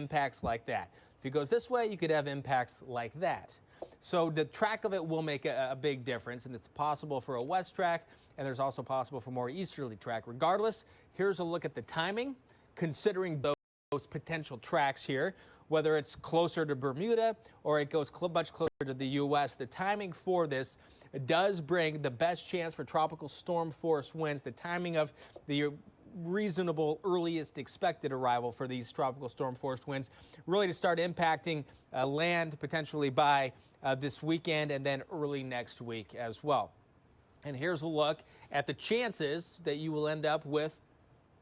impacts like that. If it goes this way, you could have impacts like that. So the track of it will make a big difference, and it's possible for a west track, and there's also possible for more easterly track. Regardless, here's a look at the timing, considering those potential tracks here, whether it's closer to Bermuda or it goes much closer to the U.S. The timing for this does bring the best chance for tropical storm force winds. The timing of the reasonable earliest expected arrival for these tropical storm force winds really to start impacting land potentially by this weekend and then early next week as well. And here's a look at the chances that you will end up with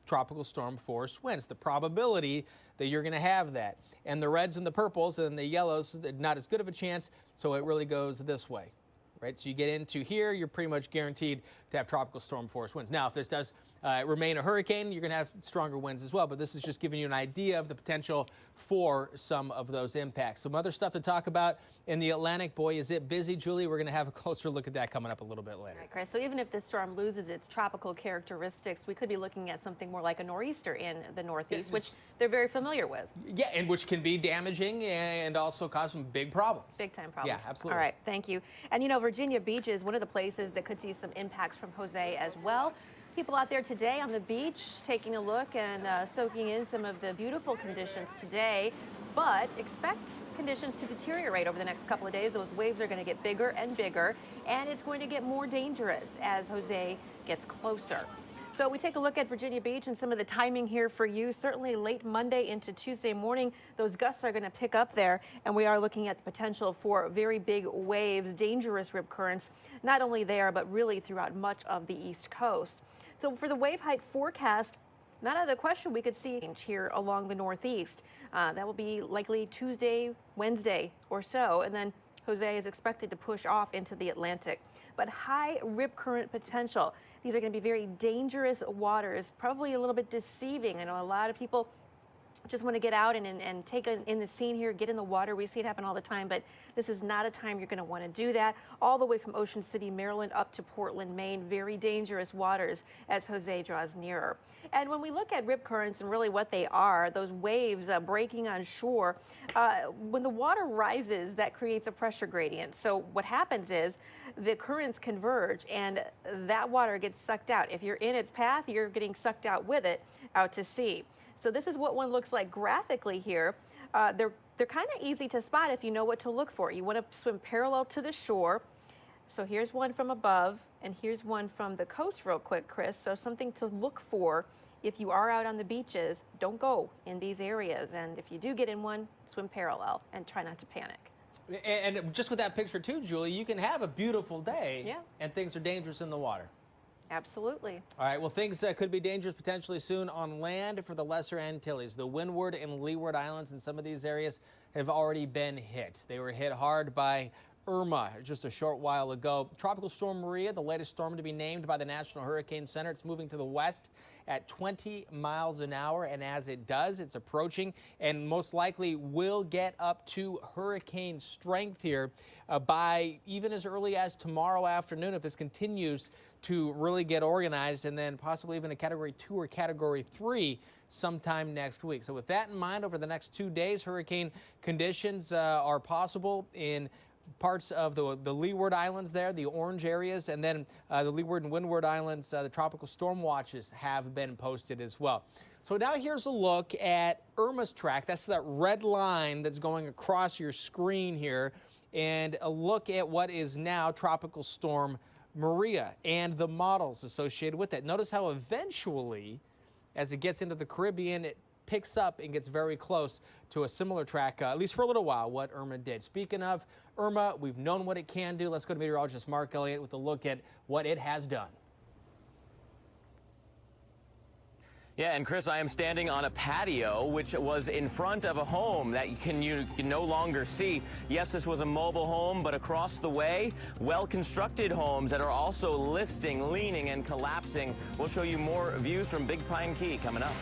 tropical storm force winds, the probability that you're going to have that. And the reds and the purples and the yellows, not as good of a chance, so it really goes this way. Right, so you get into here, you're pretty much guaranteed to have tropical storm force winds. Now, if this does remain a hurricane, you're going to have stronger winds as well. But this is just giving you an idea of the potential for some of those impacts. Some other stuff to talk about in the Atlantic. Boy, is it busy, Julie. We're going to have a closer look at that coming up a little bit later. All right, Chris. So even if this storm loses its tropical characteristics, we could be looking at something more like a nor'easter in the Northeast, which they're very familiar with. Yeah, and which can be damaging and also cause some big problems. Big time problems. Yeah, absolutely. All right, thank you. And you know, Virginia Beach is one of the places that could see some impacts from Jose as well. People out there today on the beach taking a look and soaking in some of the beautiful conditions today, but expect conditions to deteriorate over the next couple of days. Those waves are going to get bigger and bigger, and it's going to get more dangerous as Jose gets closer. So we take a look at Virginia Beach and some of the timing here for you. Certainly late Monday into Tuesday morning, those gusts are going to pick up there, and we are looking at the potential for very big waves, dangerous rip currents, not only there, but really throughout much of the East Coast. So for the wave height forecast, not out of the question we could see here along the Northeast. That will be likely Tuesday, Wednesday or so, and then Jose is expected to push off into the Atlantic. But high rip current potential. These are going to be very dangerous waters, probably a little bit deceiving. I know a lot of people just want to get out and take in the scene here, get in the water. We see it happen all the time, but this is not a time you're going to want to do that. All the way from Ocean City, Maryland, up to Portland, Maine, very dangerous waters as Jose draws nearer. And when we look at rip currents and really what they are, those waves breaking on shore, when the water rises, that creates a pressure gradient. So what happens is the currents converge and that water gets sucked out. If you're in its path, you're getting sucked out with it out to sea. So this is what one looks like graphically here. They're kind of easy to spot if you know what to look for. You want to swim parallel to the shore. So here's one from above, and here's one from the coast real quick, Chris. So something to look for if you are out on the beaches. Don't go in these areas. And if you do get in one, swim parallel and try not to panic. And just with that picture too, Julie, you can have a beautiful day and things are dangerous in the water. Absolutely. All right, well, things could be dangerous potentially soon on land for the Lesser Antilles. The Windward and Leeward Islands in some of these areas have already been hit. They were hit hard by Irma just a short while ago. Tropical Storm Maria, the latest storm to be named by the National Hurricane Center. It's moving to the west at 20 miles an hour, and as it does, it's approaching and most likely will get up to hurricane strength here by even as early as tomorrow afternoon if this continues to really get organized, and then possibly even a Category 2 or Category 3 sometime next week. So with that in mind, over the next 2 days, hurricane conditions are possible in parts of the Leeward Islands there, the orange areas, and then the Leeward and Windward Islands, the tropical storm watches have been posted as well. So now here's a look at Irma's track. That's that red line that's going across your screen here, and a look at what is now Tropical Storm Maria and the models associated with it. Notice how eventually, as it gets into the Caribbean, it picks up and gets very close to a similar track, at least for a little while, what Irma did. Speaking of Irma, we've known what it can do. Let's go to meteorologist Mark Elliott with a look at what it has done. Yeah, and Chris, I am standing on a patio, which was in front of a home that you can no longer see. Yes, this was a mobile home, but across the way, well-constructed homes that are also listing, leaning, and collapsing. We'll show you more views from Big Pine Key coming up.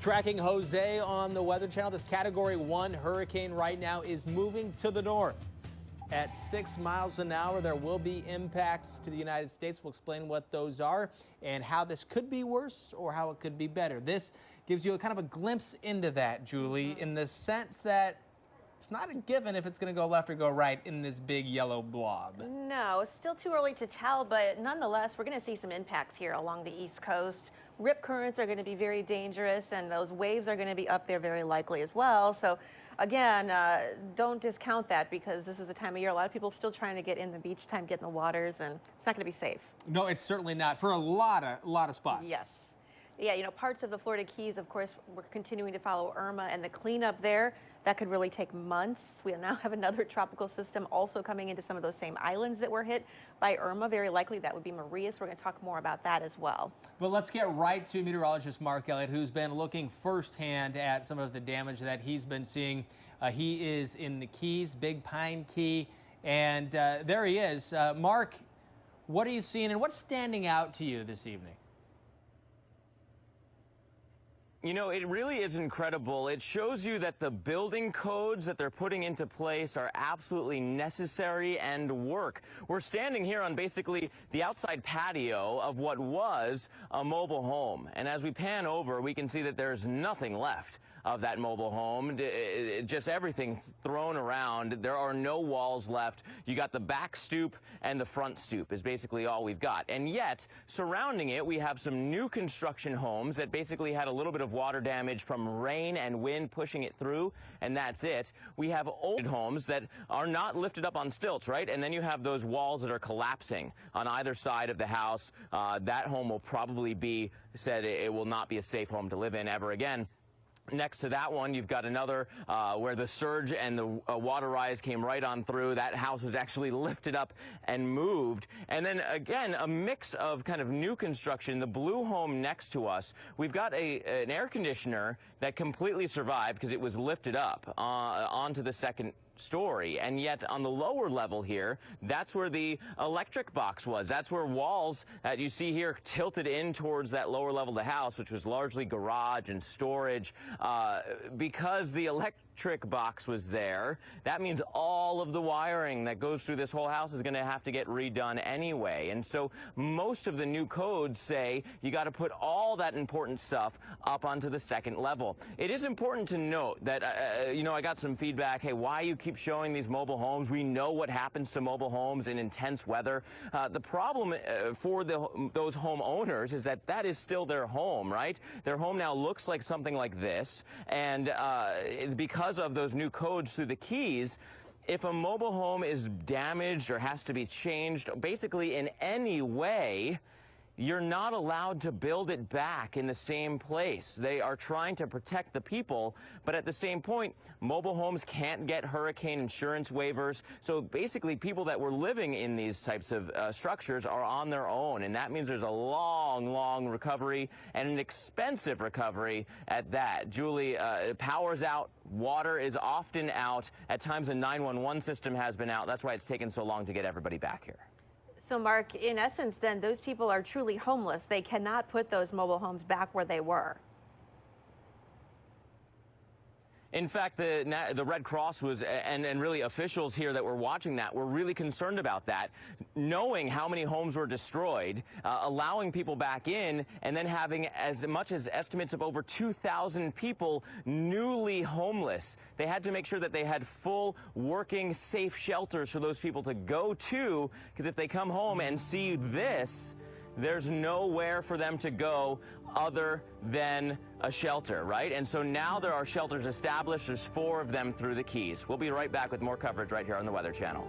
Tracking Jose on the Weather Channel. This Category 1 hurricane right now is moving to the north. At 6 miles an hour, there will be impacts to the United States. We'll explain what those are and how this could be worse or how it could be better. This gives you a kind of a glimpse into that, Julie, in the sense that it's not a given if it's going to go left or go right in this big yellow blob. No, it's still too early to tell, but nonetheless, we're going to see some impacts here along the East Coast. Rip currents are going to be very dangerous, and those waves are going to be up there very likely as well. So again, don't discount that, because this is a time of year a lot of people are still trying to get in the beach time, get in the waters, and it's not going to be safe. No, it's certainly not for a lot of spots. Yes. Yeah, you know, parts of the Florida Keys, of course, we're continuing to follow Irma and the cleanup there. That could really take months. We now have another tropical system also coming into some of those same islands that were hit by Irma. Very likely that would be Maria, so we're going to talk more about that as well. But let's get right to meteorologist Mark Elliott, who's been looking firsthand at some of the damage that he's been seeing. He is in the Keys, Big Pine Key, and there he is. Mark, what are you seeing and what's standing out to you this evening? You know, it really is incredible. It shows you that the building codes that they're putting into place are absolutely necessary and work. We're standing here on basically the outside patio of what was a mobile home. And as we pan over, we can see that there's nothing left of that mobile home. Just everything thrown around. There are no walls left. You got the back stoop and the front stoop is basically all we've got. And yet, surrounding it, we have some new construction homes that basically had a little bit of water damage from rain and wind pushing it through, and that's it. We have old homes that are not lifted up on stilts, right? And then you have those walls that are collapsing on either side of the house. That home will probably be said it will not be a safe home to live in ever again. Next to that one, you've got another where the surge and the water rise came right on through. That house was actually lifted up and moved. And then again, a mix of kind of new construction. The blue home next to us, we've got an air conditioner that completely survived because it was lifted up onto the second story, and yet on the lower level here, that's where the electric box was. That's where walls that you see here tilted in towards that lower level of the house, which was largely garage and storage. Because the electric box was there, that means all of the wiring that goes through this whole house is going to have to get redone anyway. And so most of the new codes say you got to put all that important stuff up onto the second level. It is important to note that, you know, I got some feedback, hey, why you keep showing these mobile homes? We know what happens to mobile homes in intense weather. The problem for those homeowners is that that is still their home, right? Their home now looks like something like this, and because of those new codes through the Keys, if a mobile home is damaged or has to be changed, basically in any way, you're not allowed to build it back in the same place. They are trying to protect the people, but at the same point, mobile homes can't get hurricane insurance waivers. So basically, people that were living in these types of structures are on their own, and that means there's a long, long recovery and an expensive recovery at that. Julie, power's out, water is often out. At times, the 911 system has been out. That's why it's taken so long to get everybody back here. So, Mark, in essence, then, those people are truly homeless. They cannot put those mobile homes back where they were. In fact, the Red Cross was, and really officials here that were watching that were really concerned about that, knowing how many homes were destroyed, allowing people back in, and then having as much as estimates of over 2,000 people newly homeless. They had to make sure that they had full working, safe shelters for those people to go to, because if they come home and see this, there's nowhere for them to go other than a shelter, right? And so now there are shelters established. There's 4 of them through the Keys. We'll be right back with more coverage right here on the Weather Channel.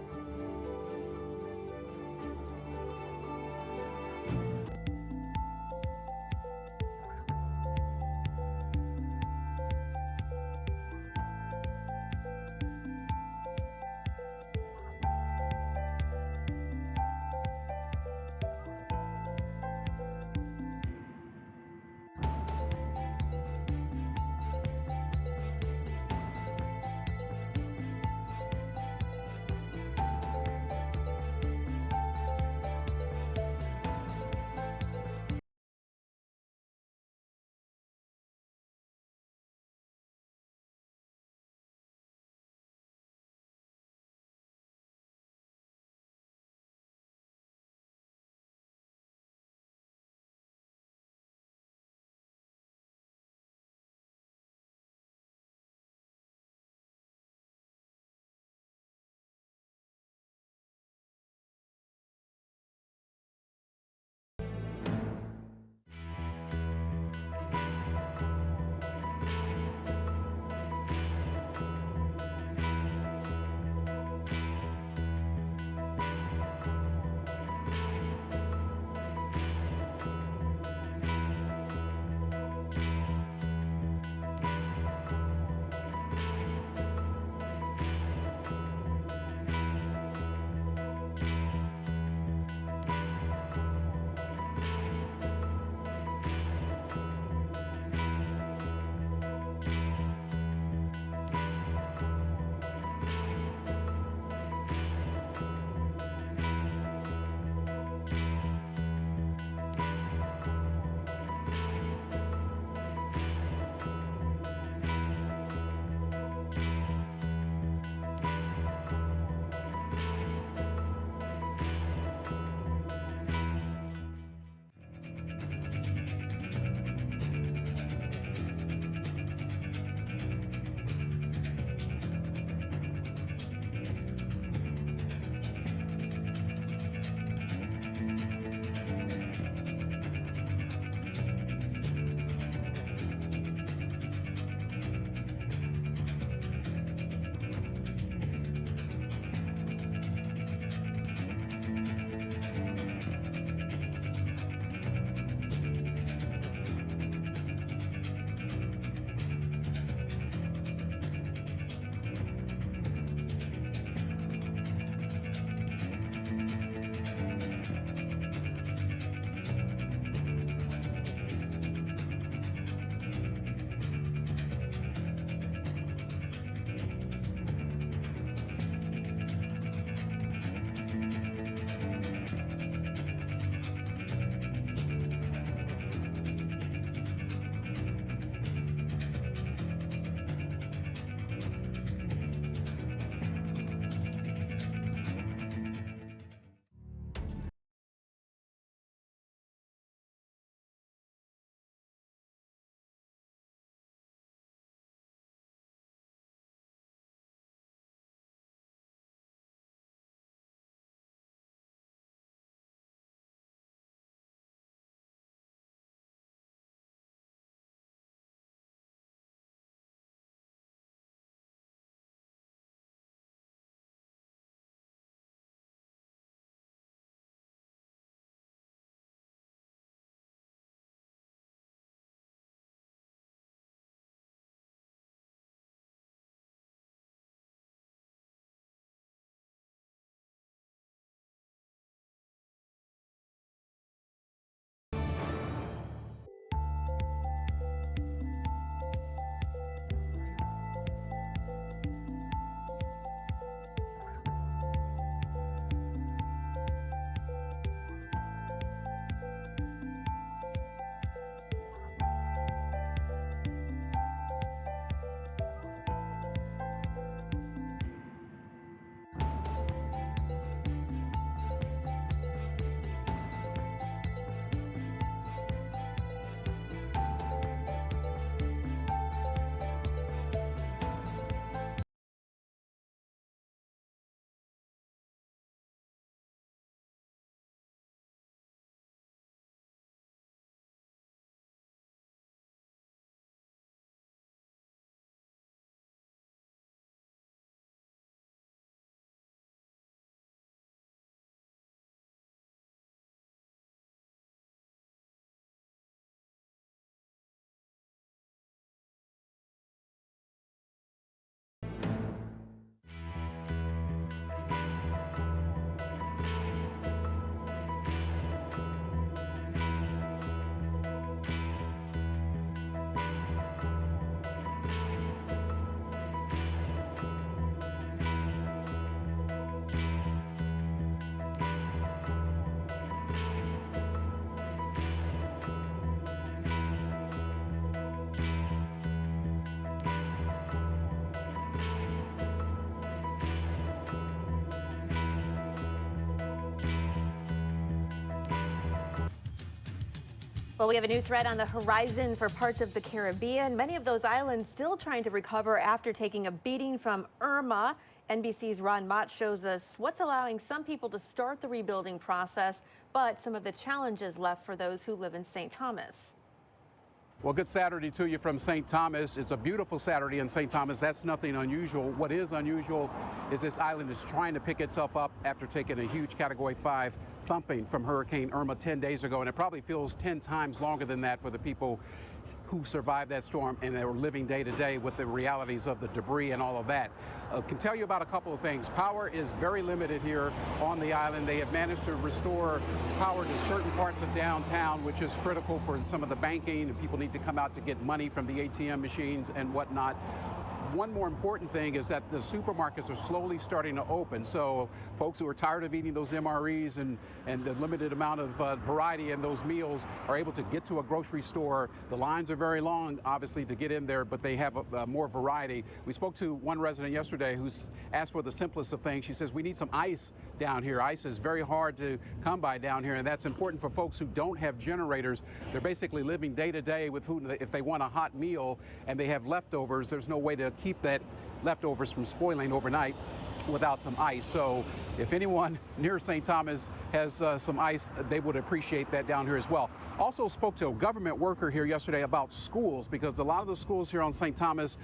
Well, we have a new threat on the horizon for parts of the Caribbean. Many of those islands still trying to recover after taking a beating from Irma. NBC's Ron Mott shows us what's allowing some people to start the rebuilding process, but some of the challenges left for those who live in St. Thomas. Well, good Saturday to you from St. Thomas. It's a beautiful Saturday in St. Thomas. That's nothing unusual. What is unusual is this island is trying to pick itself up after taking a huge Category 5 thumping from Hurricane Irma 10 days ago. And it probably feels 10 times longer than that for the people who survived that storm and they were living day to day with the realities of the debris and all of that. Can tell you about a couple of things. Power is very limited here on the island. They have managed to restore power to certain parts of downtown, which is critical for some of the banking, and people need to come out to get money from the ATM machines and whatnot. One more important thing is that the supermarkets are slowly starting to open. So folks who are tired of eating those MREs and the limited amount of variety in those meals are able to get to a grocery store. The lines are very long, obviously, to get in there, but they have more variety. We spoke to one resident yesterday who's asked for the simplest of things. She says, we need some ice down here. Ice is very hard to come by down here, and that's important for folks who don't have generators. They're basically living day to day with who, if they want a hot meal and they have leftovers, there's no way to keep that leftovers from spoiling overnight without some ice. So if anyone near St. Thomas has some ice, they would appreciate that down here as well. Also spoke to a government worker here yesterday about schools, because a lot of the schools here on St. Thomas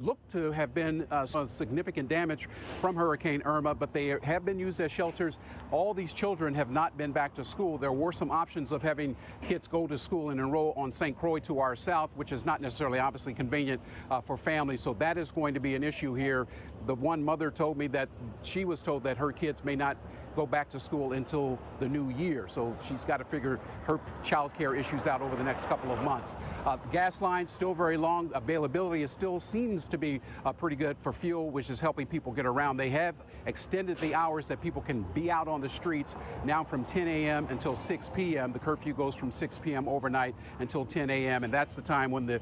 look to have been some significant damage from Hurricane Irma, but they have been used as shelters. All these children have not been back to school. There were some options of having kids go to school and enroll on St. Croix to our south, which is not necessarily obviously convenient for families. So that is going to be an issue here. The one mother told me that she was told that her kids may not go back to school until the new year. So she's got to figure her child care issues out over the next couple of months. Gas lines still very long. Availability still seems to be pretty good for fuel, which is helping people get around. They have extended the hours that people can be out on the streets now from 10 a.m. until 6 p.m. The curfew goes from 6 p.m. overnight until 10 a.m. And that's the time when the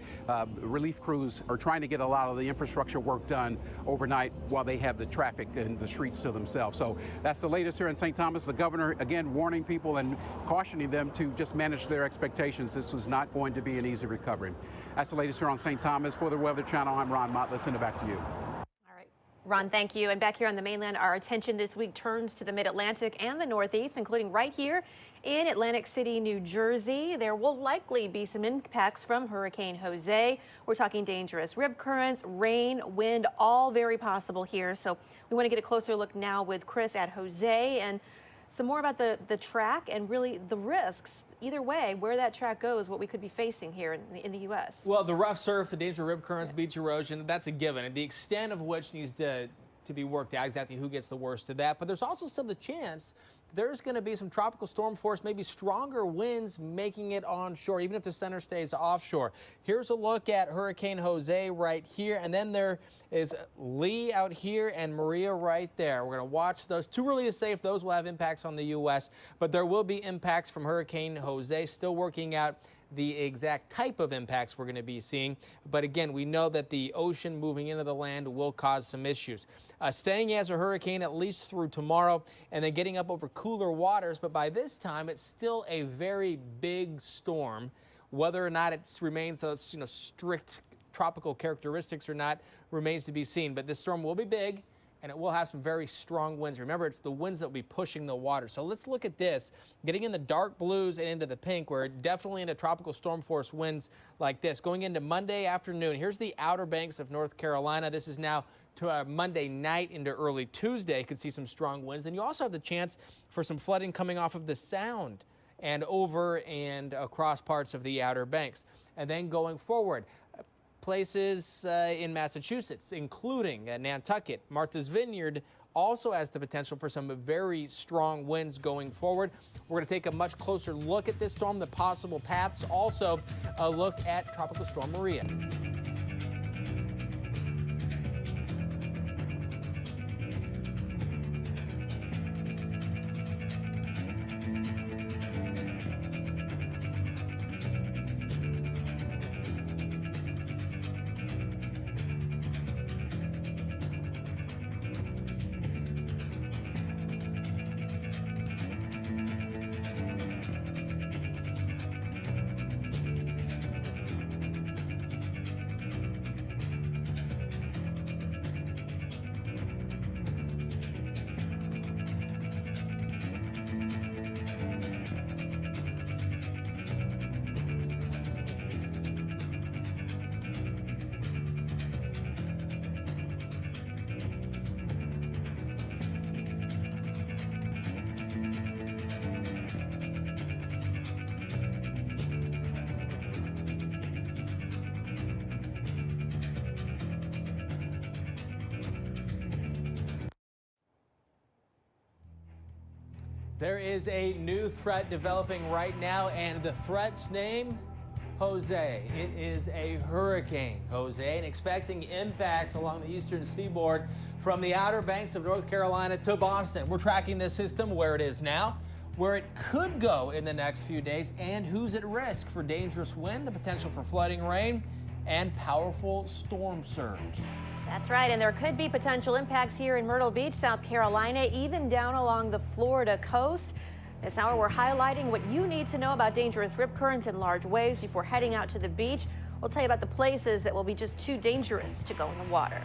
relief crews are trying to get a lot of the infrastructure work done overnight while they have the traffic and the streets to themselves. So that's the latest here in St. Thomas. The governor, again, warning people and cautioning them to just manage their expectations. This is not going to be an easy recovery. That's the latest here on St. Thomas. For the Weather Channel, I'm Ron Mott. Let's send it back to you. All right, Ron, thank you. And back here on the mainland, our attention this week turns to the Mid-Atlantic and the Northeast, including right here in Atlantic City, New Jersey. There will likely be some impacts from Hurricane Jose. We're talking dangerous rip currents, rain, wind, all very possible here. So we want to get a closer look now with Chris at Jose and some more about the track and really the risks. Either way, where that track goes, what we could be facing here in the U.S. Well, the rough surf, the danger of rip currents, beach erosion, that's a given. And the extent of which needs to be worked out, exactly who gets the worst of that. But there's also still the chance there's going to be some tropical storm force, maybe stronger winds making it onshore, even if the center stays offshore. Here's a look at Hurricane Jose right here. And then there is Lee out here and Maria right there. We're going to watch those. Too early to say if those will have impacts on the U.S., but there will be impacts from Hurricane Jose. Still working out the exact type of impacts we're going to be seeing. But again, we know that the ocean moving into the land will cause some issues. Staying as a hurricane at least through tomorrow and then getting up over cooler waters. But by this time, it's still a very big storm. Whether or not it remains those strict tropical characteristics or not remains to be seen. But this storm will be big, and it will have some very strong winds. Remember, it's the winds that will be pushing the water. So let's look at this, getting in the dark blues and into the pink. We're definitely into tropical storm force winds like this. Going into Monday afternoon, here's the Outer Banks of North Carolina. This is now to Monday night into early Tuesday. Could see some strong winds. And you also have the chance for some flooding coming off of the Sound and over and across parts of the Outer Banks. And then going forward, places in Massachusetts, including Nantucket, Martha's Vineyard, also has the potential for some very strong winds going forward. We're going to take a much closer look at this storm, the possible paths, also a look at Tropical Storm Maria. There is a new threat developing right now, and the threat's name, Jose. It is a hurricane, Jose, and expecting impacts along the eastern seaboard from the Outer Banks of North Carolina to Boston. We're tracking this system, where it is now, where it could go in the next few days, and who's at risk for dangerous wind, the potential for flooding rain, and powerful storm surge. That's right, and there could be potential impacts here in Myrtle Beach, South Carolina, even down along the Florida coast. This hour, we're highlighting what you need to know about dangerous rip currents and large waves before heading out to the beach. We'll tell you about the places that will be just too dangerous to go in the water.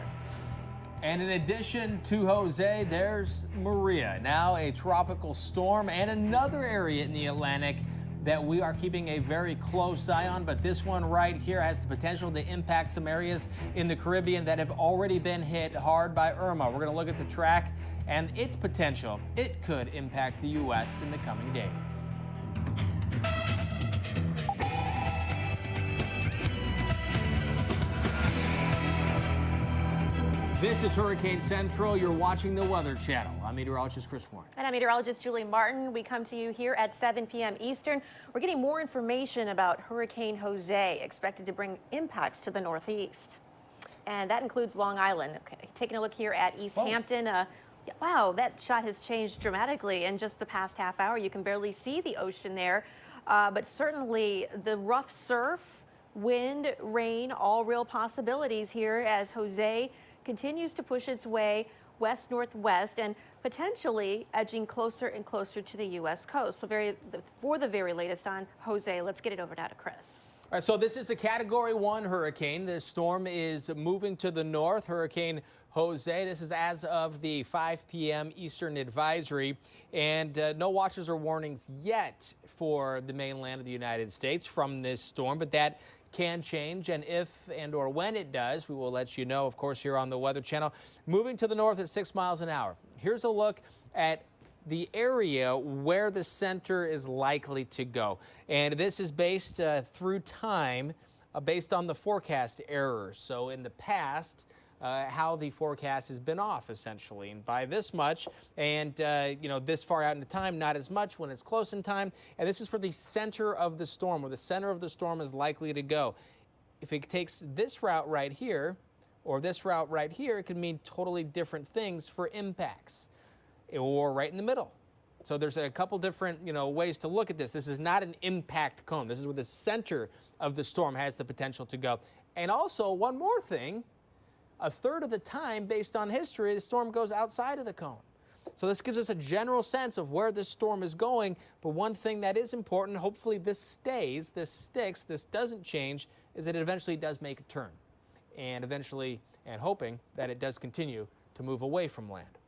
And in addition to Jose, there's Maria, now a tropical storm, and another area in the Atlantic that we are keeping a very close eye on. But this one right here has the potential to impact some areas in the Caribbean that have already been hit hard by Irma. We're going to look at the track and its potential. It could impact the U.S. in the coming days. This is Hurricane Central. You're watching the Weather Channel. I'm meteorologist Chris Warren. And I'm meteorologist Julie Martin. We come to you here at 7 p.m. Eastern. We're getting more information about Hurricane Jose, expected to bring impacts to the Northeast. And that includes Long Island. Okay, taking a look here at East Hampton. Wow, that shot has changed dramatically in just the past half hour. You can barely see the ocean there. But certainly the rough surf, wind, rain, all real possibilities here as Jose continues to push its way west-northwest and potentially edging closer and closer to the U.S. coast. So for the very latest on Jose, let's get it over now to Chris. All right, so this is a Category 1 hurricane. The storm is moving to the north. Hurricane Jose. This is as of the 5 p.m. Eastern advisory, and no watches or warnings yet for the mainland of the United States from this storm, but that can change, and if and or when it does, we will let you know, of course, here on the Weather Channel. Moving to the north at 6 miles an hour. Here's a look at the area where the center is likely to go, and this is based through time, based on the forecast errors. So in the past, how the forecast has been off, essentially, and by this much, and this far out into time, not as much when it's close in time. And this is for the center of the storm, where the center of the storm is likely to go. If it takes this route right here, or this route right here, it could mean totally different things for impacts, or right in the middle. So there's a couple different, ways to look at this. This is not an impact cone. This is where the center of the storm has the potential to go. And also, one more thing. A third of the time, based on history, the storm goes outside of the cone. So this gives us a general sense of where this storm is going. But one thing that is important, hopefully this stays, this sticks, this doesn't change, is that it eventually does make a turn. And eventually, and hoping that it does continue to move away from land.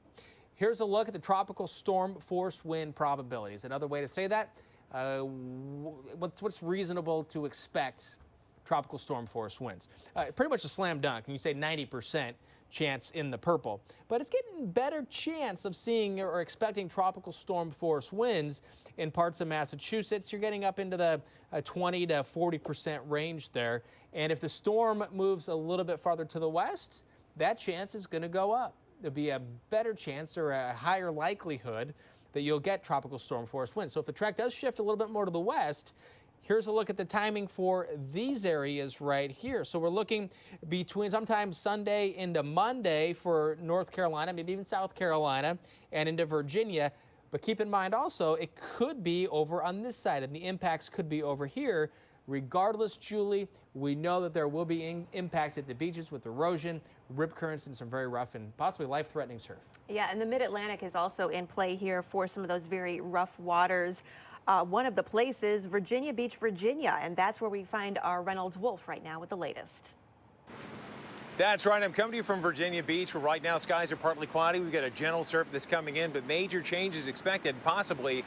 Here's a look at the tropical storm force wind probabilities. Another way to say that, what's reasonable to expect tropical storm force winds. Pretty much a slam dunk, and you say 90% chance in the purple. But it's getting better chance of seeing or expecting tropical storm force winds in parts of Massachusetts. You're getting up into the 20 to 40% range there. And if the storm moves a little bit farther to the west, that chance is going to go up. There'll be a better chance or a higher likelihood that you'll get tropical storm force winds. So if the track does shift a little bit more to the west, here's a look at the timing for these areas right here. So we're looking between sometime Sunday into Monday for North Carolina, maybe even South Carolina, and into Virginia. But keep in mind also, it could be over on this side, and the impacts could be over here. Regardless, Julie, we know that there will be impacts at the beaches with erosion, rip currents, and some very rough and possibly life-threatening surf. Yeah, and the Mid-Atlantic is also in play here for some of those very rough waters. One of the places, Virginia Beach, Virginia, and that's where we find our Reynolds Wolf right now with the latest. That's right. I'm coming to you from Virginia Beach, where right now skies are partly cloudy. We've got a gentle surf that's coming in, but major changes expected, possibly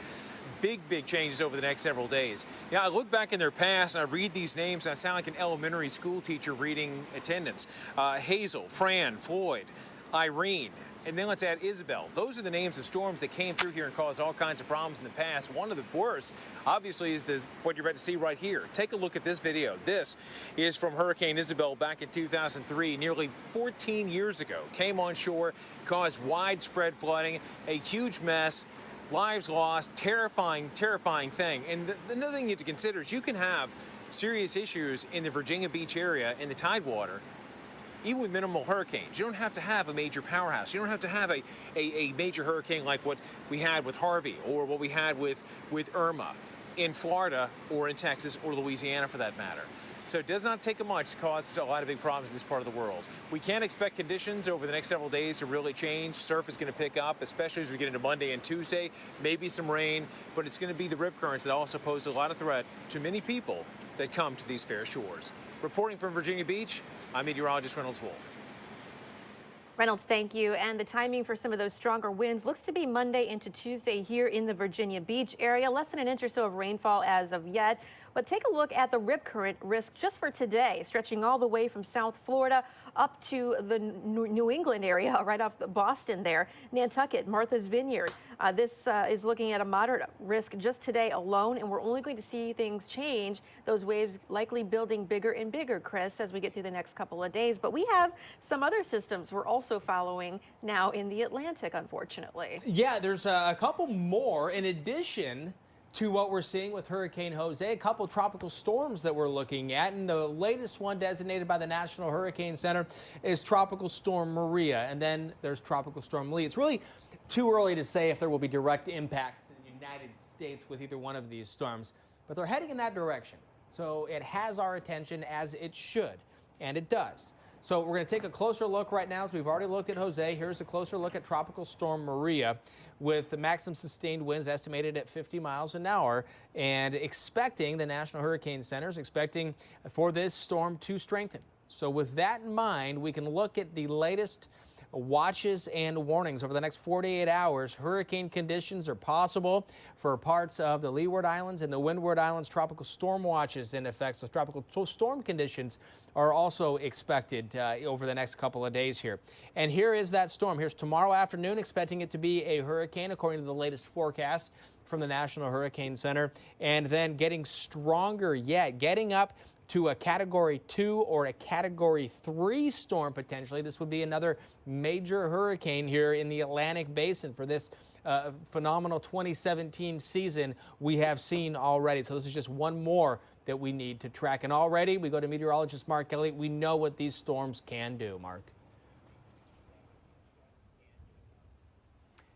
big changes over the next several days. I look back in their past and I read these names and I sound like an elementary school teacher reading attendance. Hazel, Fran, Floyd, Irene. And then let's add Isabel. Those are the names of storms that came through here and caused all kinds of problems in the past. One of the worst, obviously, is what you're about to see right here. Take a look at this video. This is from Hurricane Isabel back in 2003, nearly 14 years ago. Came on shore, caused widespread flooding, a huge mess. lives lost, terrifying, terrifying thing. And another thing you have to consider is you can have serious issues in the Virginia Beach area in the Tidewater, even with minimal hurricanes. You don't have to have a major powerhouse. You don't have to have a major hurricane like what we had with Harvey or what we had with Irma in Florida or in Texas or Louisiana for that matter. So it does not take much to cause a lot of big problems in this part of the world. We can't expect conditions over the next several days to really change. Surf is going to pick up, especially as we get into Monday and Tuesday. Maybe some rain, but it's going to be the rip currents that also pose a lot of threat to many people that come to these fair shores. Reporting from Virginia Beach, I'm meteorologist Reynolds Wolf. Reynolds, thank you. And the timing for some of those stronger winds looks to be Monday into Tuesday here in the Virginia Beach area. Less than an inch or so of rainfall as of yet. But take a look at the rip current risk just for today, stretching all the way from South Florida up to the New England area, right off Boston there, Nantucket, Martha's Vineyard. This is looking at a moderate risk just today alone, and we're only going to see things change, those waves likely building bigger and bigger, Chris, as we get through the next couple of days. But we have some other systems we're also following now in the Atlantic, unfortunately. Yeah, there's a couple more in addition to what we're seeing with Hurricane Jose, a couple tropical storms that we're looking at, and the latest one designated by the National Hurricane Center is Tropical Storm Maria, and then there's Tropical Storm Lee. It's really too early to say if there will be direct impacts to the United States with either one of these storms, but they're heading in that direction. So it has our attention, as it should, and it does. So we're going to take a closer look right now. So we've already looked at Jose. Here's a closer look at Tropical Storm Maria, with the maximum sustained winds estimated at 50 miles an hour, and the National Hurricane Center is expecting for this storm to strengthen. So with that in mind, we can look at the latest watches and warnings. Over the next 48 hours, hurricane conditions are possible for parts of the Leeward Islands and the Windward Islands. Tropical storm watches in effect. So tropical storm conditions are also expected over the next couple of days here. And here is that storm. Here's tomorrow afternoon, expecting it to be a hurricane according to the latest forecast from the National Hurricane Center, and then getting stronger yet, getting up to a Category 2 or a Category 3 storm potentially. This would be another major hurricane here in the Atlantic Basin for this phenomenal 2017 season we have seen already. So this is just one more that we need to track. And already we go to meteorologist Mark Kelly. We know what these storms can do, Mark.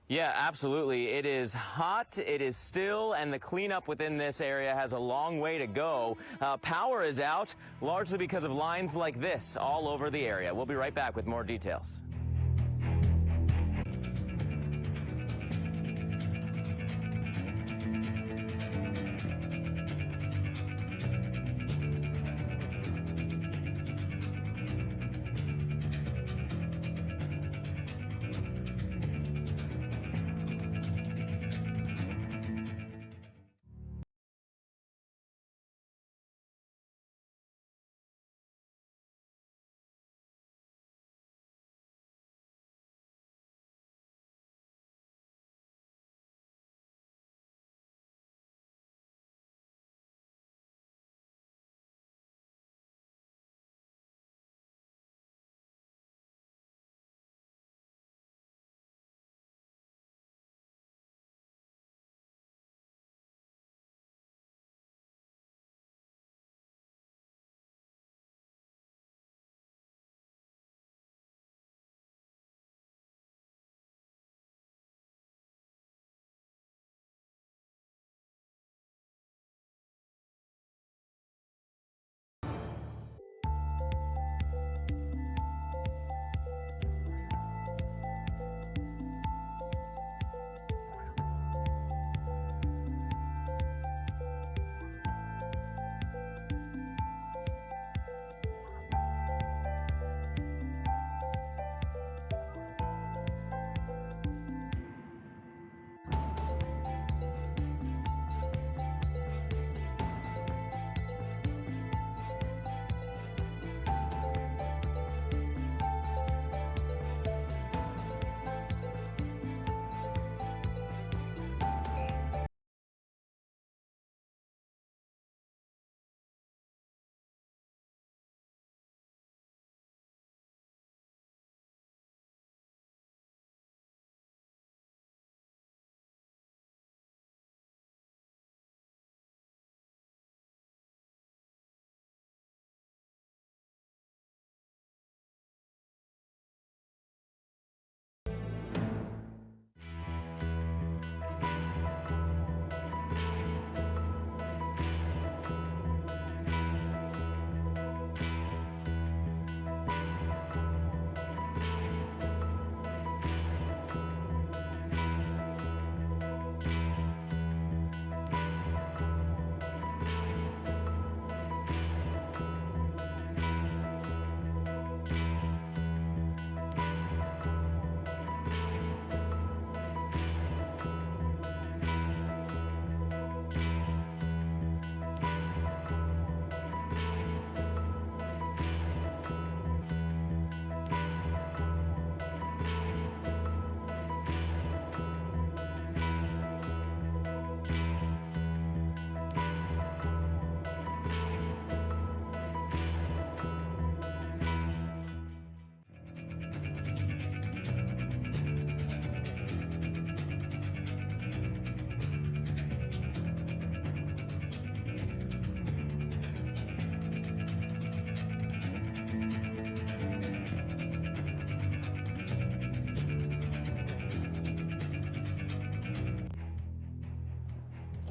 Yeah, absolutely. It is hot, it is still, and the cleanup within this area has a long way to go. Power is out, largely because of lines like this all over the area. We'll be right back with more details.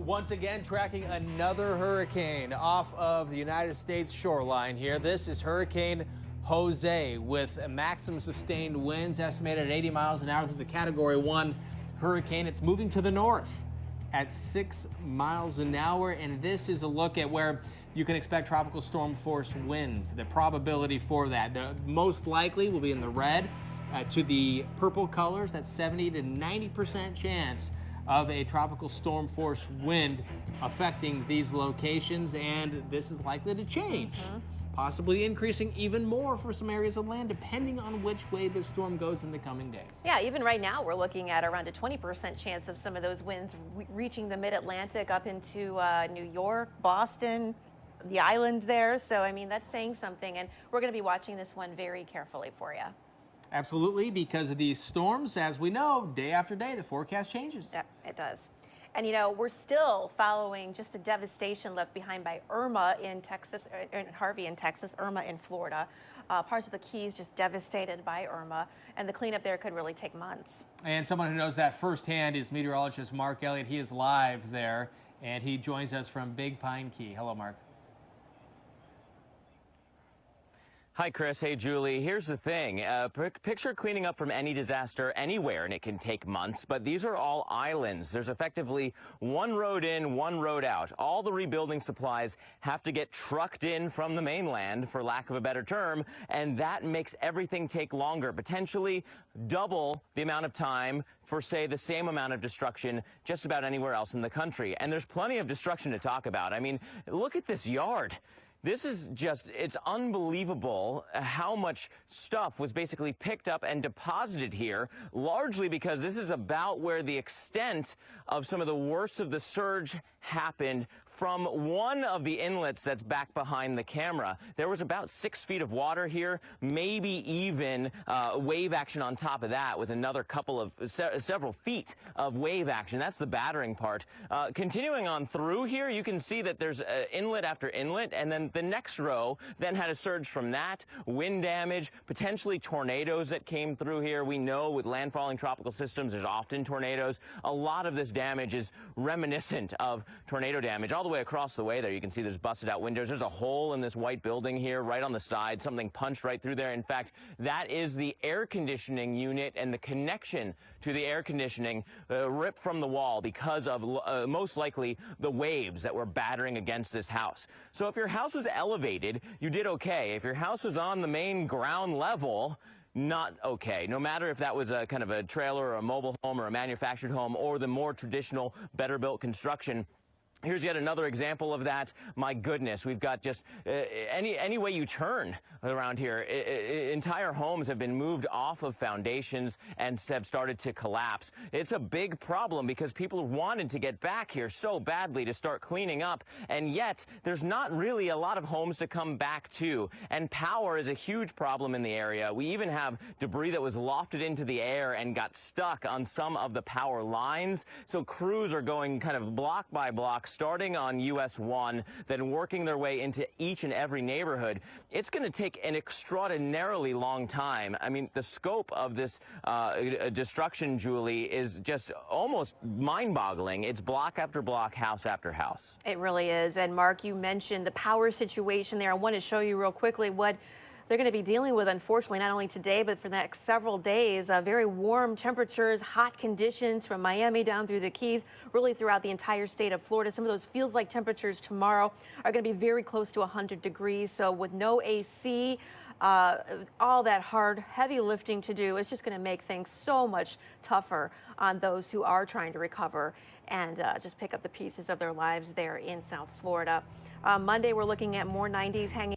Once again, tracking another hurricane off of the United States shoreline here. This is Hurricane Jose with maximum sustained winds estimated at 80 miles an hour. This is a Category 1 hurricane. It's moving to the north at 6 miles an hour. And this is a look at where you can expect tropical storm force winds. The probability for that, the most likely will be in the red to the purple colors. That's 70 to 90% chance of a tropical storm force wind affecting these locations, and this is likely to change, possibly increasing even more for some areas of land depending on which way this storm goes in the coming days. Yeah, even right now we're looking at around a 20% chance of some of those winds reaching the mid-Atlantic up into New York, Boston, the islands there. So I mean, that's saying something, and we're going to be watching this one very carefully for you. Absolutely, because of these storms, as we know, day after day, the forecast changes. Yep, it does. And you know, we're still following just the devastation left behind by Irma in Texas, Harvey in Texas, Irma in Florida. Parts of the Keys just devastated by Irma, and the cleanup there could really take months. And someone who knows that firsthand is meteorologist Mark Elliott. He is live there, and he joins us from Big Pine Key. Hello, Mark. Hi, Chris. Hey, Julie. Here's the thing. Picture cleaning up from any disaster anywhere, and it can take months, but these are all islands. There's effectively one road in, one road out. All the rebuilding supplies have to get trucked in from the mainland, for lack of a better term, and that makes everything take longer, potentially double the amount of time for, say, the same amount of destruction just about anywhere else in the country. And there's plenty of destruction to talk about. I mean, look at this yard. This is just, it's unbelievable how much stuff was basically picked up and deposited here, largely because this is about where the extent of some of the worst of the surge happened from one of the inlets that's back behind the camera. There was about 6 feet of water here, maybe even wave action on top of that with another couple of several feet of wave action. That's the battering part. Continuing on through here, you can see that there's inlet after inlet, and then the next row then had a surge from that, wind damage, potentially tornadoes that came through here. We know with landfalling tropical systems, there's often tornadoes. A lot of this damage is reminiscent of tornado damage. All the way across the way there, you can see there's busted out windows. There's a hole in this white building here right on the side, something punched right through there. In fact, that is the air conditioning unit, and the connection to the air conditioning ripped from the wall because of most likely the waves that were battering against this house. So if your house was elevated, you did okay. If your house was on the main ground level, not okay. No matter if that was a kind of a trailer or a mobile home or a manufactured home or the more traditional, better built construction. Here's yet another example of that. My goodness, we've got just any way you turn around here. Entire homes have been moved off of foundations and have started to collapse. It's a big problem because people wanted to get back here so badly to start cleaning up, and yet there's not really a lot of homes to come back to. And power is a huge problem in the area. We even have debris that was lofted into the air and got stuck on some of the power lines. So crews are going kind of block by block, starting on US 1, then working their way into each and every neighborhood. It's going to take an extraordinarily long time. I mean, the scope of this destruction, Julie, is just almost mind-boggling. It's block after block, house after house. It really is. And Mark, you mentioned the power situation there. I want to show you real quickly what they're going to be dealing with, unfortunately, not only today, but for the next several days. Very warm temperatures, hot conditions from Miami down through the Keys, really throughout the entire state of Florida. Some of those feels-like temperatures tomorrow are going to be very close to 100 degrees. So with no AC, all that hard, heavy lifting to do, it's just going to make things so much tougher on those who are trying to recover and just pick up the pieces of their lives there in South Florida. Monday, we're looking at more 90s hanging.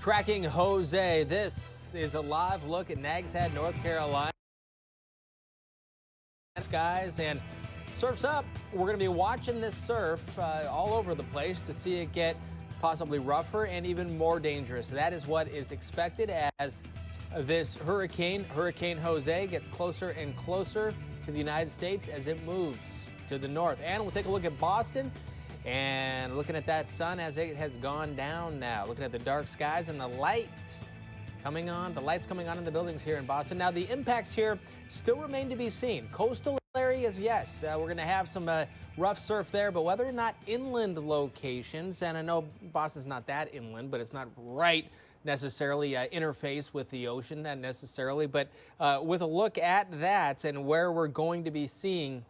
Tracking Jose. This is a live look at Nags Head, North Carolina. Skies and surf's up. We're going to be watching this surf all over the place to see it get possibly rougher and even more dangerous. That is what is expected as this Hurricane Jose, gets closer and closer to the United States as it moves to the north. And we'll take a look at Boston and looking at that sun as it has gone down now. Looking at the dark skies and the light coming on, the lights coming on in the buildings here in Boston. Now, the impacts here still remain to be seen. Coastal areas, yes, we're going to have some rough surf there, but whether or not inland locations, and I know Boston's not that inland, but it's not right necessarily interface with the ocean, not necessarily, but with a look at that and where we're going to be seeing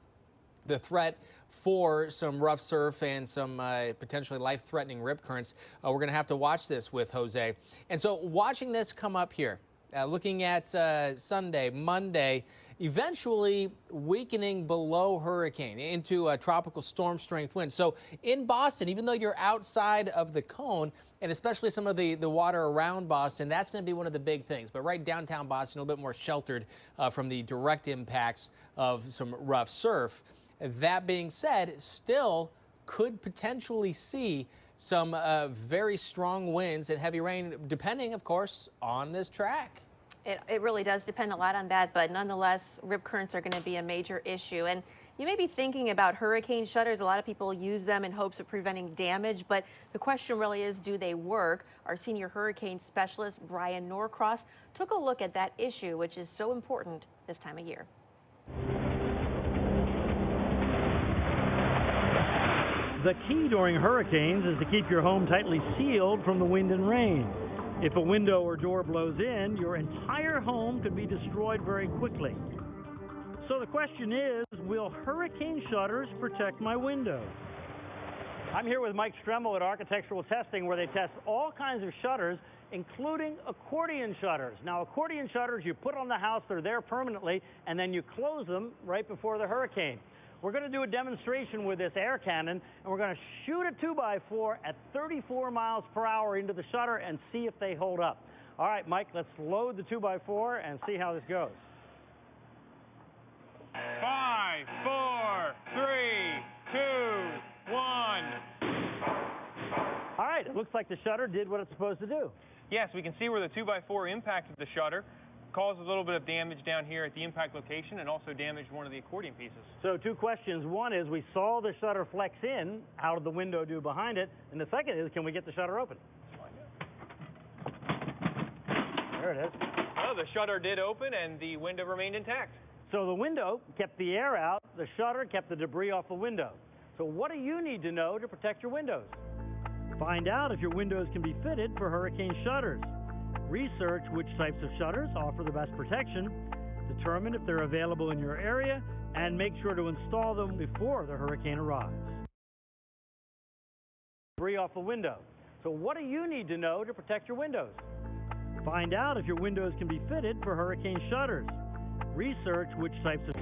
the threat for some rough surf and some potentially life-threatening rip currents, we're going to have to watch this with Jose. And so watching this come up here, looking at Sunday, Monday, eventually weakening below hurricane into a tropical storm strength wind. So in Boston, even though you're outside of the cone, and especially some of the water around Boston, that's going to be one of the big things. But right downtown Boston, a little bit more sheltered from the direct impacts of some rough surf. That being said, still could potentially see some very strong winds and heavy rain, depending, of course, on this track. It really does depend a lot on that, but nonetheless, rip currents are going to be a major issue. And you may be thinking about hurricane shutters. A lot of people use them in hopes of preventing damage, but the question really is, do they work? Our senior hurricane specialist, Brian Norcross, took a look at that issue, which is so important this time of year. The key during hurricanes is to keep your home tightly sealed from the wind and rain. If a window or door blows in, your entire home could be destroyed very quickly. So the question is, will hurricane shutters protect my windows? I'm here with Mike Stremmel at Architectural Testing, where they test all kinds of shutters, including accordion shutters. Now, accordion shutters you put on the house, they're there permanently, and then you close them right before the hurricane. We're going to do a demonstration with this air cannon, and we're going to shoot a 2x4 at 34 miles per hour into the shutter and see if they hold up. All right, Mike, let's load the 2x4 and see how this goes. 5, 4, 3, 2, 1. All right, it looks like the shutter did what it's supposed to do. Yes, we can see where the 2x4 impacted the shutter, caused a little bit of damage down here at the impact location, and also damaged one of the accordion pieces. So two questions. One is, we saw the shutter flex in. How did the window do behind it? And the second is, can we get the shutter open? There it is. Oh, the shutter did open and the window remained intact. So the window kept the air out, the shutter kept the debris off the window. So what do you need to know to protect your windows? Find out if your windows can be fitted for hurricane shutters. Research which types of shutters offer the best protection, determine if they're available in your area, and make sure to install them before the hurricane arrives. Debris off the window. So what do you need to know to protect your windows? Find out if your windows can be fitted for hurricane shutters. Research which types of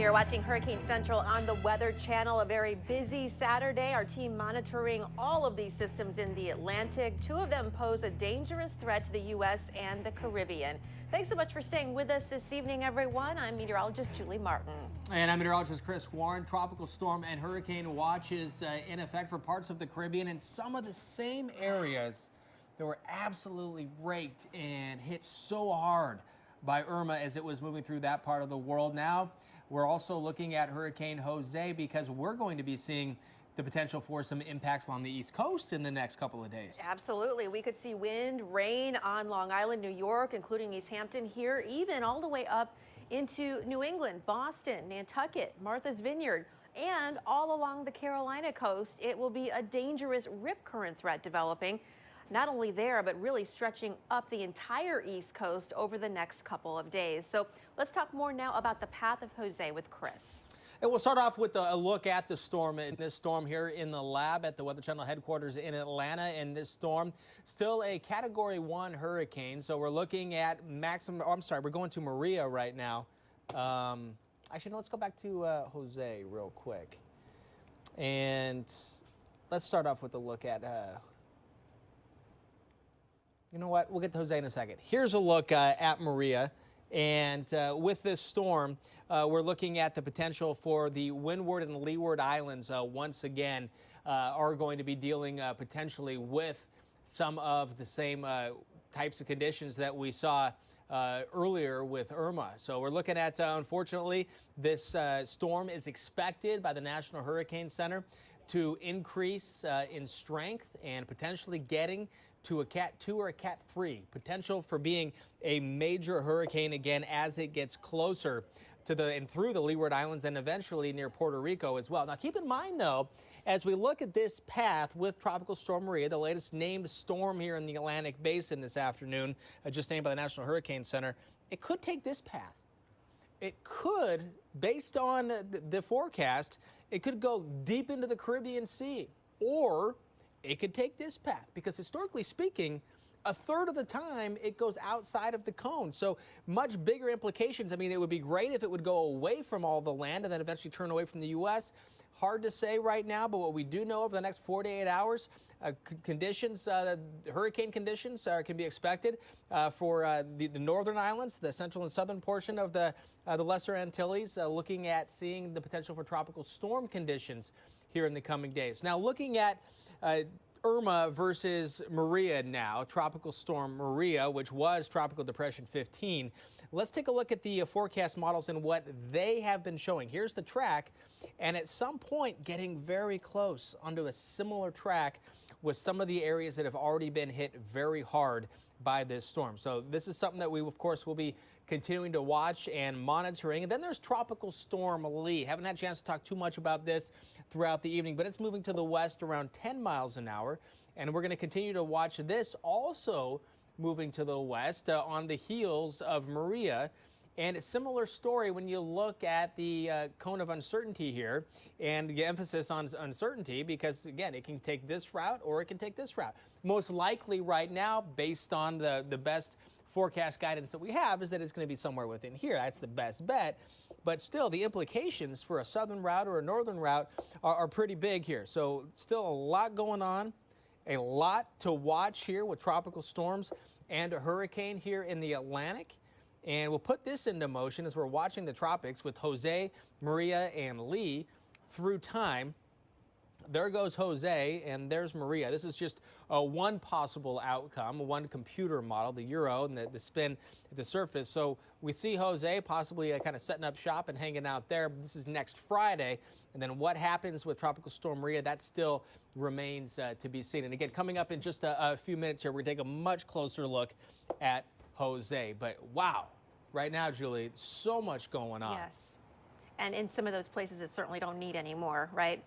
You're watching Hurricane Central on the Weather Channel. A very busy Saturday. Our team monitoring all of these systems in the Atlantic. Two of them pose a dangerous threat to the U.S. and the Caribbean. Thanks so much for staying with us this evening, everyone. I'm meteorologist Julie Martin. And I'm meteorologist Chris Warren. Tropical storm and hurricane watches in effect for parts of the Caribbean and some of the same areas that were absolutely raked and hit so hard by Irma as it was moving through that part of the world. Now we're also looking at Hurricane Jose because we're going to be seeing the potential for some impacts along the East Coast in the next couple of days. Absolutely. We could see wind, rain on Long Island, New York, including East Hampton here, even all the way up into New England, Boston, Nantucket, Martha's Vineyard, and all along the Carolina coast. It will be a dangerous rip current threat developing, not only there, but really stretching up the entire East Coast over the next couple of days. So let's talk more now about the path of Jose with Chris. And we'll start off with a look at the storm. And this storm here in the lab at the Weather Channel headquarters in Atlanta. And this storm, still a Category 1 hurricane. So we're looking at maximum, oh, I'm sorry, we're going to Maria right now. Actually, no, let's go back to Jose real quick. And let's start off with a look at, you know what, we'll get to Jose in a second. Here's a look at Maria. And with this storm, we're looking at the potential for the Windward and Leeward Islands once again are going to be dealing potentially with some of the same types of conditions that we saw earlier with Irma. So we're looking at, unfortunately, this storm is expected by the National Hurricane Center to increase in strength and potentially getting to a Cat 2 or a Cat 3, potential for being a major hurricane again as it gets closer to the and through the Leeward Islands and eventually near Puerto Rico as well. Now keep in mind though, as we look at this path with Tropical Storm Maria, the latest named storm here in the Atlantic Basin this afternoon, just named by the National Hurricane Center, it could take this path. It could, based on the forecast, it could go deep into the Caribbean Sea, or it could take this path because historically speaking, a third of the time it goes outside of the cone. So much bigger implications. I mean, it would be great if it would go away from all the land and then eventually turn away from the U.S. Hard to say right now, but what we do know over the next 48 hours, conditions, hurricane conditions can be expected for the northern islands, the central and southern portion of the Lesser Antilles, looking at seeing the potential for tropical storm conditions here in the coming days. Now looking at Irma versus Maria now, Tropical Storm Maria, which was Tropical Depression 15. Let's take a look at the forecast models and what they have been showing. Here's the track, and at some point getting very close onto a similar track with some of the areas that have already been hit very hard by this storm. So this is something that we, of course, will be continuing to watch and monitoring. And then there's Tropical Storm Lee. Haven't had a chance to talk too much about this throughout the evening, but it's moving to the west around 10 miles an hour. And we're going to continue to watch this also moving to the west on the heels of Maria. And a similar story when you look at the cone of uncertainty here and the emphasis on uncertainty because, again, it can take this route or it can take this route. Most likely right now, based on the best forecast guidance that we have, is that it's going to be somewhere within here. That's the best bet. But still, the implications for a southern route or a northern route are pretty big here. So still a lot going on, a lot to watch here with tropical storms and a hurricane here in the Atlantic. And we'll put this into motion as we're watching the tropics with Jose, Maria, and Lee through time. There goes Jose, and there's Maria. This is just one possible outcome, one computer model, the Euro, and the spin at the surface. So we see Jose possibly kind of setting up shop and hanging out there. This is next Friday. And then what happens with Tropical Storm Maria, that still remains to be seen. And again, coming up in just a few minutes here, we're going to take a much closer look at Jose. But wow, right now, Julie, so much going on. Yes. And in some of those places, it certainly don't need any more, right?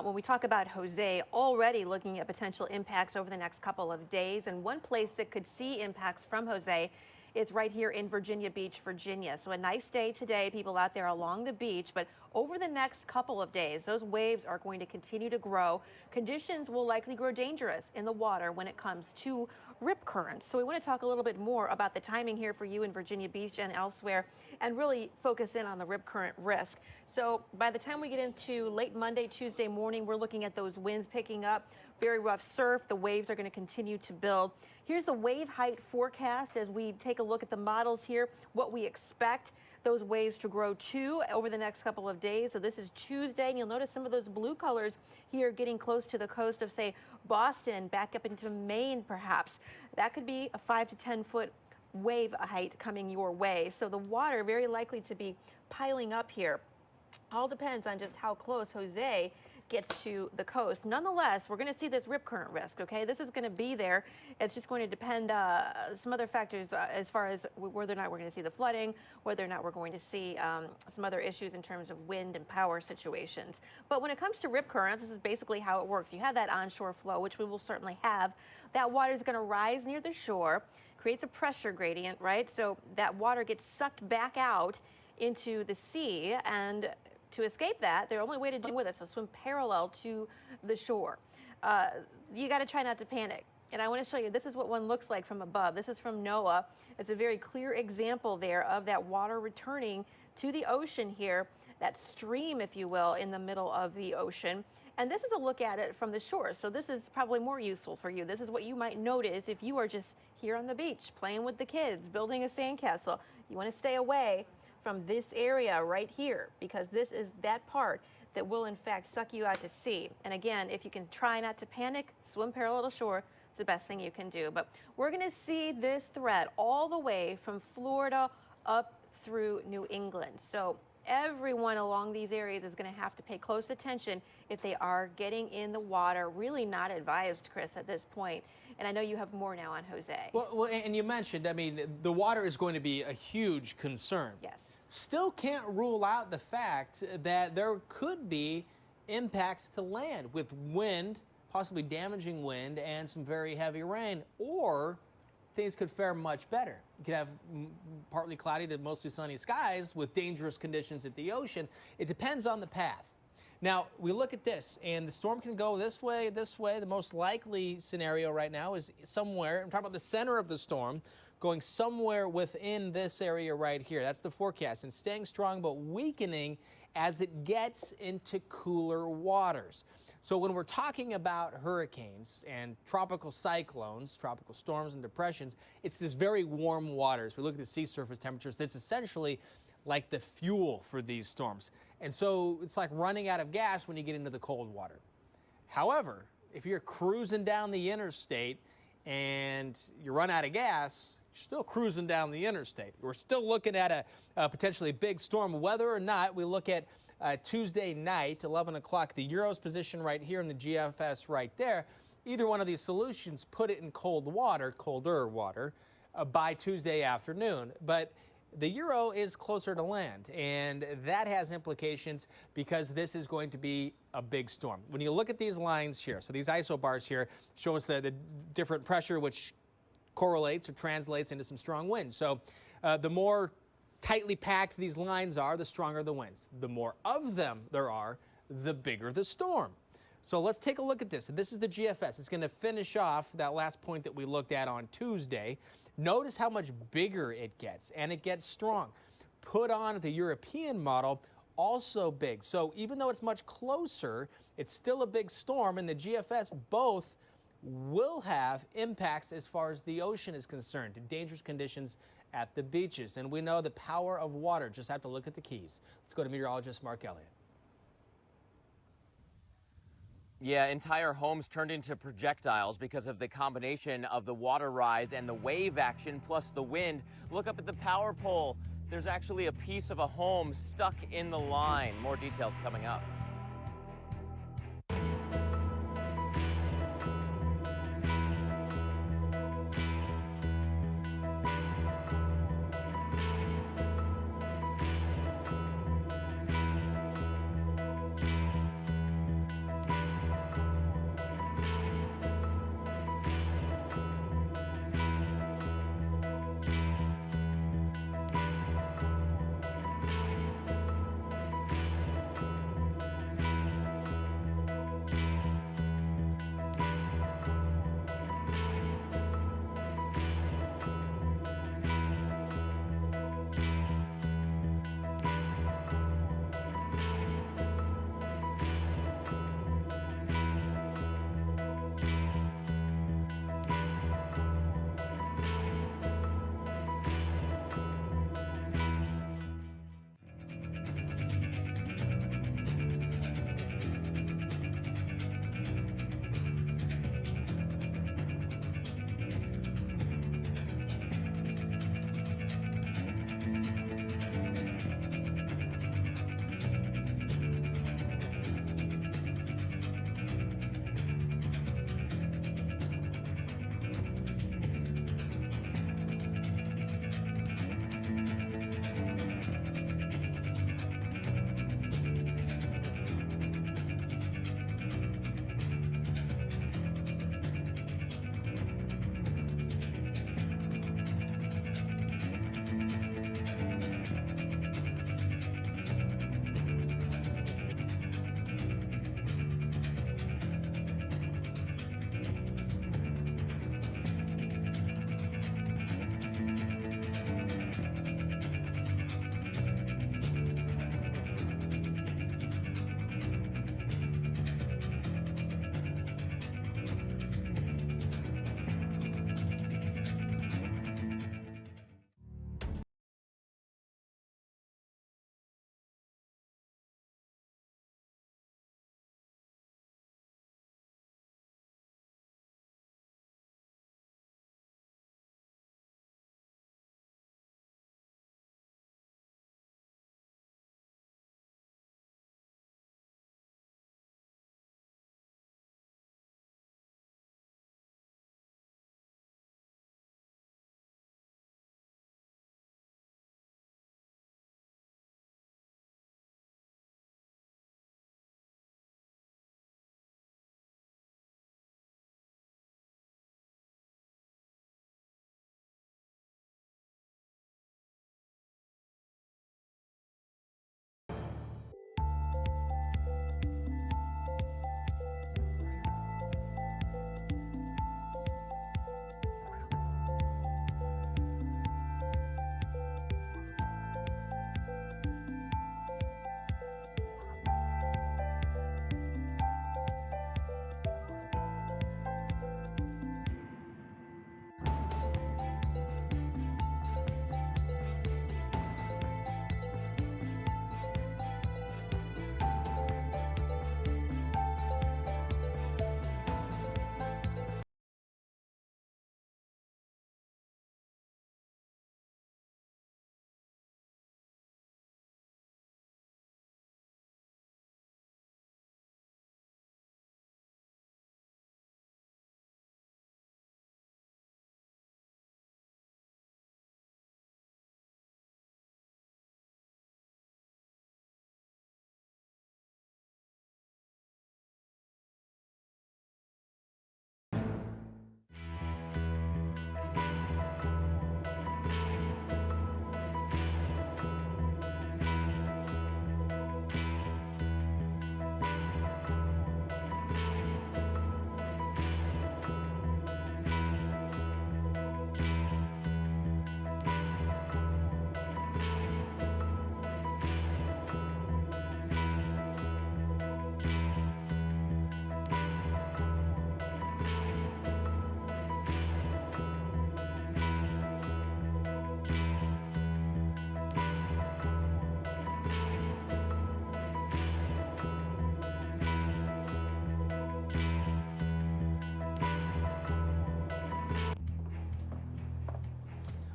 When we talk about Jose, already looking at potential impacts over the next couple of days, and one place that could see impacts from Jose It's right here in Virginia Beach, Virginia. So a nice day today, people out there along the beach, but over the next couple of days, those waves are going to continue to grow. Conditions will likely grow dangerous in the water when it comes to rip currents. So we want to talk a little bit more about the timing here for you in Virginia Beach and elsewhere, and really focus in on the rip current risk. So by the time we get into late Monday, Tuesday morning, we're looking at those winds picking up, very rough surf. The waves are going to continue to build. Here's the wave height forecast as we take a look at the models here, what we expect those waves to grow to over the next couple of days. So this is Tuesday, and you'll notice some of those blue colors here getting close to the coast of, say, Boston, back up into Maine, perhaps. That could be a 5 to 10 foot wave height coming your way. So the water very likely to be piling up here. All depends on just how close Jose gets to the coast. Nonetheless, we're going to see this rip current risk, okay? This is going to be there. It's just going to depend some other factors as far as whether or not we're going to see the flooding, whether or not we're going to see some other issues in terms of wind and power situations. But when it comes to rip currents, this is basically how it works. You have that onshore flow, which we will certainly have. That water is going to rise near the shore, creates a pressure gradient, right? So that water gets sucked back out into the sea, and to escape that, the only way to do it with it is to swim parallel to the shore. You got to try not to panic. And I want to show you, this is what one looks like from above. This is from NOAA. It's a very clear example there of that water returning to the ocean here, that stream, if you will, in the middle of the ocean. And this is a look at it from the shore. So this is probably more useful for you. This is what you might notice if you are just here on the beach, playing with the kids, building a sandcastle. You want to stay away from this area right here, because this is that part that will in fact suck you out to sea. And again, if you can try not to panic, swim parallel to shore, it's the best thing you can do. But we're going to see this threat all the way from Florida up through New England. So everyone along these areas is going to have to pay close attention if they are getting in the water. Really not advised, Chris, at this point. And I know you have more now on Jose. Well, and you mentioned, I mean, the water is going to be a huge concern. Yes. Still can't rule out the fact that there could be impacts to land with wind, possibly damaging wind, and some very heavy rain, or things could fare much better. You could have partly cloudy to mostly sunny skies with dangerous conditions at the ocean. It depends on the path. Now, we look at this, and the storm can go this way, this way. The most likely scenario right now is somewhere, I'm talking about the center of the storm, going somewhere within this area right here. That's the forecast, and staying strong but weakening as it gets into cooler waters. So when we're talking about hurricanes and tropical cyclones, tropical storms and depressions, it's this very warm waters. We look at the sea surface temperatures. That's essentially like the fuel for these storms. And so it's like running out of gas when you get into the cold water. However, if you're cruising down the interstate and you run out of gas, you're still cruising down the interstate. We're still looking at a potentially big storm. Whether or not we look at Tuesday night, 11 o'clock, the Euro's position right here in the GFS right there, either one of these solutions put it in cold water, colder water, by Tuesday afternoon. But the Euro is closer to land, and that has implications because this is going to be a big storm. When you look at these lines here, so these isobars here show us the different pressure which correlates or translates into some strong winds. So the more tightly packed these lines are, the stronger the winds. The more of them there are, the bigger the storm. So let's take a look at this. This is the GFS. It's going to finish off that last point that we looked at on Tuesday. Notice how much bigger it gets, and it gets strong. Put on the European model, also big. So even though it's much closer, it's still a big storm, and the GFS both will have impacts as far as the ocean is concerned, to dangerous conditions at the beaches. And we know the power of water. Just have to look at the Keys. Let's go to meteorologist Mark Elliott. Yeah, entire homes turned into projectiles because of the combination of the water rise and the wave action plus the wind. Look up at the power pole. There's actually a piece of a home stuck in the line. More details coming up.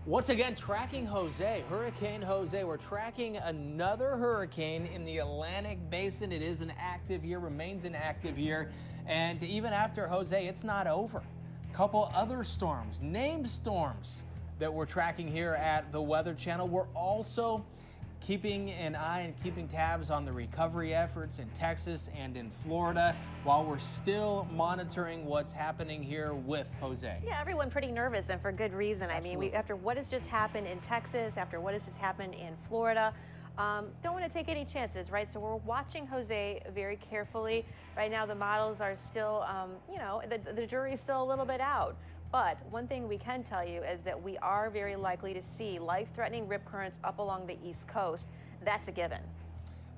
Once again, tracking Jose, Hurricane Jose. We're tracking another hurricane in the Atlantic Basin. It is an active year, remains an active year. And even after Jose, it's not over. A couple other storms, named storms that we're tracking here at the Weather Channel. We're also keeping an eye and keeping tabs on the recovery efforts in Texas and in Florida while we're still monitoring what's happening here with Jose. Yeah, everyone pretty nervous, and for good reason. Absolutely. I mean, after what has just happened in Texas, after what has just happened in Florida, don't want to take any chances, right? So we're watching Jose very carefully. Right now, the models are still, the jury's still a little bit out. But one thing we can tell you is that we are very likely to see life-threatening rip currents up along the East Coast. That's a given.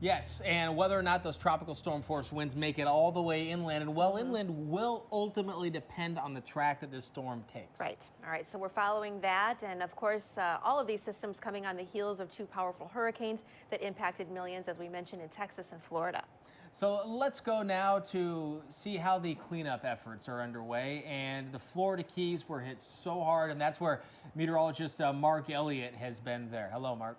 Yes, and whether or not those tropical storm force winds make it all the way inland, and well, inland will ultimately depend on the track that this storm takes. Right. All right. So we're following that. And of course, all of these systems coming on the heels of two powerful hurricanes that impacted millions, as we mentioned, in Texas and Florida. So let's go now to see how the cleanup efforts are underway. And the Florida Keys were hit so hard, and that's where meteorologist Mark Elliott has been there. Hello, Mark.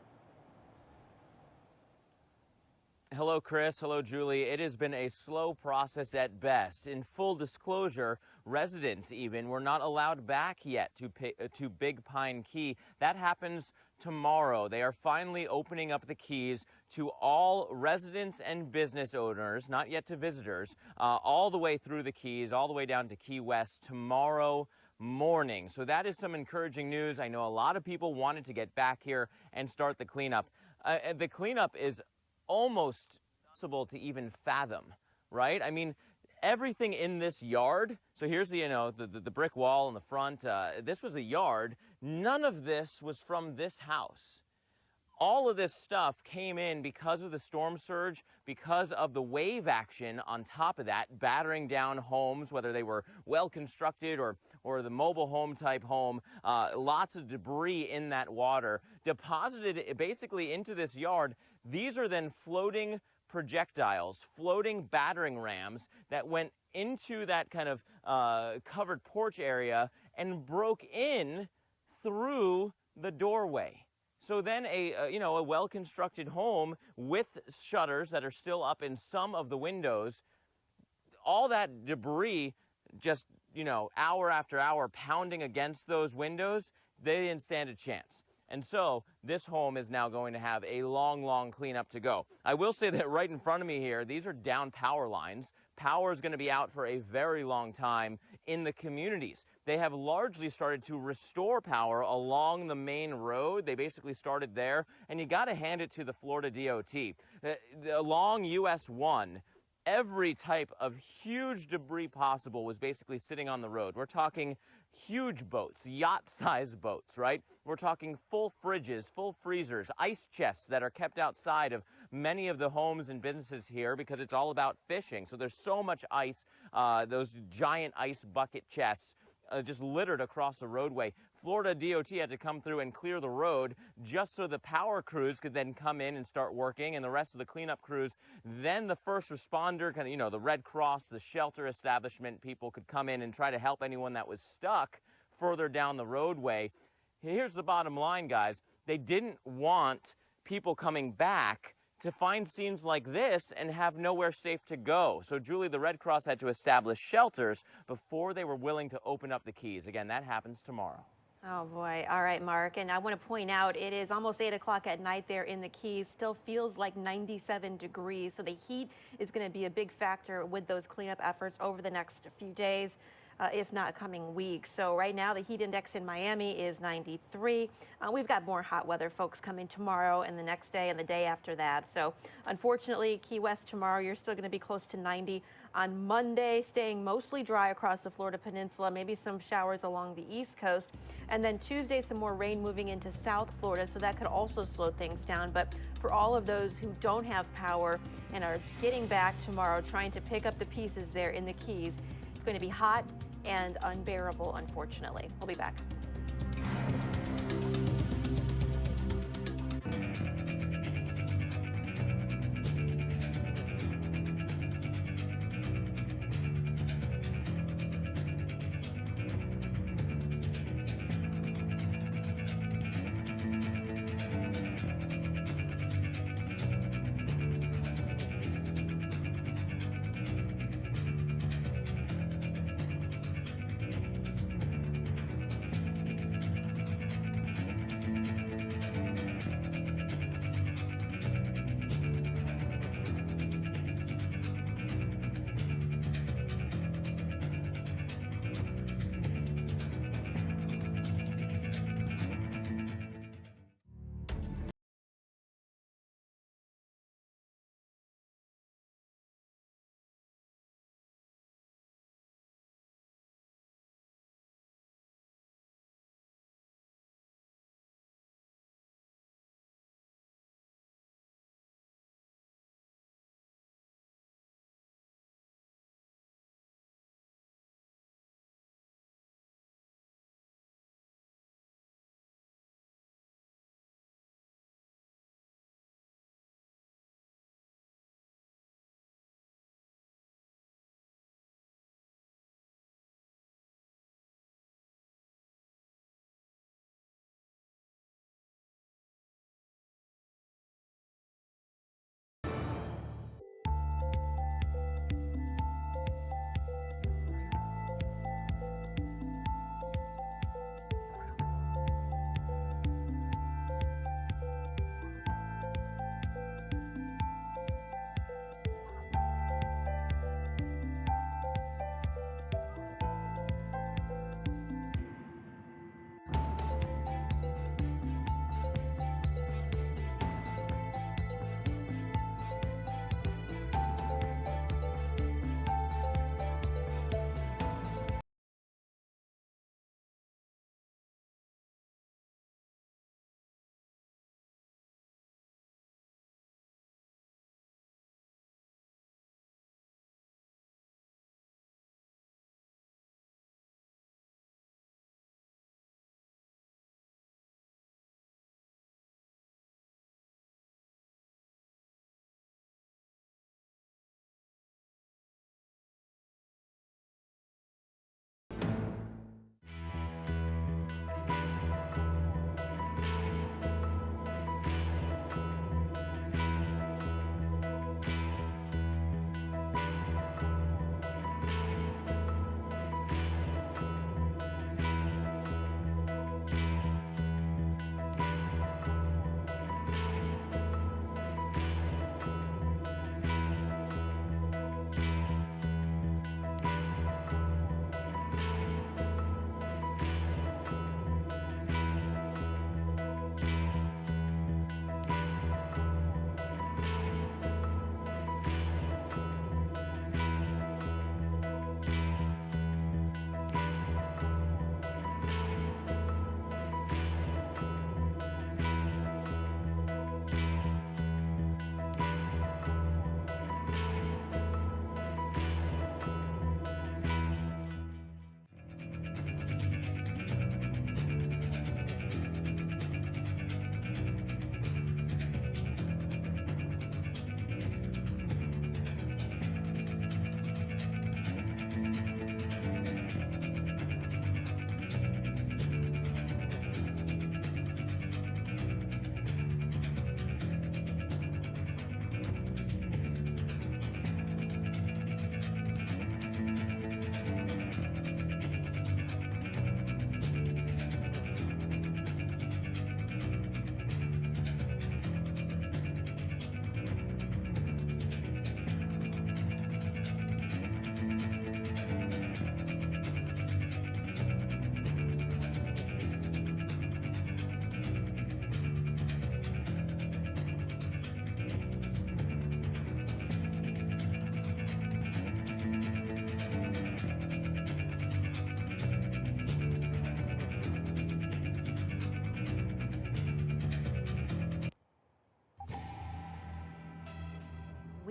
Hello, Chris. Hello, Julie. It has been a slow process at best. In full disclosure, residents even were not allowed back yet to Big Pine Key. That happens tomorrow. They are finally opening up the keys to all residents and business owners, not yet to visitors, all the way through the Keys, all the way down to Key West tomorrow morning. So that is some encouraging news. I know a lot of people wanted to get back here and start the cleanup. The cleanup is almost impossible to even fathom, right? I mean, everything in this yard, so here's the brick wall in the front, this was a yard. None of this was from this house. All of this stuff came in because of the storm surge, because of the wave action on top of that, battering down homes, whether they were well constructed or the mobile home type home. Lots of debris in that water deposited basically into this yard. These are then floating projectiles, floating battering rams that went into that kind of covered porch area and broke in through the doorway. So then a well-constructed home with shutters that are still up in some of the windows, all that debris just, hour after hour pounding against those windows, they didn't stand a chance. And so this home is now going to have a long, long cleanup to go. I will say that right in front of me here, these are down power lines. Power is going to be out for a very long time in the communities. They have largely started to restore power along the main road. They basically started there, and you got to hand it to the Florida DOT. Along US 1, every type of huge debris possible was basically sitting on the road. We're talking huge boats, yacht-sized boats, right? We're talking full fridges, full freezers, ice chests that are kept outside of many of the homes and businesses here because it's all about fishing. So there's so much ice, those giant ice bucket chests just littered across the roadway. Florida DOT had to come through and clear the road just so the power crews could then come in and start working, and the rest of the cleanup crews, then the first responder, the Red Cross, the shelter establishment people could come in and try to help anyone that was stuck further down the roadway. Here's the bottom line, guys. They didn't want people coming back to find scenes like this and have nowhere safe to go. So, Julie, the Red Cross had to establish shelters before they were willing to open up the Keys. Again, that happens tomorrow. Oh, boy. All right, Mark. And I want to point out it is almost 8 o'clock at night there in the Keys. Still feels like 97 degrees. So the heat is going to be a big factor with those cleanup efforts over the next few days, if not coming weeks. So right now the heat index in Miami is 93. We've got more hot weather, folks, coming tomorrow and the next day and the day after that. So unfortunately, Key West tomorrow, you're still going to be close to 90. On Monday, staying mostly dry across the Florida Peninsula, maybe some showers along the East Coast. And then Tuesday, some more rain moving into South Florida, so that could also slow things down. But for all of those who don't have power and are getting back tomorrow, trying to pick up the pieces there in the Keys, it's going to be hot and unbearable, unfortunately. We'll be back.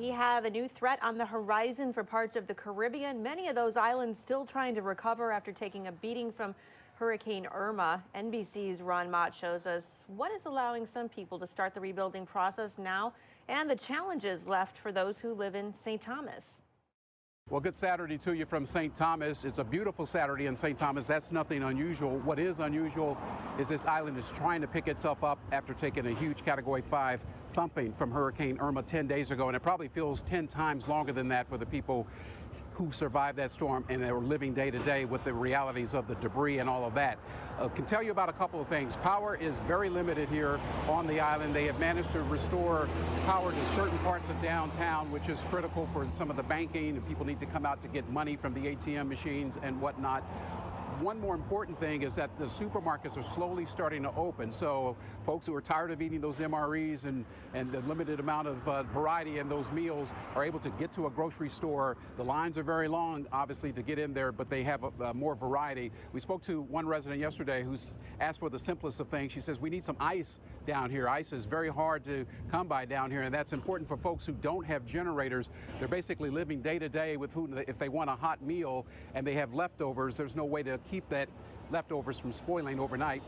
We have a new threat on the horizon for parts of the Caribbean. Many of those islands still trying to recover after taking a beating from Hurricane Irma. NBC's Ron Mott shows us what is allowing some people to start the rebuilding process now and the challenges left for those who live in St. Thomas. Well, good Saturday to you from St. Thomas. It's a beautiful Saturday in St. Thomas. That's nothing unusual. What is unusual is this island is trying to pick itself up after taking a huge Category 5 thumping from Hurricane Irma 10 days ago. And it probably feels 10 times longer than that for the people who survived that storm and are living day to day with the realities of the debris and all of that. Can tell you about a couple of things. Power is very limited here on the island. They have managed to restore power to certain parts of downtown, which is critical for some of the banking, and people need to come out to get money from the ATM machines and whatnot. One more important thing is that the supermarkets are slowly starting to open. So folks who are tired of eating those MREs and the limited amount of variety in those meals are able to get to a grocery store. The lines are very long, obviously, to get in there, but they have more variety. We spoke to one resident yesterday who's asked for the simplest of things. She says, we need some ice down here. Ice is very hard to come by down here, and that's important for folks who don't have generators. They're basically living day to day with who, if they want a hot meal and they have leftovers, there's no way to keep that leftovers from spoiling overnight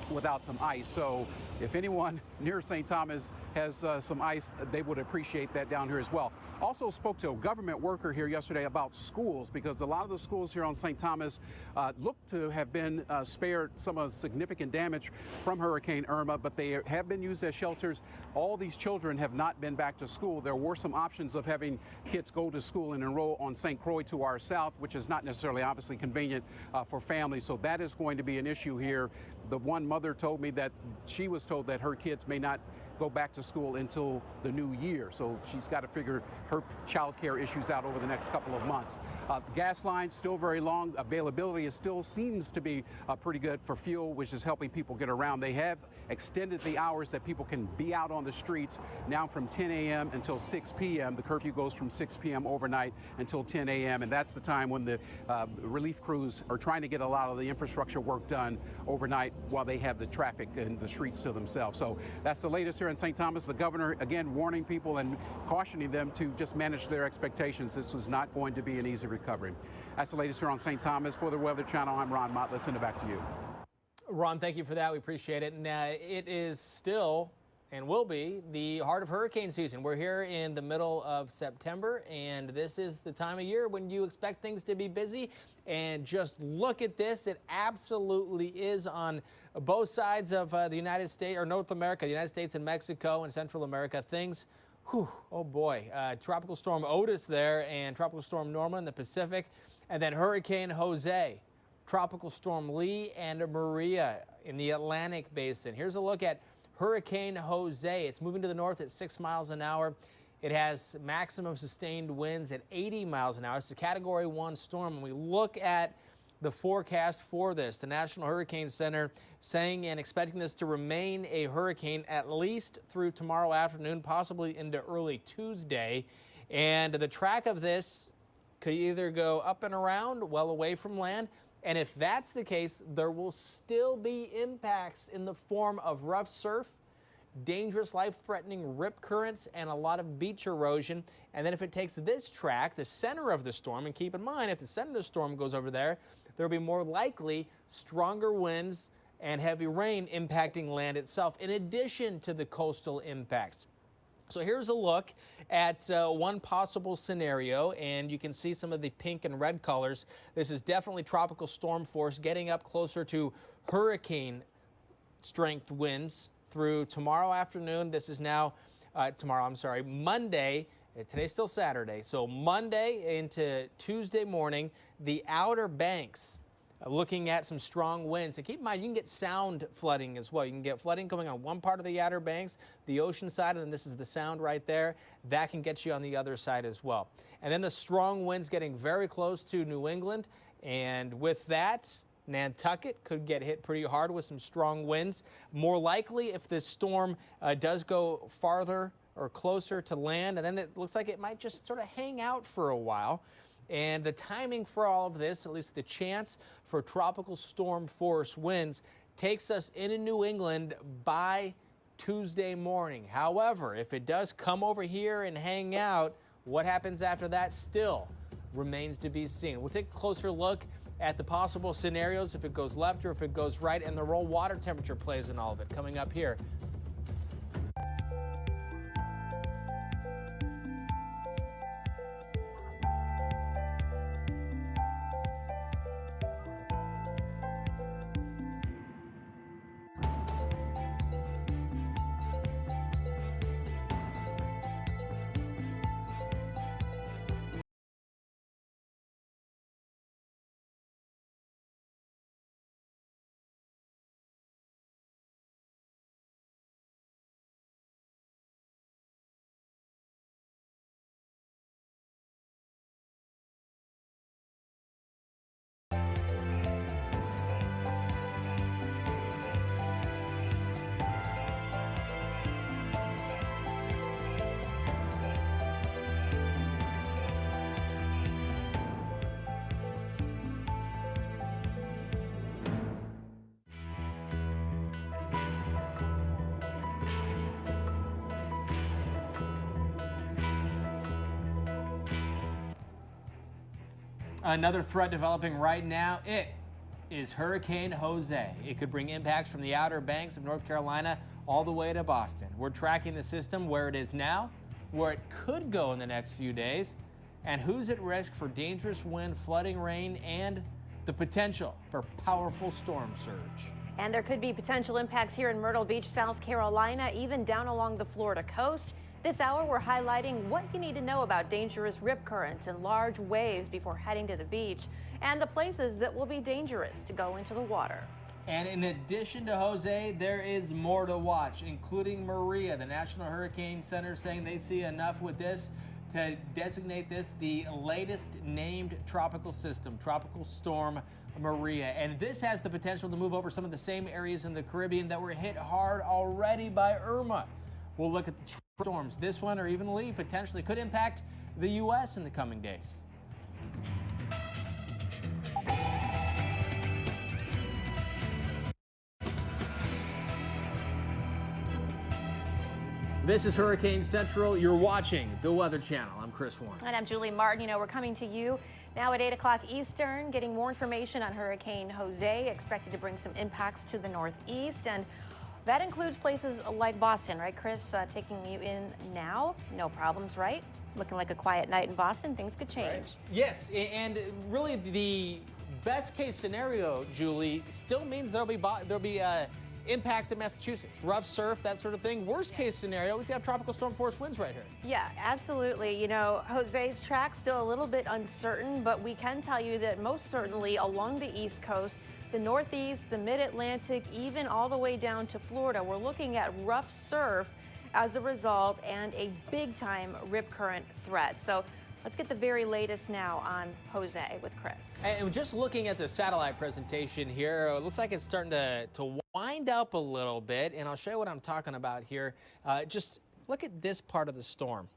without some ice. So if anyone near St. Thomas has some ice, they would appreciate that down here as well. Also spoke to a government worker here yesterday about schools, because a lot of the schools here on St. Thomas look to have been spared some of the significant damage from Hurricane Irma, but they have been used as shelters. All these children have not been back to school. There were some options of having kids go to school and enroll on St. Croix to our south, which is not necessarily obviously convenient for families. So that is going to be an issue here. The one mother told me that she was told that her kids may not go back to school until the new year. So she's got to figure her child care issues out over the next couple of months. The gas lines still very long. Availability is still seems to be pretty good for fuel, which is helping people get around. They have extended the hours that people can be out on the streets now from 10 a.m. until 6 p.m. The curfew goes from 6 p.m. overnight until 10 a.m. And that's the time when the relief crews are trying to get a lot of the infrastructure work done overnight while they have the traffic and the streets to themselves. So that's the latest here in St. Thomas. The governor, again, warning people and cautioning them to just manage their expectations. This was not going to be an easy recovery. That's the latest here on St. Thomas. For the Weather Channel, I'm Ron Mott. Let's send it back to you. Ron, thank you for that. We appreciate it. And it is still and will be the heart of hurricane season. We're here in the middle of September, and this is the time of year when you expect things to be busy. And just look at this. It absolutely is on both sides of the United States, or North America, the United States and Mexico and Central America. Things, oh boy. Tropical Storm Otis there and Tropical Storm Norma in the Pacific, and then Hurricane Jose, Tropical Storm Lee, and Maria in the Atlantic Basin. Here's a look at Hurricane Jose. It's moving to the north at 6 miles an hour. It has maximum sustained winds at 80 miles an hour. It's a Category 1 storm. When we look at the forecast for this, the National Hurricane Center saying and expecting this to remain a hurricane at least through tomorrow afternoon, possibly into early Tuesday. And the track of this could either go up and around, well away from land. And if that's the case, there will still be impacts in the form of rough surf, dangerous, life-threatening rip currents, and a lot of beach erosion. And then if it takes this track, the center of the storm, and keep in mind, if the center of the storm goes over there, there will be more likely stronger winds and heavy rain impacting land itself, in addition to the coastal impacts. So here's a look at one possible scenario, and you can see some of the pink and red colors. This is definitely tropical storm force getting up closer to hurricane strength winds through tomorrow afternoon. This is now Monday. Today's still Saturday. So Monday into Tuesday morning, the Outer Banks looking at some strong winds. And keep in mind, you can get sound flooding as well. You can get flooding coming on one part of the Outer Banks, the ocean side, and this is the sound right there. That can get you on the other side as well. And then the strong winds getting very close to New England. And with that, Nantucket could get hit pretty hard with some strong winds. More likely if this storm does go farther or closer to land, and then it looks like it might just sort of hang out for a while. And the timing for all of this, at least the chance for tropical storm force winds, takes us into New England by Tuesday morning. However, if it does come over here and hang out, What happens after that still remains to be seen. We'll take a closer look at the possible scenarios, if it goes left or if it goes right, and the role water temperature plays in all of it, coming up here. Another threat developing right now, it is Hurricane Jose. It could bring impacts from the Outer Banks of North Carolina all the way to Boston. We're tracking the system where it is now, where it could go in the next few days, and who's at risk for dangerous wind, flooding, rain, and the potential for powerful storm surge. And there could be potential impacts here in Myrtle Beach, South Carolina, even down along the Florida coast. This hour, we're highlighting what you need to know about dangerous rip currents and large waves before heading to the beach, and the places that will be dangerous to go into the water. And in addition to Jose, there is more to watch, including Maria. The National Hurricane Center saying they see enough with this to designate this the latest named tropical system, Tropical Storm Maria. And this has the potential to move over some of the same areas in the Caribbean that were hit hard already by Irma. We'll look at the storms. This one, or even Lee, potentially could impact the U.S. in the coming days. This is Hurricane Central. You're watching the Weather Channel. I'm Chris Warren. And I'm Julie Martin. You know, we're coming to you now at 8 o'clock Eastern, getting more information on Hurricane Jose, expected to bring some impacts to the northeast. And that includes places like Boston, right, Chris? Taking you in now, no problems, right? Looking like a quiet night in Boston. Things could change. Right. Yes, and really the best case scenario, Julie, still means there'll be impacts in Massachusetts, rough surf, that sort of thing. Worst case scenario, we could have tropical storm force winds right here. Yeah, absolutely. You know, Jose's track still a little bit uncertain, but we can tell you that most certainly along the East Coast, the Northeast, the Mid-Atlantic, even all the way down to Florida, we're looking at rough surf as a result and a big-time rip current threat. So let's get the very latest now on Jose with Chris. And just looking at the satellite presentation here, it looks like it's starting to wind up a little bit, and I'll show you what I'm talking about here. Just look at this part of the storm.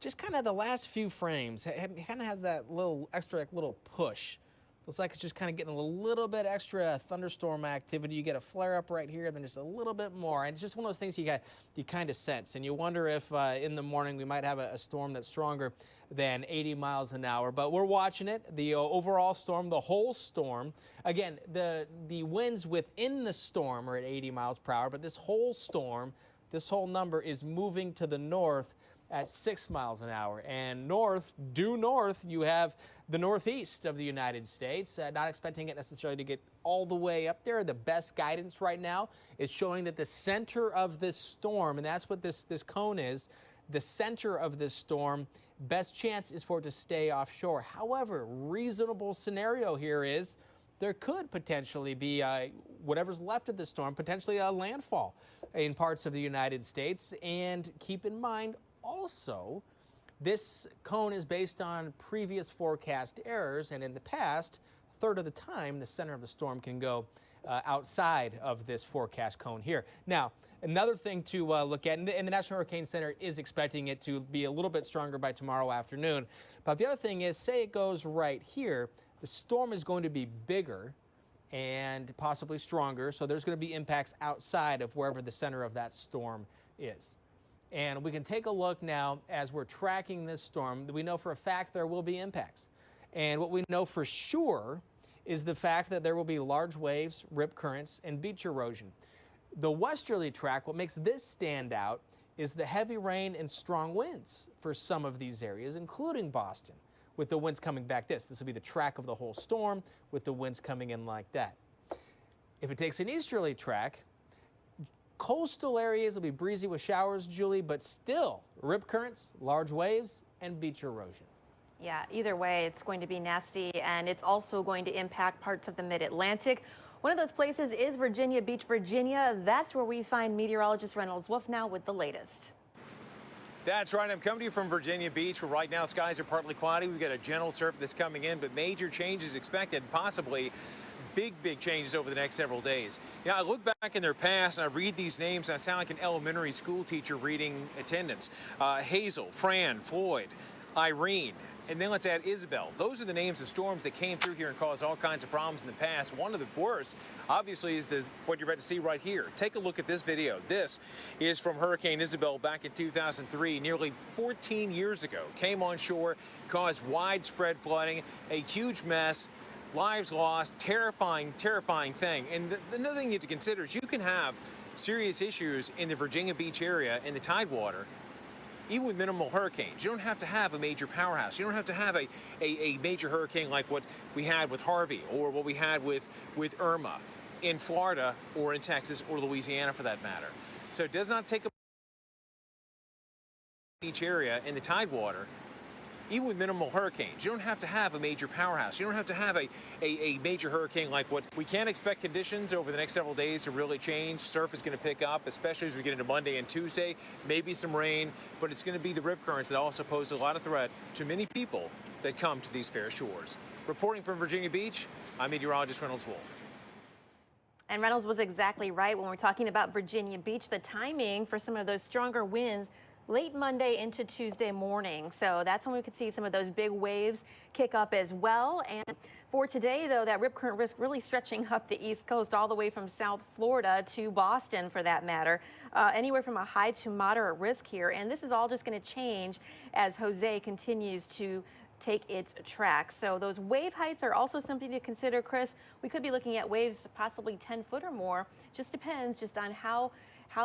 Just kind of the last few frames, it kind of has that little extra little push. Looks like it's just kind of getting a little bit extra thunderstorm activity. You get a flare up right here, then just a little bit more. And it's just one of those things you kind of sense. And you wonder if in the morning we might have a storm that's stronger than 80 miles an hour. But we're watching it, the overall storm, the whole storm. Again, the winds within the storm are at 80 miles per hour, but this whole storm, this whole number is moving to the north at 6 miles an hour. And due north, you have the northeast of the United States. Not expecting it necessarily to get all the way up there. The best guidance right now is showing that the center of this storm, and that's what this cone is, the center of this storm, best chance is for it to stay offshore. However, reasonable scenario here is there could potentially be whatever's left of the storm, potentially a landfall in parts of the United States. And keep in mind, also, this cone is based on previous forecast errors, and in the past, a third of the time, the center of the storm can go outside of this forecast cone here. Now, another thing to look at, and the National Hurricane Center is expecting it to be a little bit stronger by tomorrow afternoon, but the other thing is, say it goes right here, the storm is going to be bigger and possibly stronger, so there's going to be impacts outside of wherever the center of that storm is. And we can take a look now as we're tracking this storm. We know for a fact there will be impacts. And what we know for sure is the fact that there will be large waves, rip currents, and beach erosion. The westerly track, what makes this stand out is the heavy rain and strong winds for some of these areas, including Boston, with the winds coming back this. This will be the track of the whole storm with the winds coming in like that. If it takes an easterly track, coastal areas will be breezy with showers, Julie, but still rip currents, large waves, and beach erosion. Yeah, either way, it's going to be nasty, and it's also going to impact parts of the mid-Atlantic. One of those places is Virginia Beach, Virginia. That's where we find meteorologist Reynolds Wolf now with the latest. That's right. I'm coming to you from Virginia Beach, where right now skies are partly cloudy. We've got a gentle surf that's coming in, but major changes expected, possibly big changes over the next several days. Yeah, I look back in their past and I read these names and I sound like an elementary school teacher reading attendance. Hazel, Fran, Floyd, Irene, and then let's add Isabel. Those are the names of storms that came through here and caused all kinds of problems in the past. One of the worst, obviously, is what you're about to see right here. Take a look at this video. This is from Hurricane Isabel back in 2003, nearly 14 years ago. Came on shore, caused widespread flooding, a huge mess, lives lost, terrifying thing. And another thing you have to consider is you can have serious issues in the Virginia Beach area in the tidewater, even with minimal hurricanes. You don't have to have a major powerhouse. You don't have to have a major hurricane like what we had with Harvey or what we had with Irma in Florida or in Texas or Louisiana for that matter. So it does not take a beach area in the tidewater, even with minimal hurricanes. You don't have to have a major powerhouse. You don't have to have a major hurricane like what we can expect conditions over the next several days to really change. Surf is going to pick up, especially as we get into Monday and Tuesday. Maybe some rain, but it's going to be the rip currents that also pose a lot of threat to many people that come to these fair shores. Reporting from Virginia Beach, I'm meteorologist Reynolds Wolf. And Reynolds was exactly right when we're talking about Virginia Beach. The timing for some of those stronger winds late Monday into Tuesday morning. So that's when we could see some of those big waves kick up as well. And for today, though, that rip current risk really stretching up the East Coast all the way from South Florida to Boston, for that matter. Anywhere from a high to moderate risk here. And this is all just going to change as Jose continues to take its track. So those wave heights are also something to consider, Chris. We could be looking at waves possibly 10 foot or more. Just depends just on how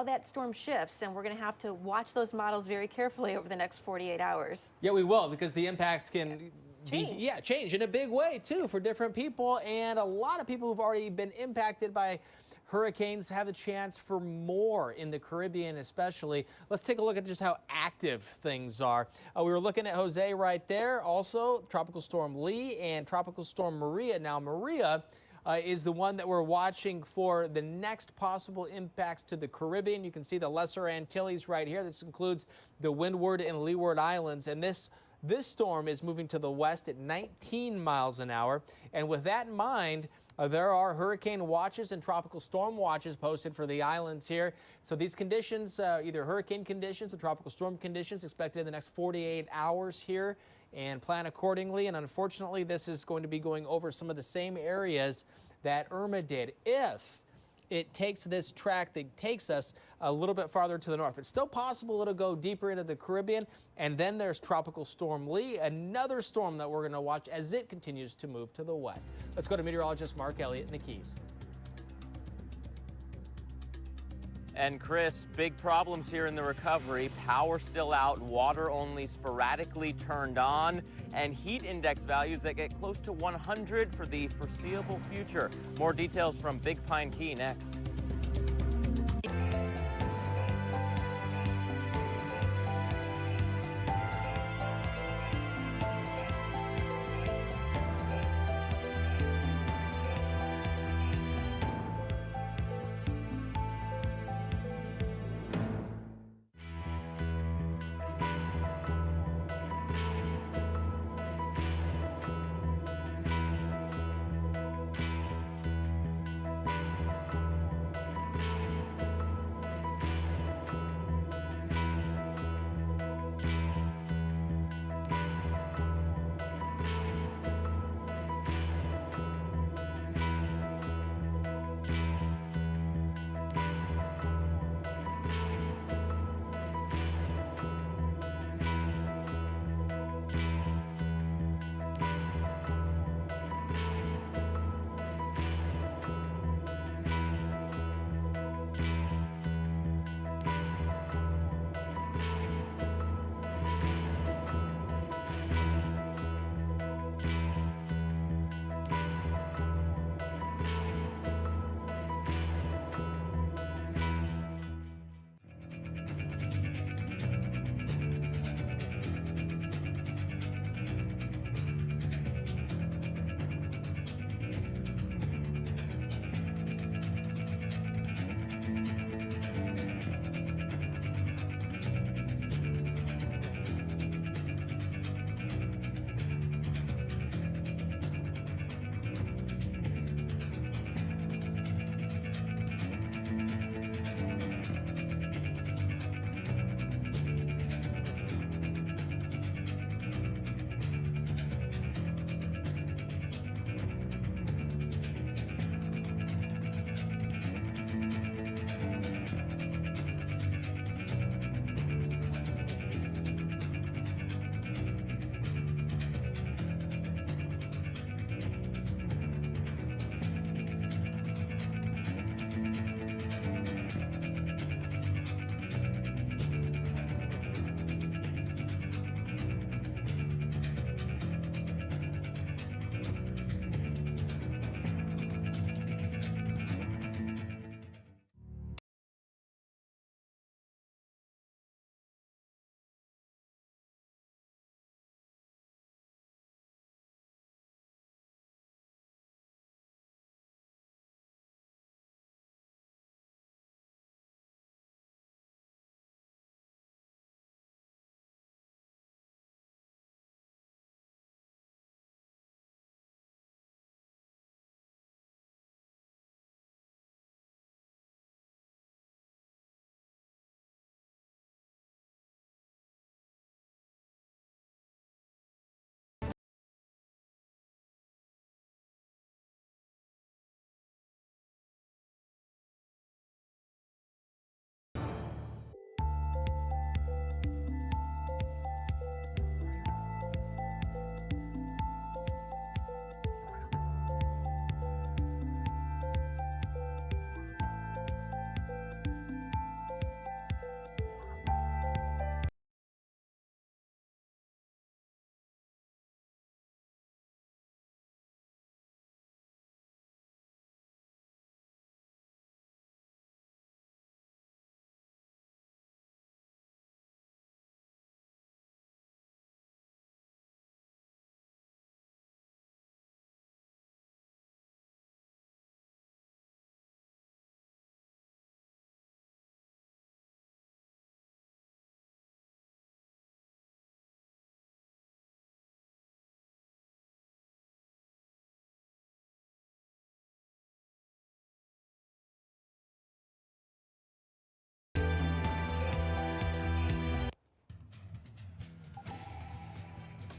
that storm shifts, and we're going to have to watch those models very carefully over the next 48 hours. Yeah, we will, because the impacts can change in a big way too for different people, and a lot of people who've already been impacted by hurricanes have the chance for more in the Caribbean especially. Let's take a look at just how active things are. We were looking at Jose right there, also Tropical Storm Lee and Tropical Storm Maria. Now Maria is the one that we're watching for the next possible impacts to the Caribbean. You can see the Lesser Antilles right here. This includes the Windward and Leeward Islands, and this storm is moving to the west at 19 miles an hour. And with that in mind, there are hurricane watches and tropical storm watches posted for the islands here. So these conditions, either hurricane conditions or tropical storm conditions, expected in the next 48 hours here, and plan accordingly. And unfortunately, this is going to be going over some of the same areas that Irma did if it takes this track that takes us a little bit farther to the north. It's still possible it'll go deeper into the Caribbean. And then there's Tropical Storm Lee, another storm that we're going to watch as it continues to move to the west. Let's go to meteorologist Mark Elliott in the Keys. And Chris, big problems here in the recovery. Power still out, water only sporadically turned on, and heat index values that get close to 100 for the foreseeable future. More details from Big Pine Key next.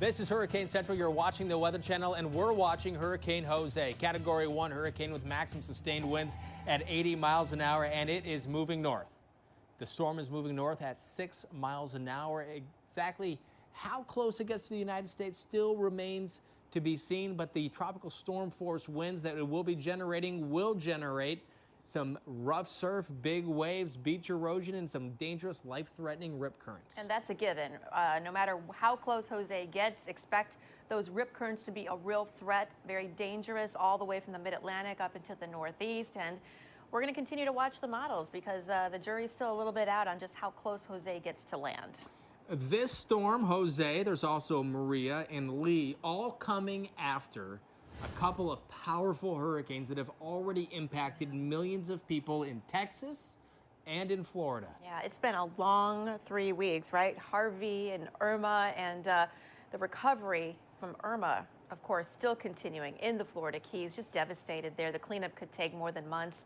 This is Hurricane Central. You're watching the Weather Channel, and we're watching Hurricane Jose, Category 1 hurricane with maximum sustained winds at 80 miles an hour, and it is moving north. The storm is moving north at 6 miles an hour. Exactly how close it gets to the United States still remains to be seen, but the tropical storm force winds that it will be generating will generate some rough surf, big waves, beach erosion, and some dangerous, life-threatening rip currents. And that's a given. No matter how close Jose gets, expect those rip currents to be a real threat, very dangerous, all the way from the mid-Atlantic up into the Northeast. And we're going to continue to watch the models because the jury's still a little bit out on just how close Jose gets to land. This storm, Jose, there's also Maria and Lee, all coming after a couple of powerful hurricanes that have already impacted millions of people in Texas and in Florida. Yeah, it's been a long 3 weeks, right? Harvey and Irma, and the recovery from Irma, of course, still continuing in the Florida Keys, just devastated there. The cleanup could take more than months.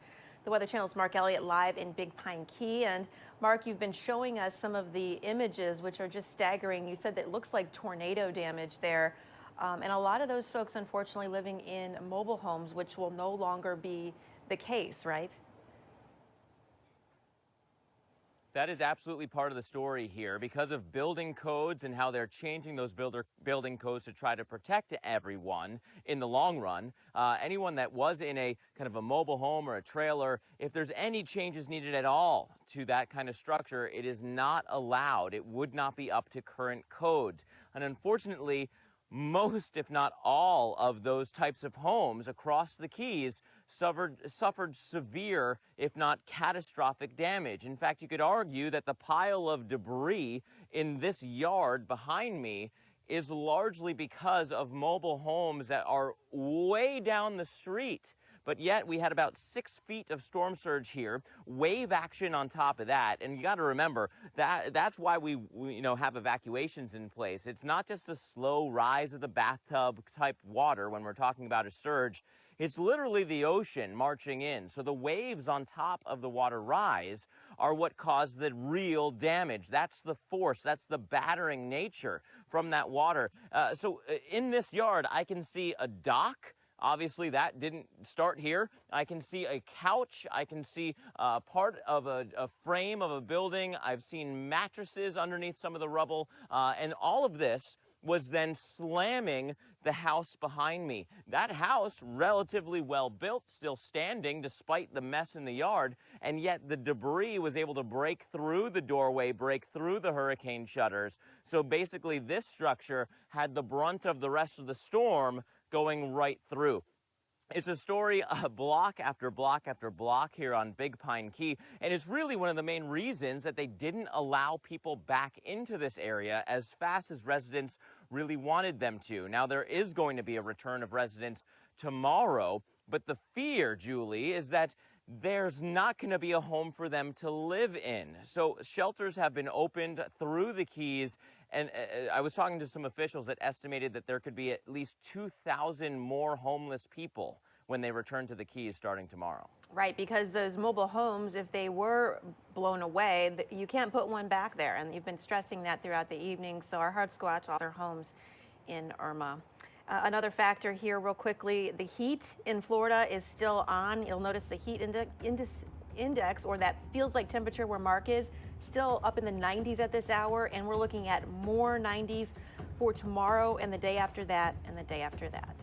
The Weather Channel's Mark Elliott live in Big Pine Key. And Mark, you've been showing us some of the images, which are just staggering. You said that it looks like tornado damage there. And a lot of those folks, unfortunately, living in mobile homes, which will no longer be the case, right? That is absolutely part of the story here. Because of building codes and how they're changing those building codes to try to protect everyone in the long run, anyone that was in a kind of a mobile home or a trailer, if there's any changes needed at all to that kind of structure, it is not allowed. It would not be up to current codes. And unfortunately, most, if not all, of those types of homes across the Keys suffered severe, if not catastrophic damage. In fact, you could argue that the pile of debris in this yard behind me is largely because of mobile homes that are way down the street. But yet we had about 6 feet of storm surge here, wave action on top of that. And you got to remember that that's why we have evacuations in place. It's not just a slow rise of the bathtub type water when we're talking about a surge. It's literally the ocean marching in. So the waves on top of the water rise are what cause the real damage. That's the force, that's the battering nature from that water. So in this yard, I can see a dock. Obviously, that didn't start here. I can see a couch. I can see part of a frame of a building. I've seen mattresses underneath some of the rubble. And all of this was then slamming the house behind me. That house, relatively well built, still standing despite the mess in the yard, and yet the debris was able to break through the doorway, break through the hurricane shutters. So basically, this structure had the brunt of the rest of the storm going right through. It's a story block after block after block here on Big Pine Key, and it's really one of the main reasons that they didn't allow people back into this area as fast as residents really wanted them to. Now, there is going to be a return of residents tomorrow, but the fear, Julie, is that there's not going to be a home for them to live in. So shelters have been opened through the Keys, and I was talking to some officials that estimated that there could be at least 2,000 more homeless people when they return to the Keys starting tomorrow. Right, because those mobile homes, if they were blown away, you can't put one back there. And you've been stressing that throughout the evening. So our hearts go out to all their homes in Irma. Another factor here real quickly, the heat in Florida is still on. You'll notice the heat index, or that feels like temperature where Mark is, still up in the 90s at this hour. And we're looking at more 90s for tomorrow and the day after that and the day after that.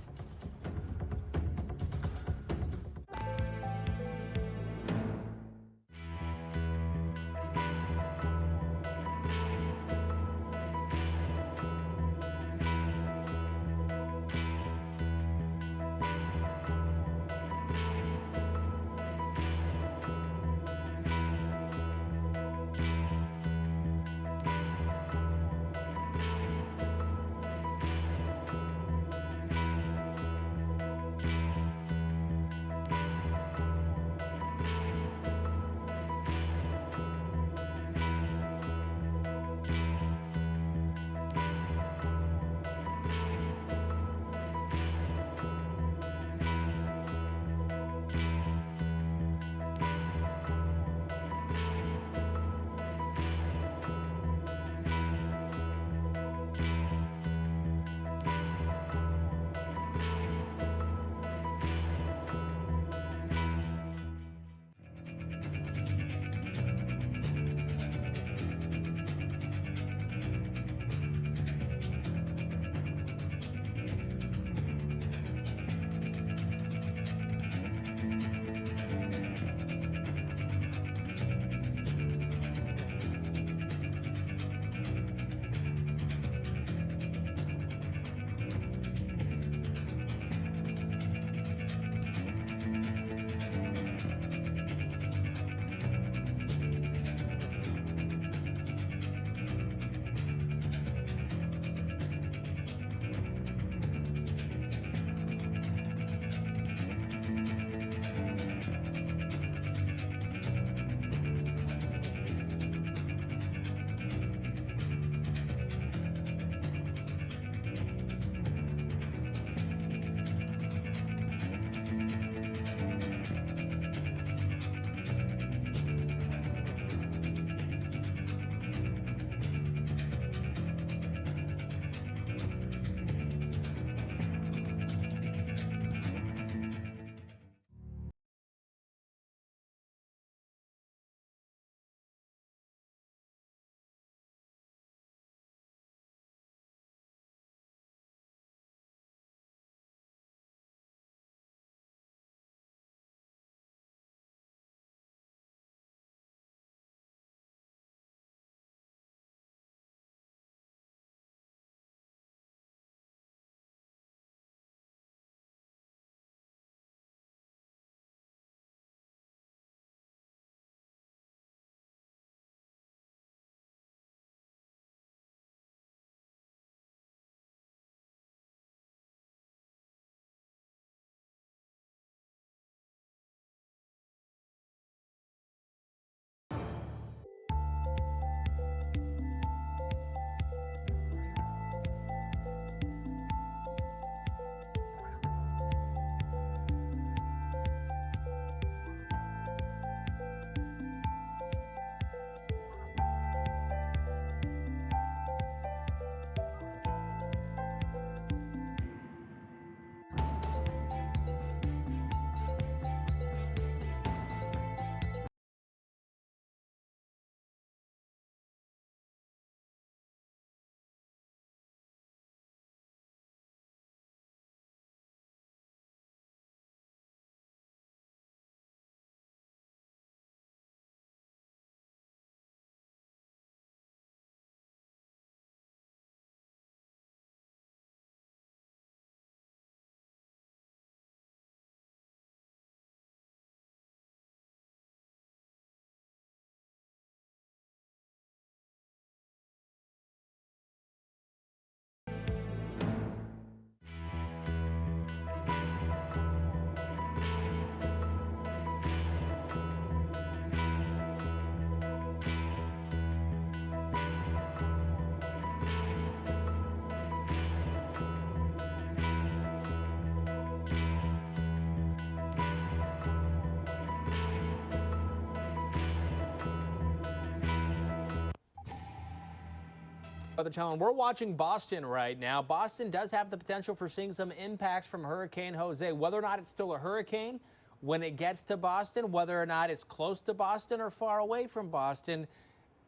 Weather Channel, we're watching Boston right now. Boston does have the potential for seeing some impacts from Hurricane Jose. Whether or not it's still a hurricane when it gets to Boston, whether or not it's close to Boston or far away from Boston,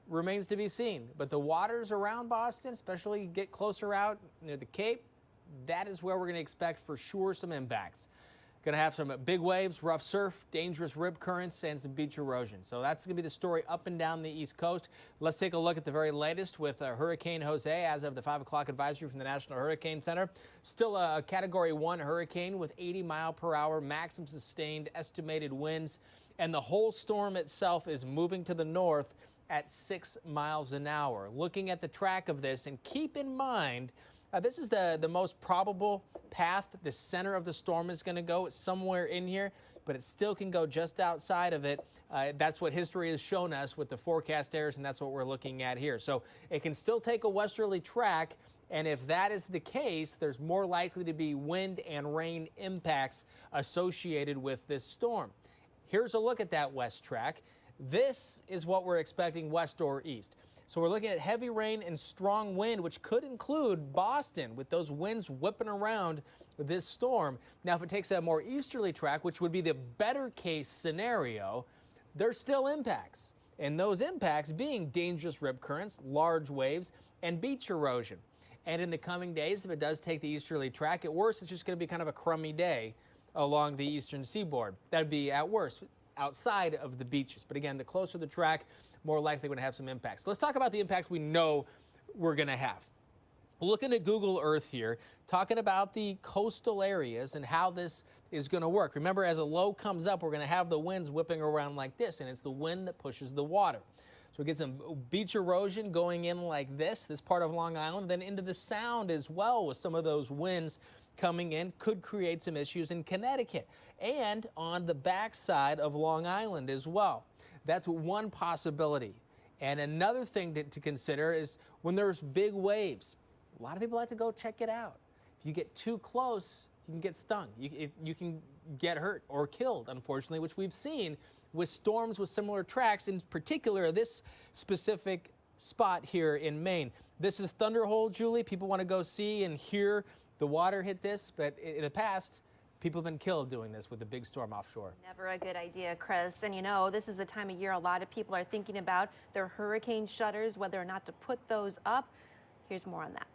remains to be seen. But the waters around Boston, especially get closer out near the Cape, that is where we're going to expect for sure some impacts. Going to have some big waves, rough surf, dangerous rip currents, and some beach erosion. So that's going to be the story up and down the East Coast. Let's take a look at the very latest with Hurricane Jose as of the 5 o'clock advisory from the National Hurricane Center. Still a Category 1 hurricane with 80-mile-per-hour maximum sustained estimated winds. And the whole storm itself is moving to the north at 6 miles an hour. Looking at the track of this, and keep in mind, this is the most probable path the center of the storm is going to go. It's somewhere in here, but it still can go just outside of it. That's what history has shown us with the forecast errors, and that's what we're looking at here. So it can still take a westerly track, and if that is the case, there's more likely to be wind and rain impacts associated with this storm. Here's a look at that west track. This is what we're expecting west or east. So we're looking at heavy rain and strong wind, which could include Boston with those winds whipping around this storm. Now, if it takes a more easterly track, which would be the better case scenario, there's still impacts. And those impacts being dangerous rip currents, large waves, and beach erosion. And in the coming days, if it does take the easterly track, at worst, it's just going to be kind of a crummy day along the eastern seaboard. That'd be at worst outside of the beaches. But again, the closer the track, more likely we're going to have some impacts. Let's talk about the impacts we know we're going to have. Looking at Google Earth here, talking about the coastal areas and how this is going to work. Remember, as a low comes up, we're going to have the winds whipping around like this, and it's the wind that pushes the water. So we get some beach erosion going in like this part of Long Island, then into the Sound as well with some of those winds coming in, could create some issues in Connecticut and on the backside of Long Island as well. That's one possibility. And another thing to consider is when there's big waves. A lot of people like to go check it out. If you get too close, you can get stung. You can get hurt or killed, unfortunately, which we've seen with storms with similar tracks, in particular this specific spot here in Maine. This is Thunderhole, Julie. People want to go see and hear the water hit this, but in the past, people have been killed doing this with a big storm offshore. Never a good idea, Chris. And you know, this is the time of year a lot of people are thinking about their hurricane shutters, whether or not to put those up. Here's more on that.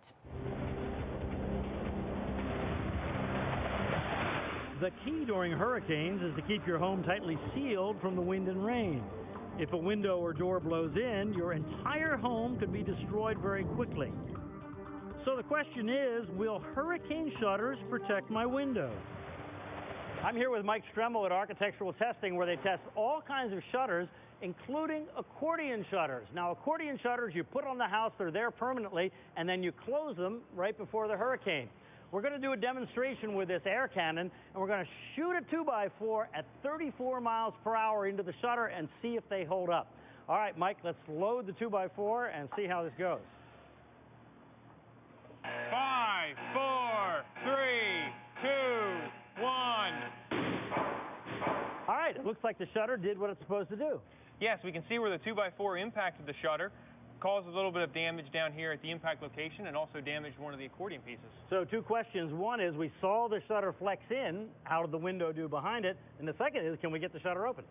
The key during hurricanes is to keep your home tightly sealed from the wind and rain. If a window or door blows in, your entire home could be destroyed very quickly. So the question is, will hurricane shutters protect my windows? I'm here with Mike Stremmel at Architectural Testing, where they test all kinds of shutters, including accordion shutters. Now, accordion shutters you put on the house, they're there permanently, and then you close them right before the hurricane. We're going to do a demonstration with this air cannon, and we're going to shoot a 2x4 at 34 miles per hour into the shutter and see if they hold up. All right, Mike, let's load the 2x4 and see how this goes. 5, 4, 3, 2, 1. All right, it looks like the shutter did what it's supposed to do. Yes, we can see where the 2x4 impacted the shutter, caused a little bit of damage down here at the impact location, and also damaged one of the accordion pieces. So two questions. One is, we saw the shutter flex in. How did the window do behind it? And the second is, can we get the shutter open?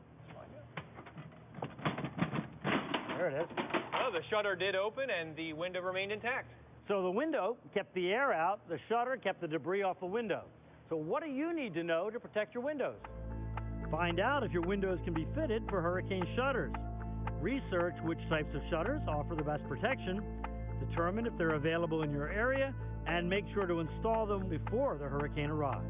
There it is. Oh, the shutter did open and the window remained intact. So the window kept the air out, the shutter kept the debris off the window. So what do you need to know to protect your windows? Find out if your windows can be fitted for hurricane shutters. Research which types of shutters offer the best protection, determine if they're available in your area, and make sure to install them before the hurricane arrives.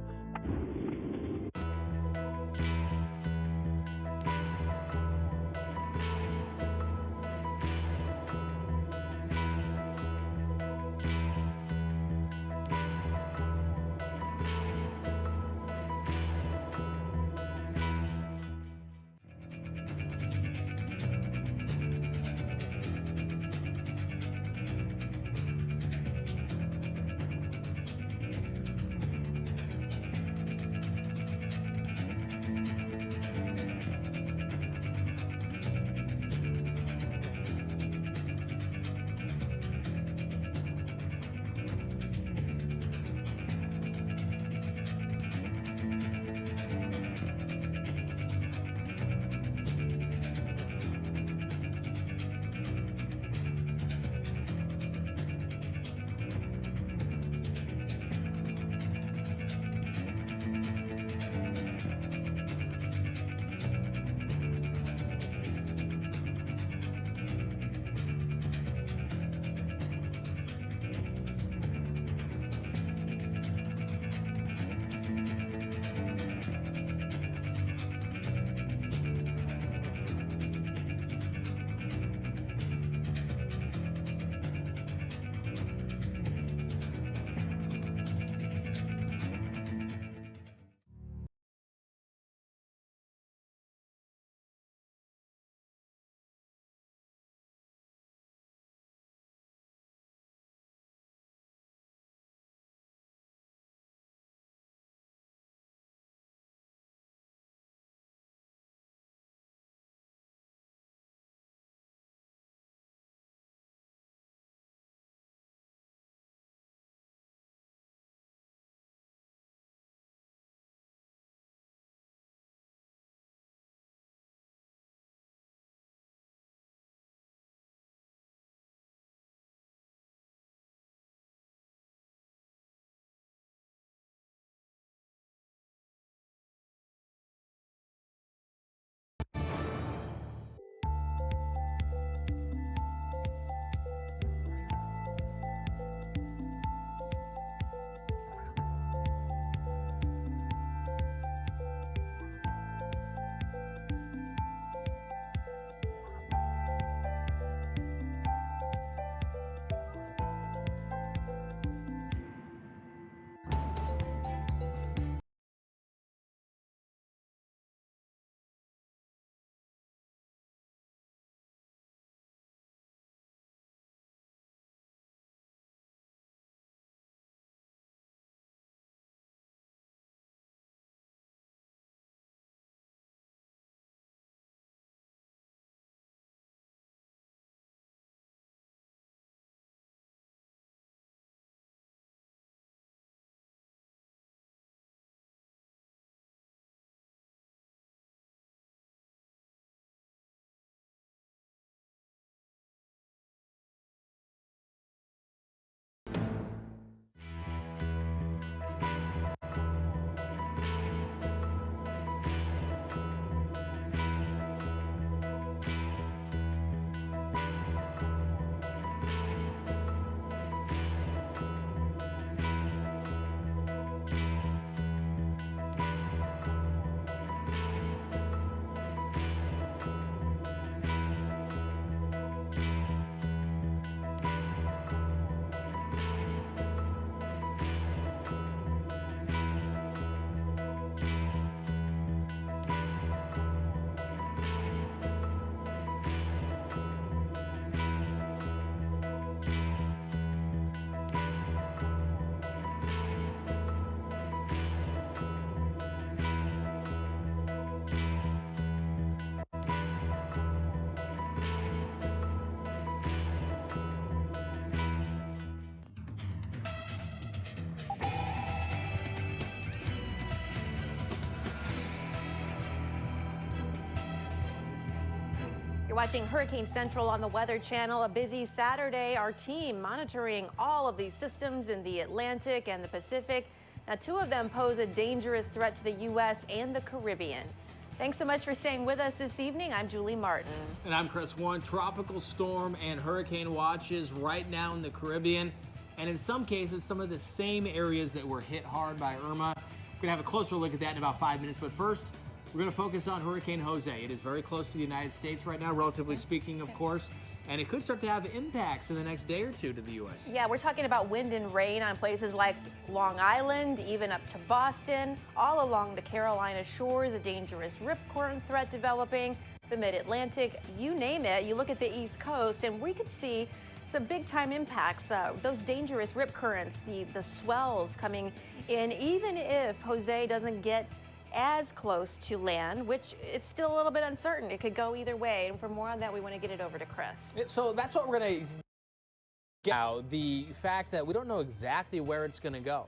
You're watching Hurricane Central on the Weather Channel. A busy Saturday. Our team monitoring all of these systems in the Atlantic and the Pacific. Now, 2 of them pose a dangerous threat to the U.S. and the Caribbean. Thanks so much for staying with us this evening. I'm Julie Martin. And I'm Chris Warren. Tropical storm and hurricane watches right now in the Caribbean, and in some cases, some of the same areas that were hit hard by Irma. We're going to have a closer look at that in about 5 minutes, but first, we're going to focus on Hurricane Jose. It is very close to the United States right now, relatively speaking, of course, and it could start to have impacts in the next day or two to the U.S. Yeah, we're talking about wind and rain on places like Long Island, even up to Boston, all along the Carolina shores, a dangerous rip current threat developing, the mid-Atlantic, you name it. You look at the East Coast, and we could see some big-time impacts, those dangerous rip currents, the swells coming in, even if Jose doesn't get as close to land, which is still a little bit uncertain. It could go either way. And for more on that, we want to get it over to Chris. So that's what we're going to get now, the fact that we don't know exactly where it's going to go.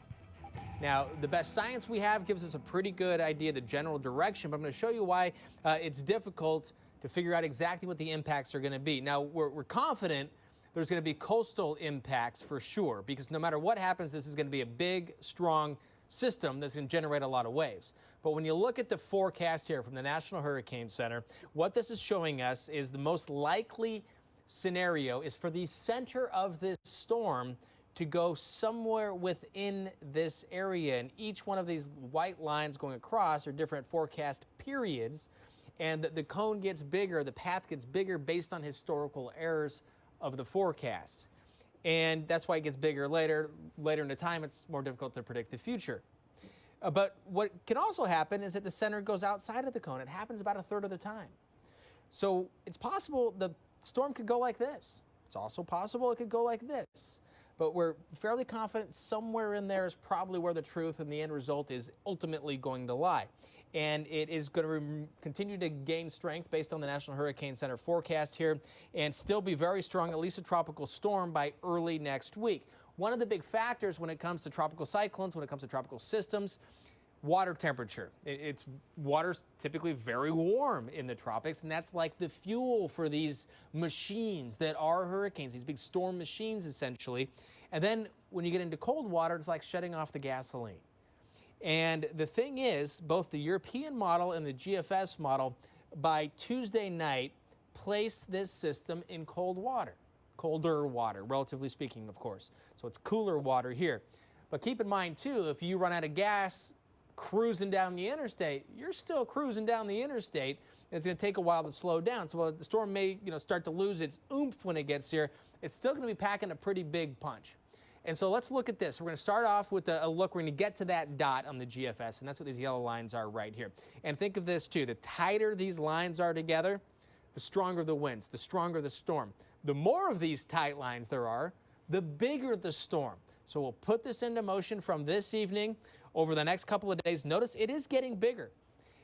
Now, the best science we have gives us a pretty good idea of the general direction, but I'm going to show you why it's difficult to figure out exactly what the impacts are going to be. Now, we're confident there's going to be coastal impacts for sure, because no matter what happens, this is going to be a big, strong system that's going to generate a lot of waves. But when you look at the forecast here from the National Hurricane Center, what this is showing us is the most likely scenario is for the center of this storm to go somewhere within this area. And each one of these white lines going across are different forecast periods. And the cone gets bigger, the path gets bigger based on historical errors of the forecast. And that's why it gets bigger later in the time. It's more difficult to predict the future. But what can also happen is that the center goes outside of the cone. It happens about 1/3 of the time. So it's possible the storm could go like this. It's also possible it could go like this. But we're fairly confident somewhere in there is probably where the truth and the end result is ultimately going to lie. And it is going to continue to gain strength based on the National Hurricane Center forecast here and still be very strong, at least a tropical storm by early next week. One of the big factors when it comes to tropical cyclones, when it comes to tropical systems, water temperature. Water's typically very warm in the tropics, and that's like the fuel for these machines that are hurricanes, these big storm machines essentially. And then when you get into cold water, it's like shutting off the gasoline. And the thing is, both the European model and the GFS model, by Tuesday night, place this system in cold water. Colder water, relatively speaking, of course. So it's cooler water here. But keep in mind, too, if you run out of gas cruising down the interstate, you're still cruising down the interstate, and it's going to take a while to slow down. So while the storm may start to lose its oomph when it gets here, it's still going to be packing a pretty big punch. And so let's look at this. We're going to start off with a look. We're going to get to that dot on the GFS, and that's what these yellow lines are right here. And think of this, too. The tighter these lines are together, the stronger the winds, the stronger the storm. The more of these tight lines there are, the bigger the storm. So we'll put this into motion from this evening over the next couple of days. Notice it is getting bigger,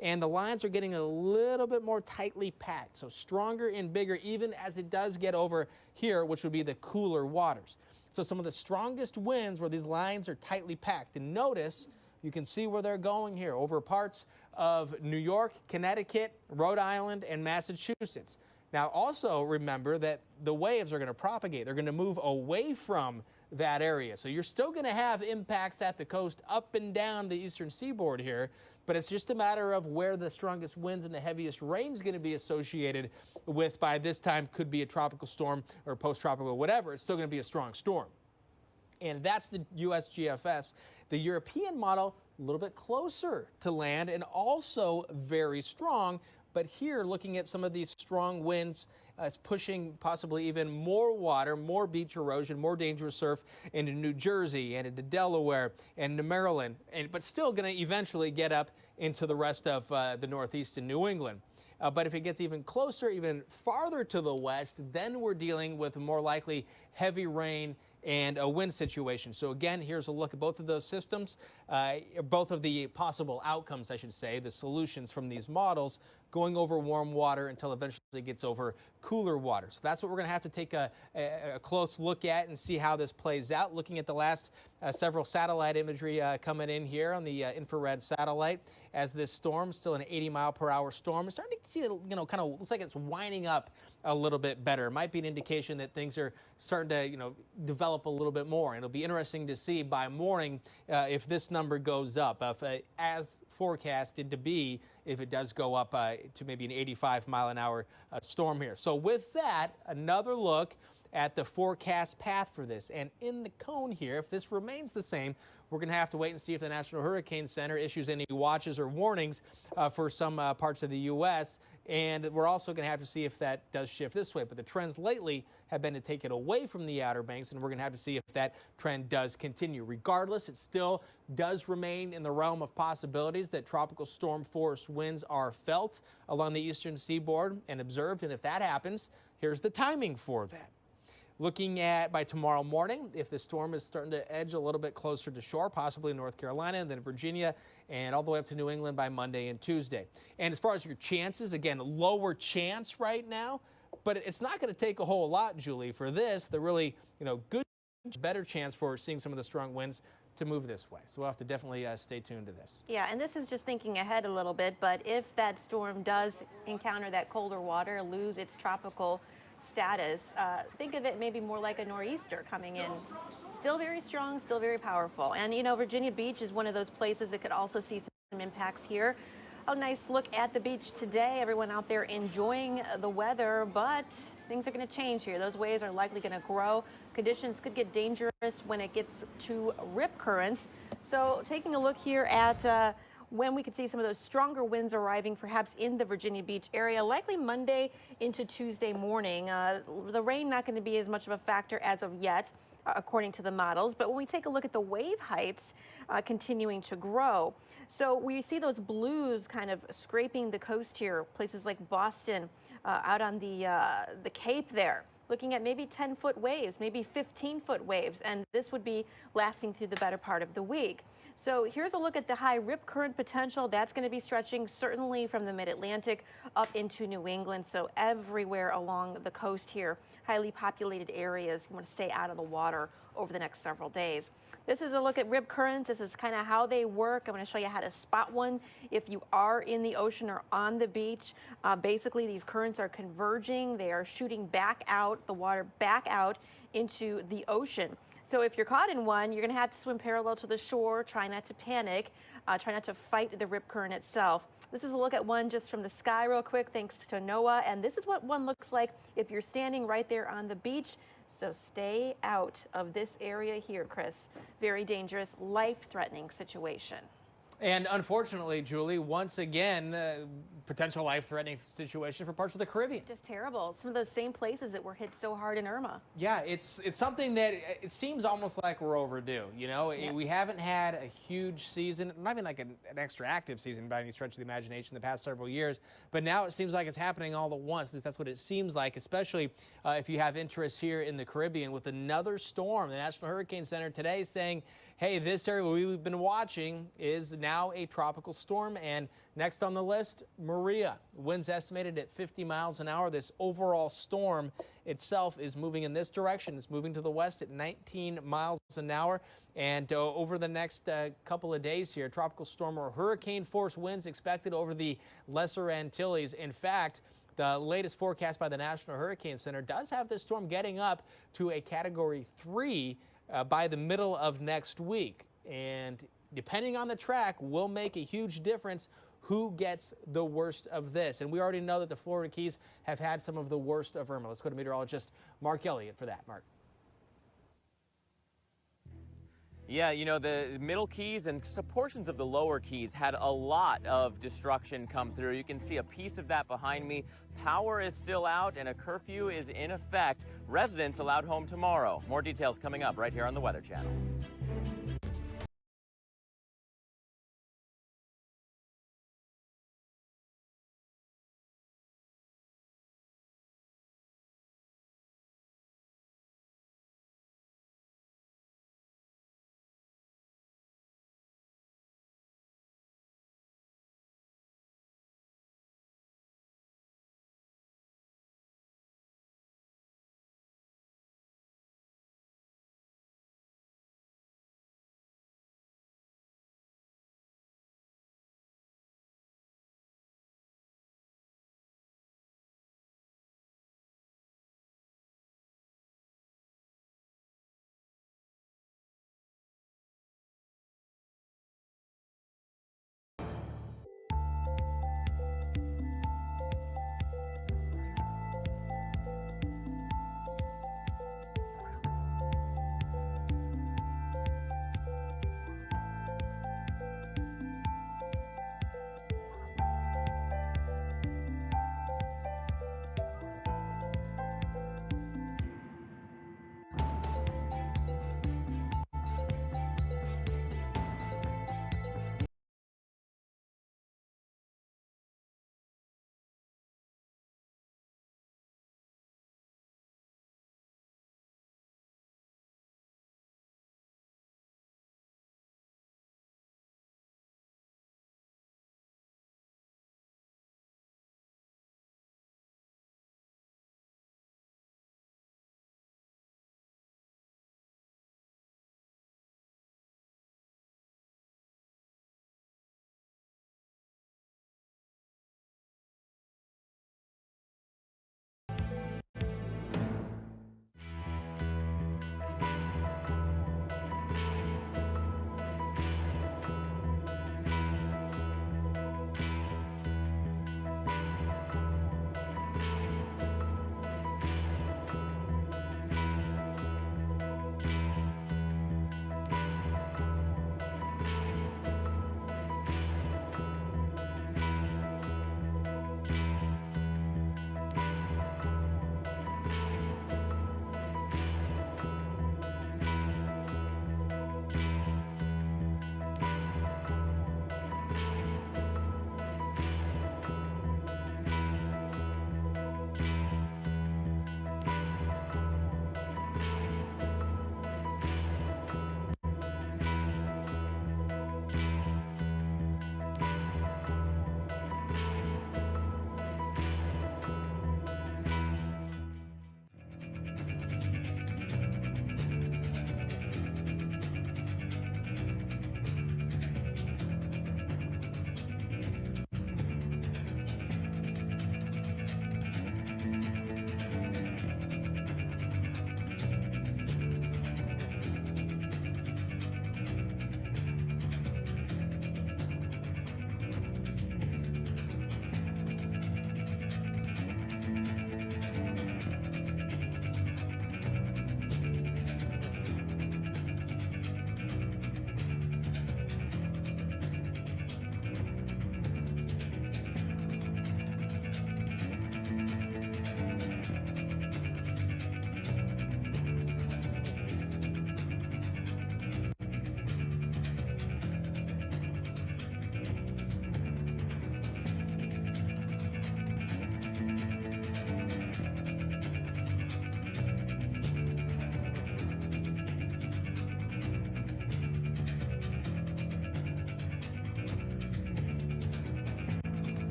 and the lines are getting a little bit more tightly packed, so stronger and bigger even as it does get over here, which would be the cooler waters. So some of the strongest winds where these lines are tightly packed. And notice, you can see where they're going here, over parts of New York, Connecticut, Rhode Island, and Massachusetts. Now, also remember that the waves are going to propagate. They're going to move away from that area. So you're still going to have impacts at the coast up and down the eastern seaboard here, but it's just a matter of where the strongest winds and the heaviest rain is going to be associated with. By this time, could be a tropical storm or post-tropical, whatever. It's still going to be a strong storm. And that's the US GFS. The European model, a little bit closer to land and also very strong. But here, looking at some of these strong winds, it's pushing possibly even more water, more beach erosion, more dangerous surf into New Jersey and into Delaware and into Maryland, but still going to eventually get up into the rest of the Northeast and New England. But if it gets even closer, even farther to the west, then we're dealing with more likely heavy rain and a wind situation. So again, here's a look at both of those systems, both of the possible outcomes, I should say, the solutions from these models. going over warm water until eventually it gets over cooler water. So that's what we're going to have to take a close look at and see how this plays out. Looking at the last several satellite imagery coming in here on the infrared satellite as this storm, still an 80-mile-per-hour storm, is starting to see, kind of looks like it's winding up a little bit better. It might be an indication that things are starting to, develop a little bit more. It'll be interesting to see by morning if this number goes up, as forecasted to be, if it does go up to maybe an 85-mile-an-hour storm here. So with that, another look at the forecast path for this. And in the cone here, if this remains the same, we're going to have to wait and see if the National Hurricane Center issues any watches or warnings for some parts of the U.S. And we're also going to have to see if that does shift this way. But the trends lately have been to take it away from the Outer Banks, and we're going to have to see if that trend does continue. Regardless, it still does remain in the realm of possibilities that tropical storm force winds are felt along the eastern seaboard and observed. And if that happens, here's the timing for that. Looking at by tomorrow morning, if the storm is starting to edge a little bit closer to shore, possibly North Carolina and then Virginia and all the way up to New England by Monday and Tuesday. And as far as your chances, again, lower chance right now, but it's not going to take a whole lot, Julie, for this. The really, good, better chance for seeing some of the strong winds to move this way. So we'll have to definitely stay tuned to this. Yeah, and this is just thinking ahead a little bit, but if that storm does encounter that colder water, lose its tropical status, think of it maybe more like a nor'easter coming in. Still very strong, still very powerful. And Virginia Beach is one of those places that could also see some impacts here. A nice look at the beach today. Everyone out there enjoying the weather, but things are going to change here. Those waves are likely going to grow. Conditions could get dangerous when it gets to rip currents. So taking a look here at when we could see some of those stronger winds arriving perhaps in the Virginia Beach area, likely Monday into Tuesday morning. The rain not going to be as much of a factor as of yet, according to the models. But when we take a look at the wave heights continuing to grow, so we see those blues kind of scraping the coast here, places like Boston, out on the Cape there. Looking at maybe 10-foot waves, maybe 15-foot waves, and this would be lasting through the better part of the week. So here's a look at the high rip current potential. That's going to be stretching certainly from the mid-Atlantic up into New England. So everywhere along the coast here, highly populated areas, you want to stay out of the water over the next several days. This is a look at rip currents. This is kind of how they work. I'm going to show you how to spot one if you are in the ocean or on the beach. Basically, these currents are converging. They are shooting back out, the water back out into the ocean. So if you're caught in one, you're going to have to swim parallel to the shore. Try not to panic. Try not to fight the rip current itself. This is a look at one just from the sky real quick, thanks to NOAA. And this is what one looks like if you're standing right there on the beach. So stay out of this area here, Chris. Very dangerous, life-threatening situation. And unfortunately, Julie, once again, potential life-threatening situation for parts of the Caribbean. Just terrible. Some of those same places that were hit so hard in Irma. Yeah, it's something that it seems almost like we're overdue. Yep. We haven't had a huge season, not even like an extra active season by any stretch of the imagination the past several years. But now it seems like it's happening all at once. That's what it seems like, especially if you have interest here in the Caribbean with another storm. The National Hurricane Center today saying, hey, this area we've been watching is now a tropical storm. And next on the list, Maria. Winds estimated at 50 miles an hour. This overall storm itself is moving in this direction. It's moving to the west at 19 miles an hour. And over the next couple of days here, tropical storm or hurricane force winds expected over the Lesser Antilles. In fact, the latest forecast by the National Hurricane Center does have this storm getting up to a Category 3 by the middle of next week. And depending on the track will make a huge difference who gets the worst of this. And we already know that the Florida Keys have had some of the worst of Irma. Let's go to meteorologist Mark Elliott for that. Mark. Yeah, the Middle Keys and some portions of the Lower Keys had a lot of destruction come through. You can see a piece of that behind me. Power is still out and a curfew is in effect. Residents allowed home tomorrow. More details coming up right here on the Weather Channel.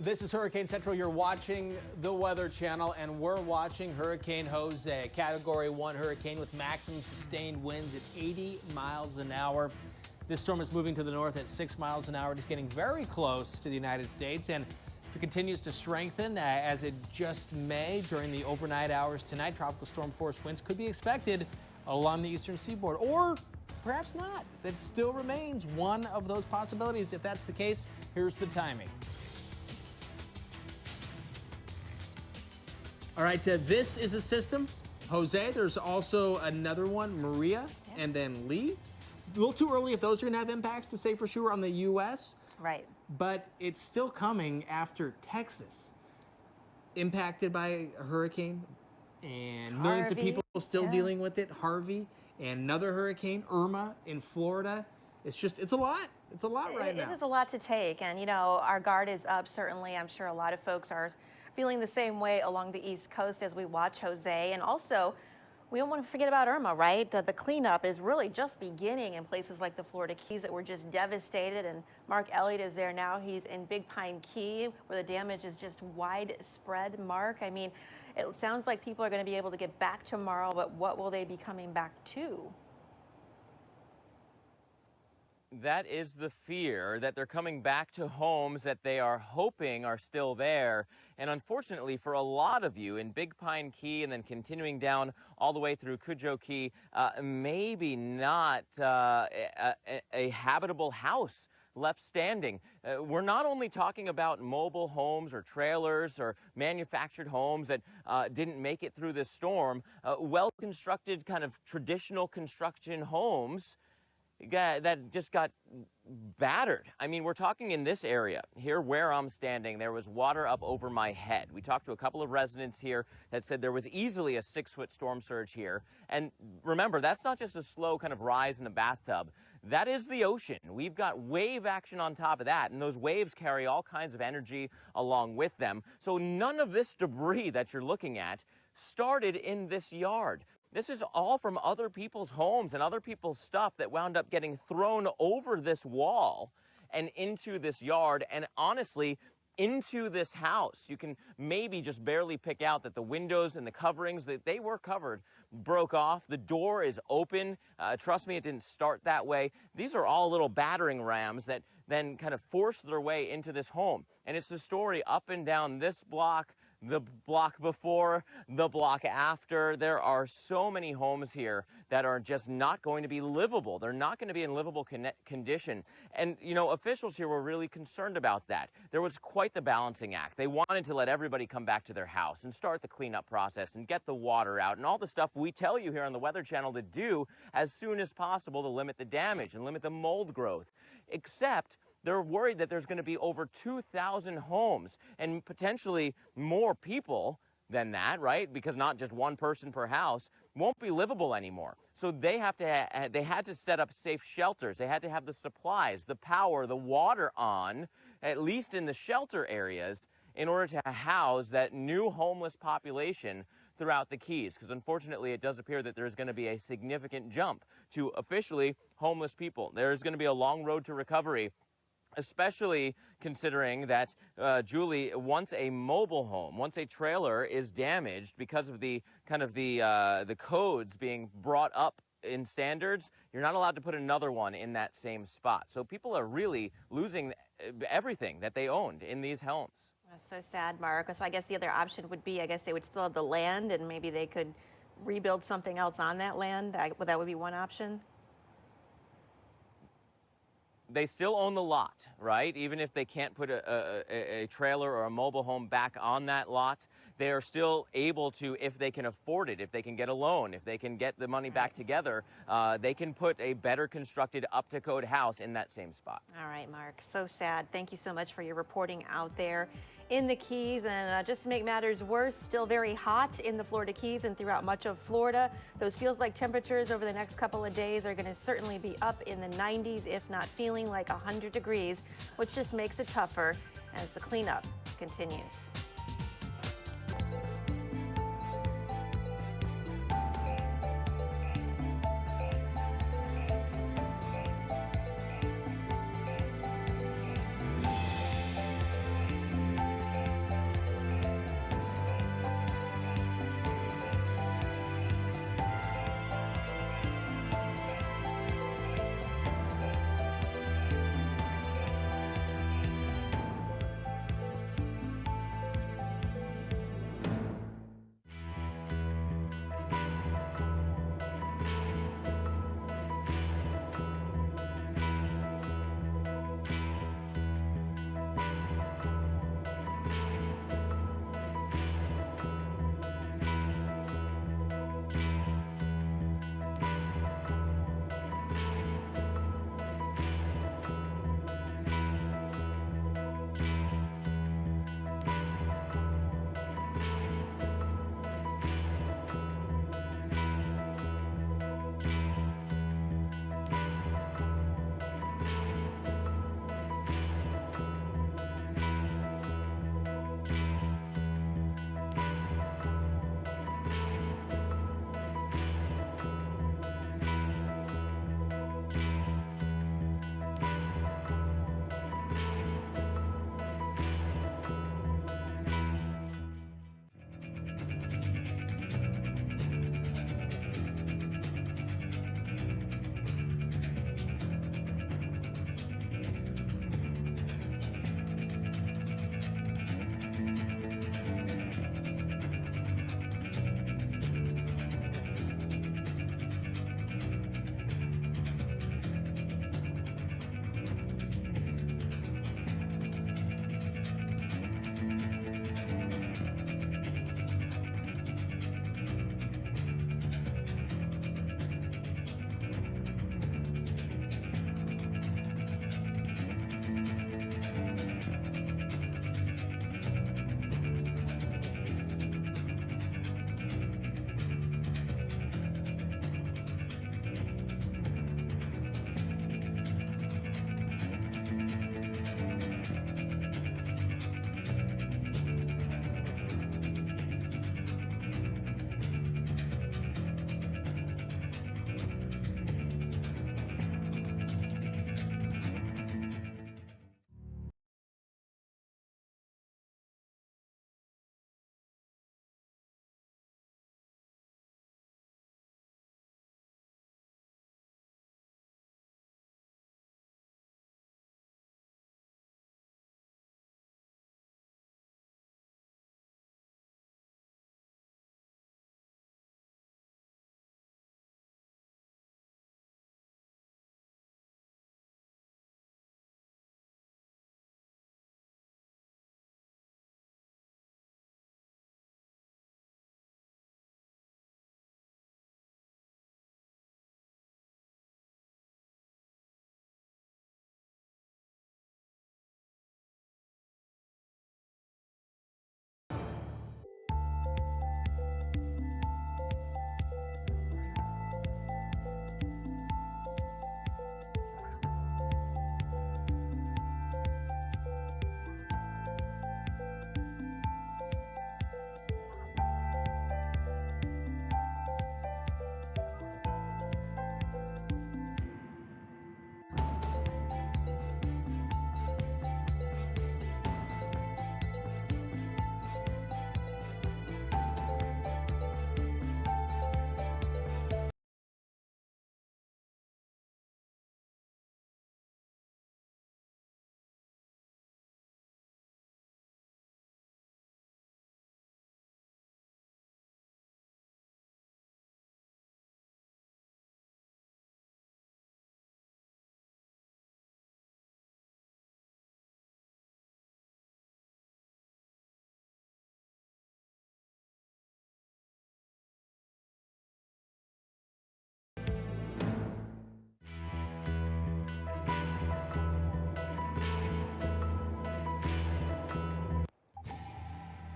This is Hurricane Central. You're watching the Weather Channel, and we're watching Hurricane Jose, a Category 1 hurricane with maximum sustained winds at 80 miles an hour. This storm is moving to the north at 6 miles an hour. It is getting very close to the United States, and if it continues to strengthen, as it just may during the overnight hours tonight, tropical storm force winds could be expected along the eastern seaboard, or perhaps not. That still remains one of those possibilities. If that's the case, here's the timing. All right, this is a system, Jose. There's also another one, Maria, and then Lee. A little too early if those are going to have impacts to say for sure on the U.S. Right. But it's still coming after Texas, impacted by a hurricane, and millions of Harvey, people still yeah. dealing with it. Harvey, and another hurricane, Irma, in Florida. It's a lot. It's a lot right now. It is a lot to take, and you know, our guard is up. Certainly, I'm sure a lot of folks are feeling the same way along the East Coast as we watch Jose. And also, we don't want to forget about Irma, right? The cleanup is really just beginning in places like the Florida Keys that were just devastated. And Mark Elliott is there now. He's in Big Pine Key, where the damage is just widespread. Mark, I mean, it sounds like people are going to be able to get back tomorrow, but what will they be coming back to? That is the fear, that they're coming back to homes that they are hoping are still there. And unfortunately, for a lot of you in Big Pine Key and then continuing down all the way through Cudjoe Key, maybe not a habitable house left standing. We're not only talking about mobile homes or trailers or manufactured homes that didn't make it through this storm. Well-constructed kind of traditional construction homes that just got battered. I mean, we're talking in this area here where I'm standing, there was water up over my head. We talked to a couple of residents here that said there was easily a 6-foot storm surge here. And remember, that's not just a slow kind of rise in a bathtub. That is the ocean. We've got wave action on top of that, and those waves carry all kinds of energy along with them. So none of this debris that you're looking at started in this yard. This is all from other people's homes and other people's stuff that wound up getting thrown over this wall and into this yard, and honestly, into this house. You can maybe just barely pick out that the windows and the coverings that they were covered broke off. The door is open. Trust me, it didn't start that way. These are all little battering rams that then kind of forced their way into this home. And it's the story up and down this block, the block before, the block after. There are so many homes here that are just not going to be livable. They're not going to be in livable condition. And, you know, officials here were really concerned about that. There was quite the balancing act. They wanted to let everybody come back to their house and start the cleanup process and get the water out and all the stuff we tell you here on the Weather Channel to do as soon as possible to limit the damage and limit the mold growth. Except they're worried that there's going to be over 2,000 homes and potentially more people than that, right? Because not just one person per house won't be livable anymore. So they had to set up safe shelters. They had to have the supplies, the power, the water on, at least in the shelter areas, in order to house that new homeless population throughout the Keys. Because unfortunately, it does appear that there's going to be a significant jump to officially homeless people. There's going to be a long road to recovery, especially considering that, Julie, once a mobile home, once a trailer is damaged because of the kind of the codes being brought up in standards, you're not allowed to put another one in that same spot. So people are really losing everything that they owned in these homes. That's so sad, Mark. So I guess the other option would be, I guess they would still have the land and maybe they could rebuild something else on that land. That would be one option. They still own the lot, right? Even if they can't put a trailer or a mobile home back on that lot, they are still able to, if they can afford it, if they can get a loan, if they can get the money back together, they can put a better constructed, up-to-code house in that same spot. All right, Mark. So sad. Thank you so much for your reporting out there in the Keys. And just to make matters worse, still very hot in the Florida Keys and throughout much of Florida. Those feels like temperatures over the next couple of days are going to certainly be up in the 90s, if not feeling like 100 degrees, which just makes it tougher as the cleanup continues.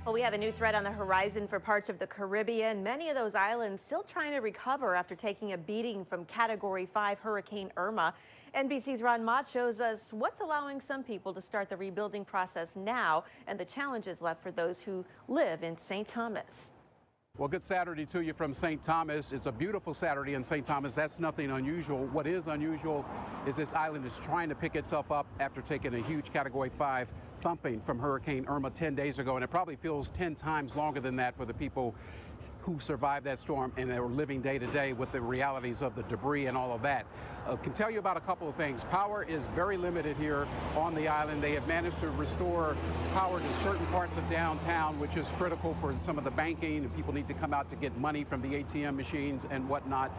Well, we have a new threat on the horizon for parts of the Caribbean. Many of those islands still trying to recover after taking a beating from Category 5 Hurricane Irma. NBC's Ron Mott shows us what's allowing some people to start the rebuilding process now and the challenges left for those who live in St. Thomas. Well, good Saturday to you from St. Thomas. It's a beautiful Saturday in St. Thomas. That's nothing unusual. What is unusual is this island is trying to pick itself up after taking a huge Category 5 thumping from Hurricane Irma 10 days ago. And it probably feels 10 times longer than that for the people who survived that storm and are living day to day with the realities of the debris and all of that. Can tell you about a couple of things. Power is very limited here on the island. They have managed to restore power to certain parts of downtown, which is critical for some of the banking, and people need to come out to get money from the ATM machines and whatnot.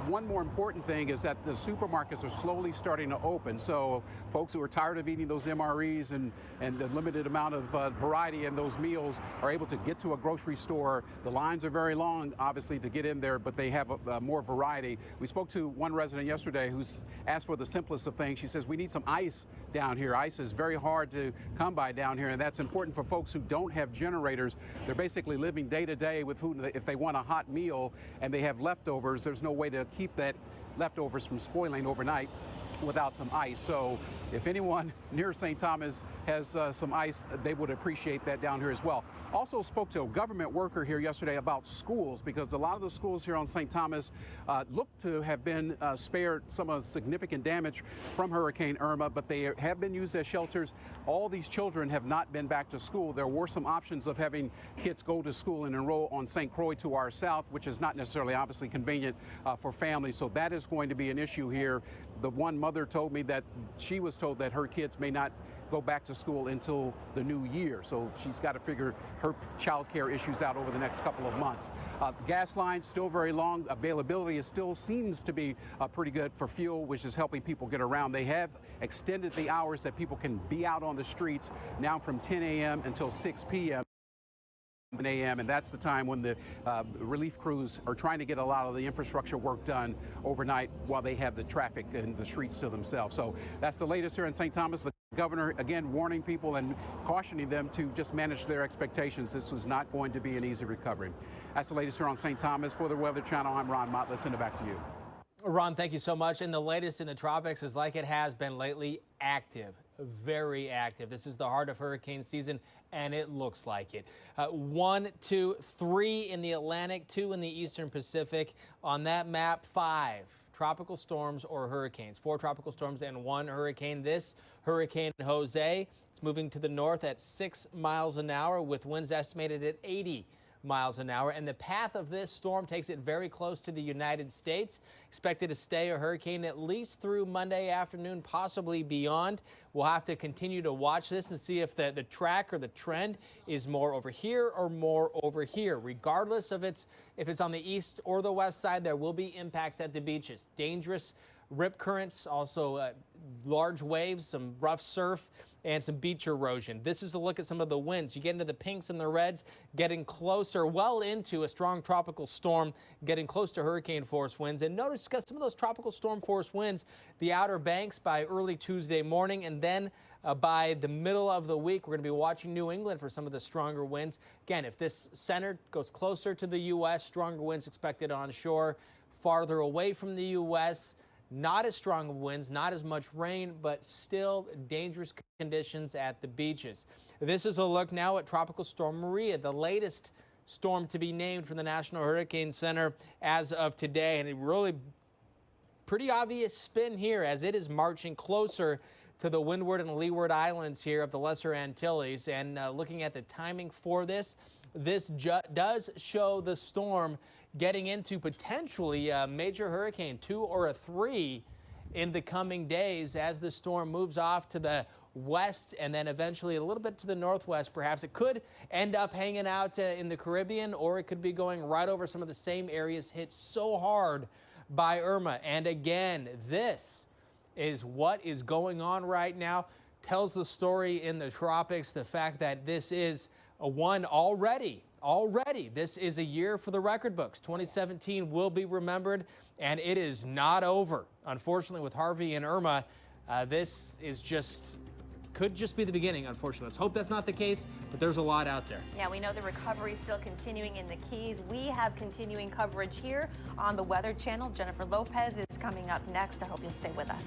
One more important thing is that the supermarkets are slowly starting to open. So folks who are tired of eating those MREs and the limited amount of variety in those meals are able to get to a grocery store. The lines are very long, obviously, to get in there, but they have more variety. We spoke to one resident yesterday who's asked for the simplest of things. She says, we need some ice down here. Ice is very hard to come by down here, and that's important for folks who don't have generators. They're basically living day to day with food. If they want a hot meal and they have leftovers, there's no way to keep that leftovers from spoiling overnight without some ice. So if anyone near St. Thomas has some ice, they would appreciate that down here as well. Also spoke to a government worker here yesterday about schools, because a lot of the schools here on St. Thomas look to have been spared some of the significant damage from Hurricane Irma, but they have been used as shelters. All these children have not been back to school. There were some options of having kids go to school and enroll on St. Croix to our south, which is not necessarily obviously convenient for families. So that is going to be an issue here. The one mother told me that she was told that her kids may not go back to school until the new year. So she's got to figure her child care issues out over the next couple of months. Gas lines still very long. Availability still seems to be pretty good for fuel, which is helping people get around. They have extended the hours that people can be out on the streets now from 10 a.m. until 6 p.m. a.m. and that's the time when the relief crews are trying to get a lot of the infrastructure work done overnight while they have the traffic and the streets to themselves. So that's the latest here in St. Thomas. The governor again warning people and cautioning them to just manage their expectations. This is not going to be an easy recovery. That's the latest here on St. Thomas. For the Weather Channel, I'm Ron Mott. Let's send it back to you. Ron, thank you so much. And the latest in the tropics is like it has been lately, active, very active. This is the heart of hurricane season, and it looks like it. 1, 2, 3 in the Atlantic, 2 in the Eastern Pacific. On that map, 5 tropical storms or hurricanes, 4 tropical storms and 1 hurricane. This Hurricane Jose, it's moving to the north at 6 miles an hour with winds estimated at 80 miles an hour, and the path of this storm takes it very close to the United States. Expected to stay a hurricane at least through Monday afternoon, possibly beyond. We'll have to continue to watch this and see if the track or the trend is more over here or more over here. Regardless of if it's on the east or the west side, there will be impacts at the beaches. Dangerous rip currents, also large waves, some rough surf, and some beach erosion. This is a look at some of the winds. You get into the pinks and the reds, getting closer, well into a strong tropical storm, getting close to hurricane force winds. And notice some of those tropical storm force winds, the Outer Banks by early Tuesday morning, and then by the middle of the week, we're going to be watching New England for some of the stronger winds. Again, if this center goes closer to the U.S., stronger winds expected onshore. Farther away from the U.S., not as strong of winds, not as much rain, but still dangerous conditions at the beaches. This is a look now at Tropical Storm Maria, the latest storm to be named from the National Hurricane Center as of today. And a really pretty obvious spin here as it is marching closer to the Windward and Leeward Islands here of the Lesser Antilles. And looking at the timing for this does show the storm getting into potentially a major hurricane, 2 or a 3 in the coming days as the storm moves off to the west and then eventually a little bit to the northwest. Perhaps it could end up hanging out in the Caribbean, or it could be going right over some of the same areas hit so hard by Irma. And again, this is what is going on right now. Tells the story in the tropics, the fact that this is a one already. This is a year for the record books. 2017 will be remembered, and it is not over. Unfortunately, with Harvey and Irma, this is just could just be the beginning, unfortunately. Let's hope that's not the case, but there's a lot out there. Yeah, we know the recovery is still continuing in the Keys. We have continuing coverage here on the Weather Channel. Jennifer Lopez is coming up next. I hope you'll stay with us.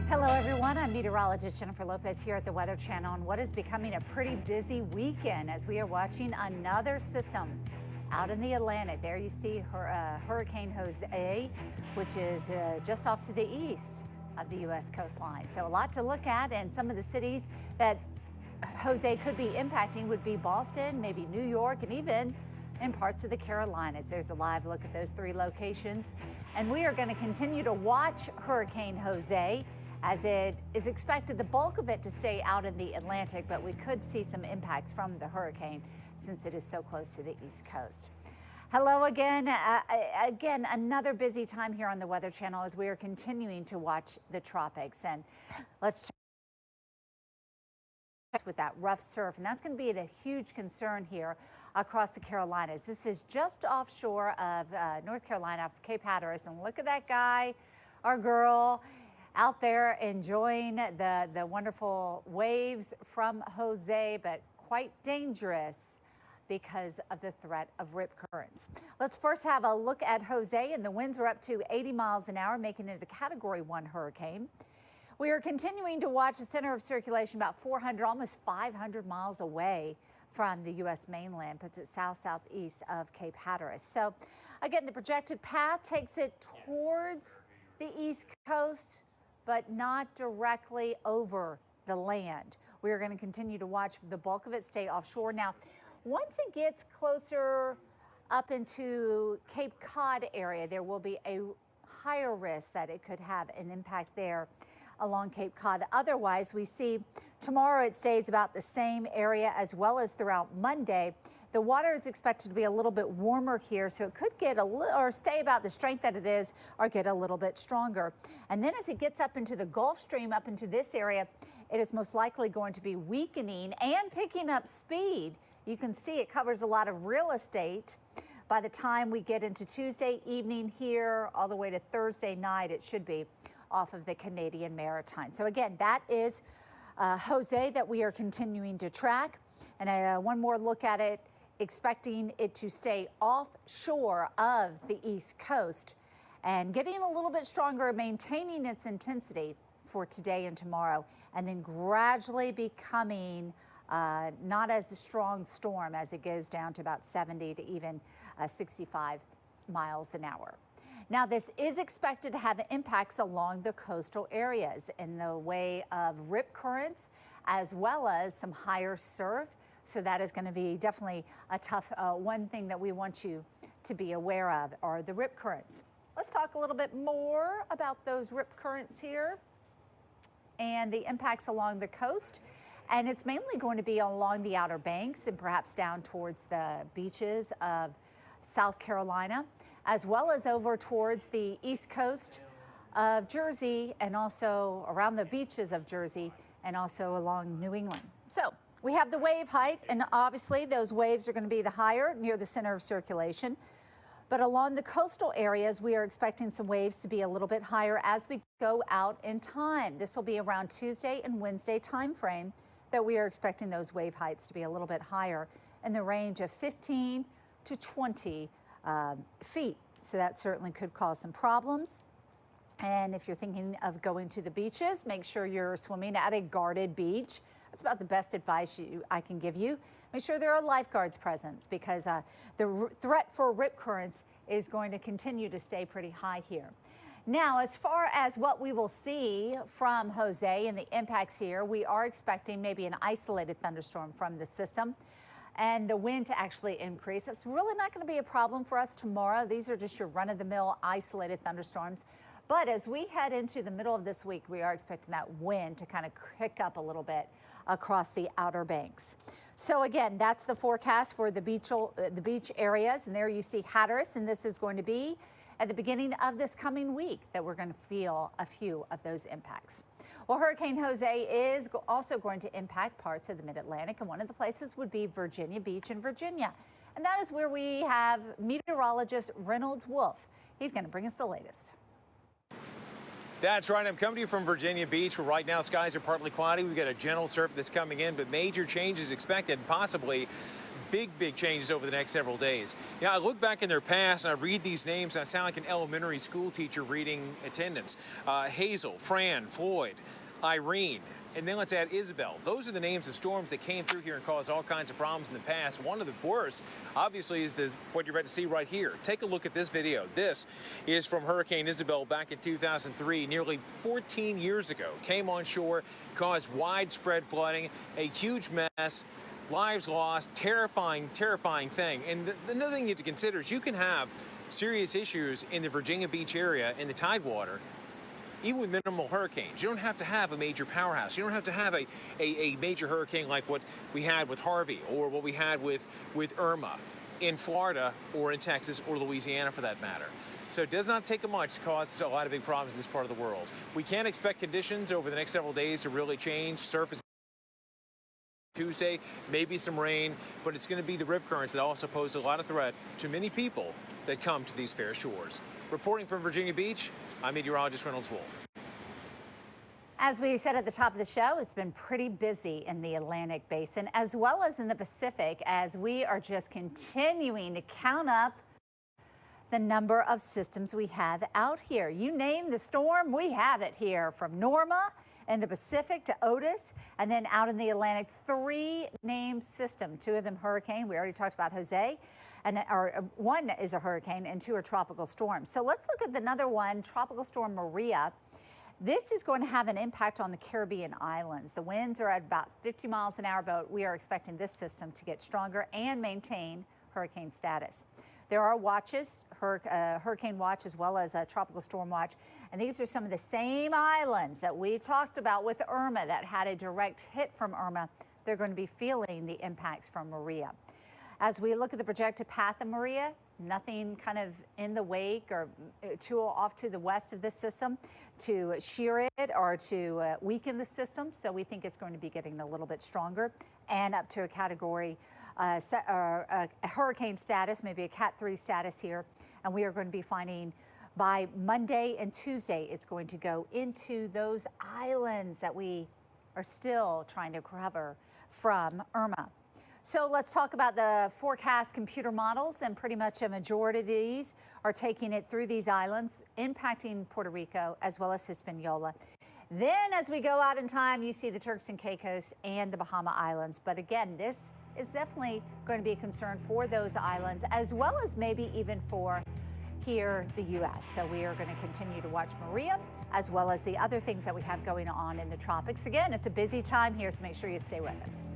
Hello, everyone. I'm meteorologist Jennifer Lopez here at the Weather Channel on what is becoming a pretty busy weekend as we are watching another system out in the Atlantic. There you see Hurricane Jose, which is just off to the east of the U.S. coastline. So a lot to look at, and some of the cities that Jose could be impacting would be Boston, maybe New York, and even in parts of the Carolinas. There's a live look at those three locations. And we are going to continue to watch Hurricane Jose, as it is expected the bulk of it to stay out in the Atlantic, but we could see some impacts from the hurricane since it is so close to the East Coast. Hello again. Again, another busy time here on the Weather Channel as we are continuing to watch the tropics. And let's check with that rough surf, and that's going to be a huge concern here across the Carolinas. This is just offshore of North Carolina, off Cape Hatteras, and look at that guy or girl out there enjoying the wonderful waves from Jose, but quite dangerous because of the threat of rip currents. Let's first have a look at Jose, and the winds are up to 80 miles an hour, making it a Category 1 hurricane. We are continuing to watch the center of circulation about 400, almost 500 miles away from the U.S. mainland, puts it south-southeast of Cape Hatteras. So again, the projected path takes it towards the East Coast, but not directly over the land. We are going to continue to watch the bulk of it stay offshore. Now, once it gets closer up into Cape Cod area, there will be a higher risk that it could have an impact there along Cape Cod. Otherwise, we see tomorrow it stays about the same area as well as throughout Monday. The water is expected to be a little bit warmer here, so it could get or stay about the strength that it is or get a little bit stronger. And then as it gets up into the Gulf Stream, up into this area, it is most likely going to be weakening and picking up speed. You can see it covers a lot of real estate. By the time we get into Tuesday evening here, all the way to Thursday night, it should be off of the Canadian Maritime. So again, that is Jose that we are continuing to track. And one more look at it, expecting it to stay offshore of the East Coast and getting a little bit stronger, maintaining its intensity for today and tomorrow, and then gradually becoming not as a strong storm as it goes down to about 70 to even 65 miles an hour. Now, this is expected to have impacts along the coastal areas in the way of rip currents as well as some higher surf. So that is going to be definitely a tough one thing that we want you to be aware of are the rip currents. Let's talk a little bit more about those rip currents here and the impacts along the coast. And it's mainly going to be along the Outer Banks and perhaps down towards the beaches of South Carolina, as well as over towards the east coast of Jersey and also around the beaches of Jersey and also along New England. So we have the wave height, and obviously those waves are going to be the higher near the center of circulation. But along the coastal areas, we are expecting some waves to be a little bit higher as we go out in time. This will be around Tuesday and Wednesday time frame that we are expecting those wave heights to be a little bit higher in the range of 15 to 20 feet. So that certainly could cause some problems. And if you're thinking of going to the beaches, make sure you're swimming at a guarded beach. That's about the best advice I can give you. Make sure there are lifeguards present because the threat for rip currents is going to continue to stay pretty high here. Now, as far as what we will see from Jose and the impacts here, we are expecting maybe an isolated thunderstorm from the system and the wind to actually increase. That's really not going to be a problem for us tomorrow. These are just your run-of-the-mill isolated thunderstorms. But as we head into the middle of this week, we are expecting that wind to kind of kick up a little bit across the Outer Banks. So again, that's the forecast for the beach areas. And there you see Hatteras, and this is going to be at the beginning of this coming week that we're going to feel a few of those impacts. Well, Hurricane Jose is also going to impact parts of the Mid-Atlantic, and one of the places would be Virginia Beach in Virginia. And that is where we have meteorologist Reynolds Wolf. He's going to bring us the latest. That's right. I'm coming to you from Virginia Beach, where right now skies are partly cloudy. We've got a gentle surf that's coming in, but major changes expected, possibly big changes over the next several days. Yeah, I look back in their past and I read these names and I sound like an elementary school teacher reading attendance. Hazel, Fran, Floyd, Irene, and then let's add Isabel. Those are the names of storms that came through here and caused all kinds of problems in the past. One of the worst, obviously, is what you're about to see right here. Take a look at this video. This is from Hurricane Isabel back in 2003, nearly 14 years ago. Came on shore, caused widespread flooding, a huge mess, lives lost, terrifying thing. And another thing you have to consider is you can have serious issues in the Virginia Beach area in the Tidewater even with minimal hurricanes. You don't have to have a major powerhouse. You don't have to have a major hurricane like what we had with Harvey or what we had with Irma in Florida or in Texas or Louisiana for that matter. So it does not take much to cause a lot of big problems in this part of the world. We can't expect conditions over the next several days to really change. Surface Tuesday, maybe some rain, but it's going to be the rip currents that also pose a lot of threat to many people that come to these fair shores. Reporting from Virginia Beach, I'm meteorologist Reynolds Wolf. As we said at the top of the show, it's been pretty busy in the Atlantic Basin as well as in the Pacific as we are just continuing to count up the number of systems we have out here. You name the storm, we have it here, from Norma in the Pacific to Otis, and then out in the Atlantic, 3 named systems, 2 of them hurricane. We already talked about Jose, and one is a hurricane and 2 are tropical storms. So let's look at another one, Tropical Storm Maria. This is going to have an impact on the Caribbean islands. The winds are at about 50 miles an hour, but we are expecting this system to get stronger and maintain hurricane status. There are watches, hurricane watch as well as a tropical storm watch, and these are some of the same islands that we talked about with Irma that had a direct hit from Irma. They're going to be feeling the impacts from Maria. As we look at the projected path of Maria, nothing kind of in the wake or too off to the west of this system to shear it or to weaken the system. So we think it's going to be getting a little bit stronger and up to a category a hurricane status, maybe a Cat 3 status here. And we are going to be finding by Monday and Tuesday, it's going to go into those islands that we are still trying to recover from Irma. So let's talk about the forecast computer models, and pretty much a majority of these are taking it through these islands, impacting Puerto Rico as well as Hispaniola. Then as we go out in time, you see the Turks and Caicos and the Bahama Islands. But again, this is definitely going to be a concern for those islands as well as maybe even for here, the U.S. So we are going to continue to watch Maria as well as the other things that we have going on in the tropics. Again, it's a busy time here, so make sure you stay with us.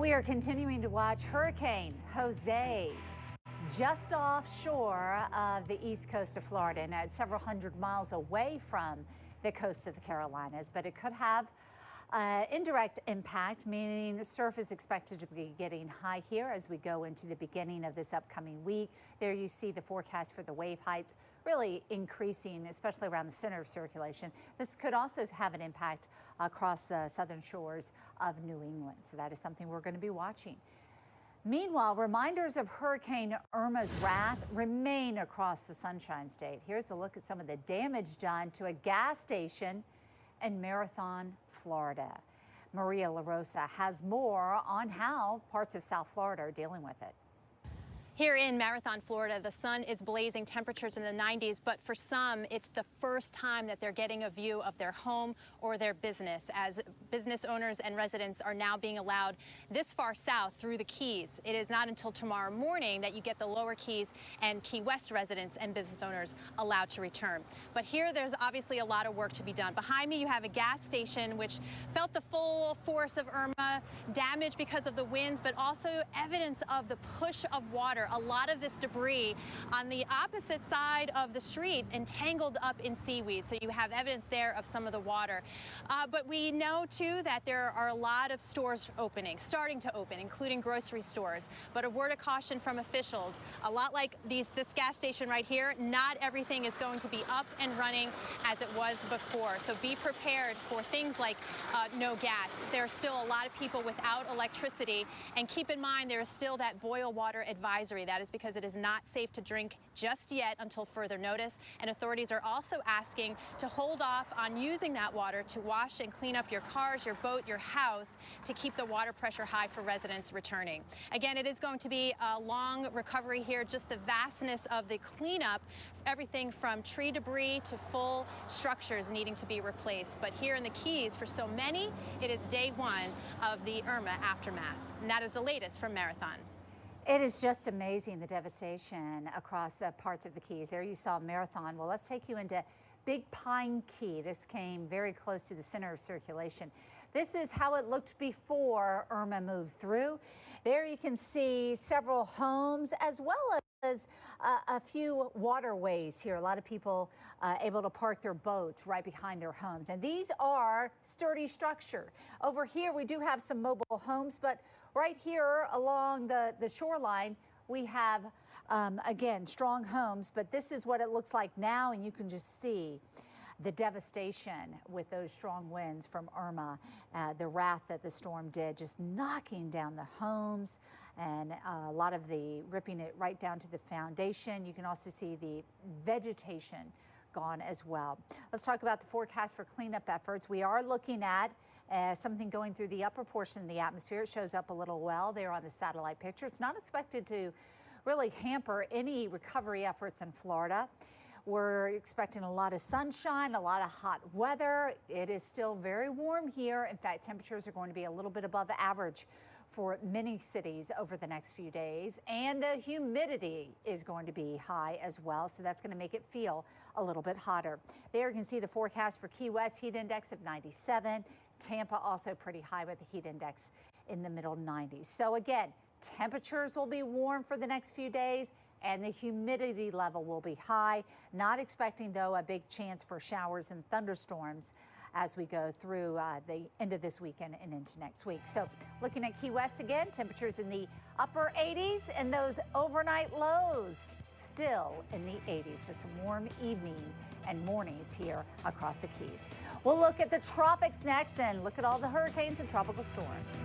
We are continuing to watch Hurricane Jose just offshore of the east coast of Florida, and it's several hundred miles away from the coast of the Carolinas, but it could have indirect impact, meaning surf is expected to be getting high here as we go into the beginning of this upcoming week. There you see the forecast for the wave heights really increasing, especially around the center of circulation. This could also have an impact across the southern shores of New England. So that is something we're going to be watching. Meanwhile, reminders of Hurricane Irma's wrath remain across the Sunshine State. Here's a look at some of the damage done to a gas station in Marathon, Florida. Maria LaRosa has more on how parts of South Florida are dealing with it. Here in Marathon, Florida, the sun is blazing, temperatures in the 90s, but for some, it's the first time that they're getting a view of their home or their business, as business owners and residents are now being allowed this far south through the Keys. It is not until tomorrow morning that you get the lower Keys and Key West residents and business owners allowed to return. But here, there's obviously a lot of work to be done. Behind me, you have a gas station which felt the full force of Irma, damage because of the winds, but also evidence of the push of water. A lot of this debris on the opposite side of the street entangled up in seaweed. So you have evidence there of some of the water. But we know, too, that there are a lot of stores starting to open, including grocery stores. But a word of caution from officials, a lot like this gas station right here, not everything is going to be up and running as it was before. So be prepared for things like no gas. There are still a lot of people without electricity. And keep in mind, there is still that boil water advisory. That is because it is not safe to drink just yet until further notice. And authorities are also asking to hold off on using that water to wash and clean up your cars, your boat, your house, to keep the water pressure high for residents returning. Again, it is going to be a long recovery here, just the vastness of the cleanup, everything from tree debris to full structures needing to be replaced. But here in the Keys, for so many, it is day one of the Irma aftermath. And that is the latest from Marathon. It is just amazing, the devastation across parts of the Keys. There you saw Marathon. Well, let's take you into Big Pine Key. This came very close to the center of circulation. This is how it looked before Irma moved through. There you can see several homes as well as a few waterways here. A lot of people able to park their boats right behind their homes. And these are sturdy structure. Over here, we do have some mobile homes, but right here along the shoreline, we have, again, strong homes, but this is what it looks like now, and you can just see the devastation with those strong winds from Irma, the wrath that the storm did, just knocking down the homes and a lot of the ripping it right down to the foundation. You can also see the vegetation gone as well. Let's talk about the forecast for cleanup efforts. We are looking at something going through the upper portion of the atmosphere. It shows up a little well there on the satellite picture. It's not expected to really hamper any recovery efforts in Florida. We're expecting a lot of sunshine, a lot of hot weather. It is still very warm here. In fact, temperatures are going to be a little bit above average for many cities over the next few days. And the humidity is going to be high as well, so that's going to make it feel a little bit hotter. There you can see the forecast for Key West, heat index of 97. Tampa also pretty high with the heat index in the middle 90s. So again, temperatures will be warm for the next few days and the humidity level will be high. Not expecting, though, a big chance for showers and thunderstorms as we go through the end of this weekend and into next week. So looking at Key West again, temperatures in the upper 80s and those overnight lows still in the 80s. So some warm evening and mornings here across the Keys. We'll look at the tropics next and look at all the hurricanes and tropical storms.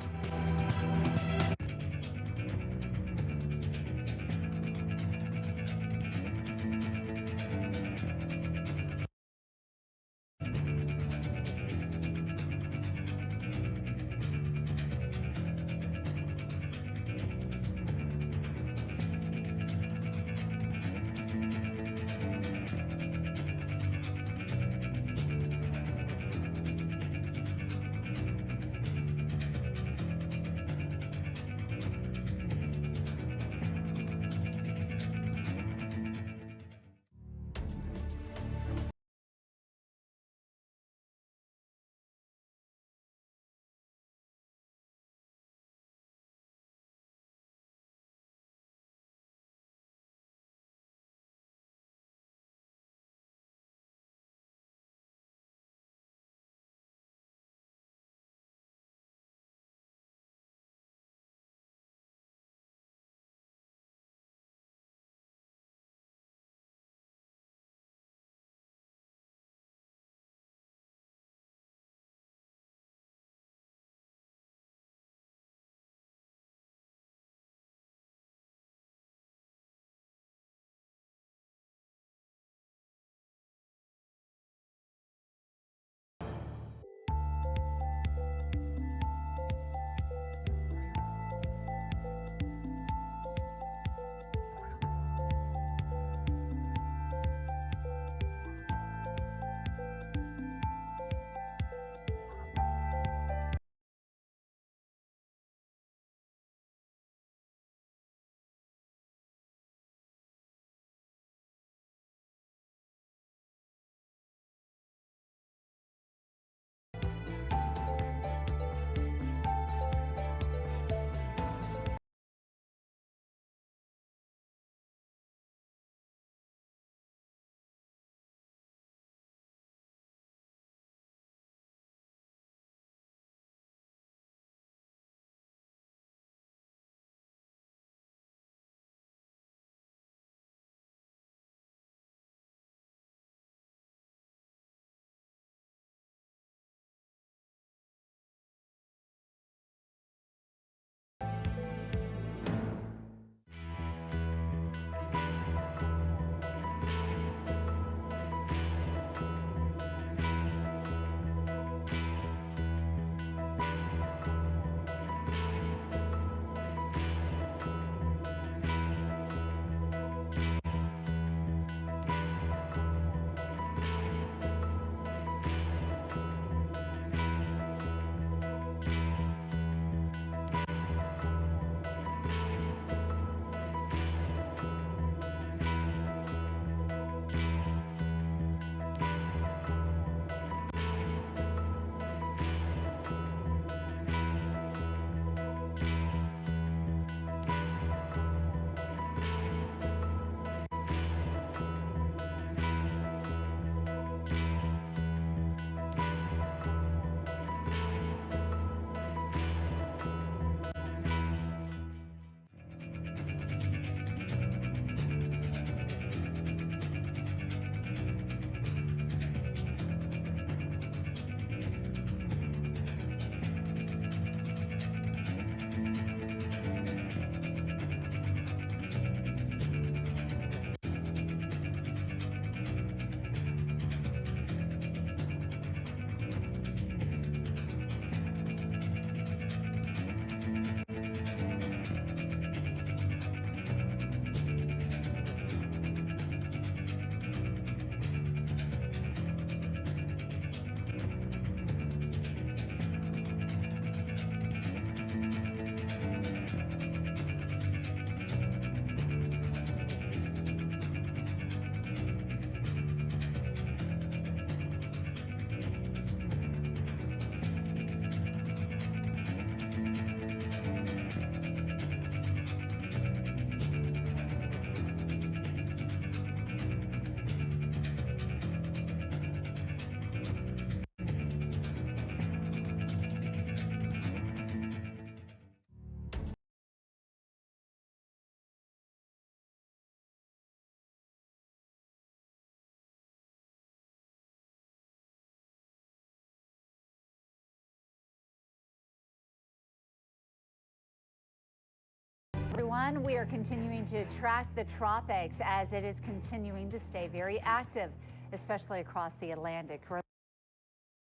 Everyone, we are continuing to track the tropics as it is continuing to stay very active, especially across the Atlantic.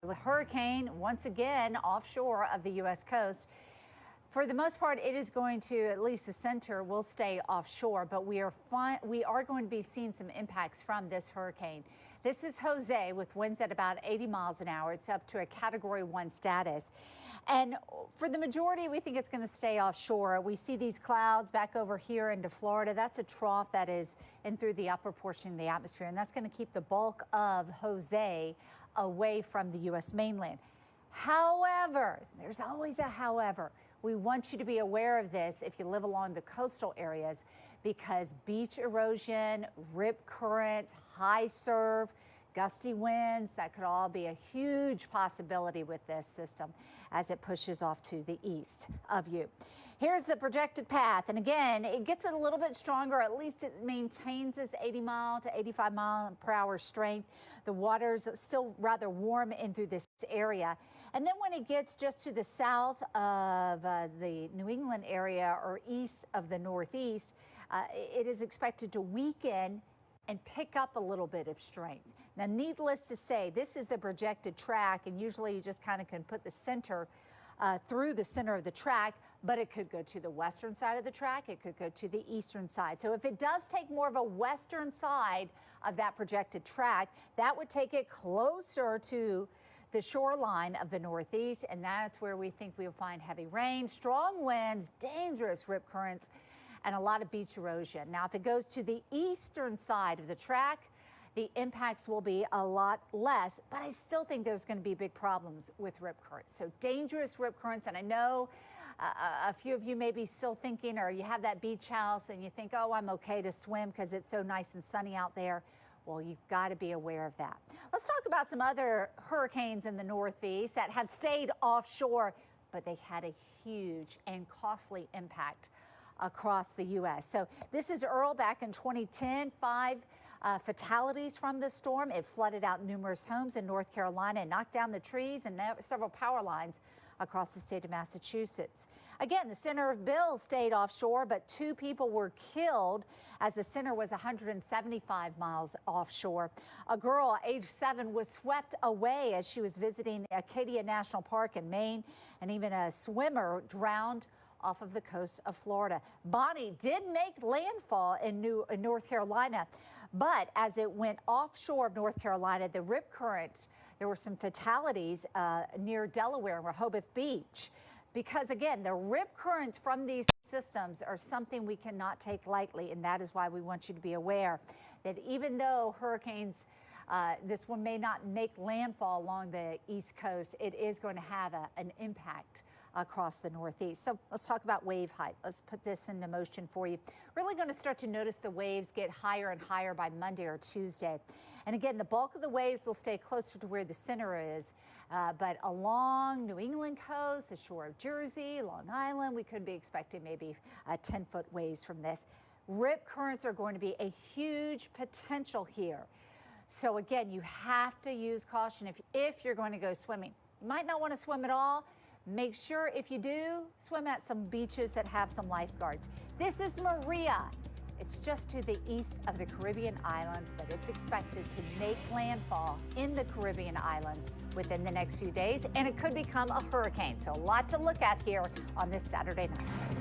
The hurricane, once again, offshore of the U.S. coast. For the most part, it is going to, at least the center, will stay offshore, but we are going to be seeing some impacts from this hurricane. This is Jose with winds at about 80 miles an hour. It's up to a Category 1 status. And for the majority, we think it's going to stay offshore. We see these clouds back over here into Florida. That's a trough that is in through the upper portion of the atmosphere, and that's going to keep the bulk of Jose away from the U.S. mainland. However, there's always a however. We want you to be aware of this if you live along the coastal areas, because beach erosion, rip currents, high surf, gusty winds, that could all be a huge possibility with this system as it pushes off to the east of you. Here's the projected path. And again, it gets a little bit stronger. At least it maintains this 80 mile to 85 mile per hour strength. The water's still rather warm in through this area. And then when it gets just to the south of the New England area or east of the Northeast, it is expected to weaken and pick up a little bit of strength. Now, needless to say, this is the projected track, and usually you just kind of can put the center through the center of the track, but it could go to the western side of the track. It could go to the eastern side. So if it does take more of a western side of that projected track, that would take it closer to the shoreline of the Northeast, and that's where we think we'll find heavy rain, strong winds, dangerous rip currents, and a lot of beach erosion. Now, if it goes to the eastern side of the track, the impacts will be a lot less, but I still think there's going to be big problems with rip currents. So dangerous rip currents, and I know a few of you may be still thinking, or you have that beach house and you think, oh, I'm okay to swim because it's so nice and sunny out there. Well, you've got to be aware of that. Let's talk about some other hurricanes in the Northeast that have stayed offshore, but they had a huge and costly impact across the U.S. So this is Earl back in 2010, 5 fatalities from the storm. It flooded out numerous homes in North Carolina and knocked down the trees and several power lines across the state of Massachusetts. Again, the center of Bill stayed offshore, but 2 people were killed as the center was 175 miles offshore. A girl, age 7, was swept away as she was visiting Acadia National Park in Maine, and even a swimmer drowned off of the coast of Florida. Bonnie did make landfall in North Carolina, but as it went offshore of North Carolina, the rip current, there were some fatalities near Delaware and Rehoboth Beach. Because again, the rip currents from these systems are something we cannot take lightly, and that is why we want you to be aware that even though hurricanes, this one may not make landfall along the East Coast, it is going to have an impact across the Northeast. So let's talk about wave height. Let's put this into motion for you. Really going to start to notice the waves get higher and higher by Monday or Tuesday. And again, the bulk of the waves will stay closer to where the center is. But along New England coast, the shore of Jersey, Long Island, we could be expecting maybe 10-foot waves from this. Rip currents are going to be a huge potential here. So again, you have to use caution if you're going to go swimming. You might not want to swim at all. Make sure if you do, swim at some beaches that have some lifeguards. This is Maria. It's just to the east of the Caribbean islands, but it's expected to make landfall in the Caribbean islands within the next few days, and it could become a hurricane. So a lot to look at here on this Saturday night.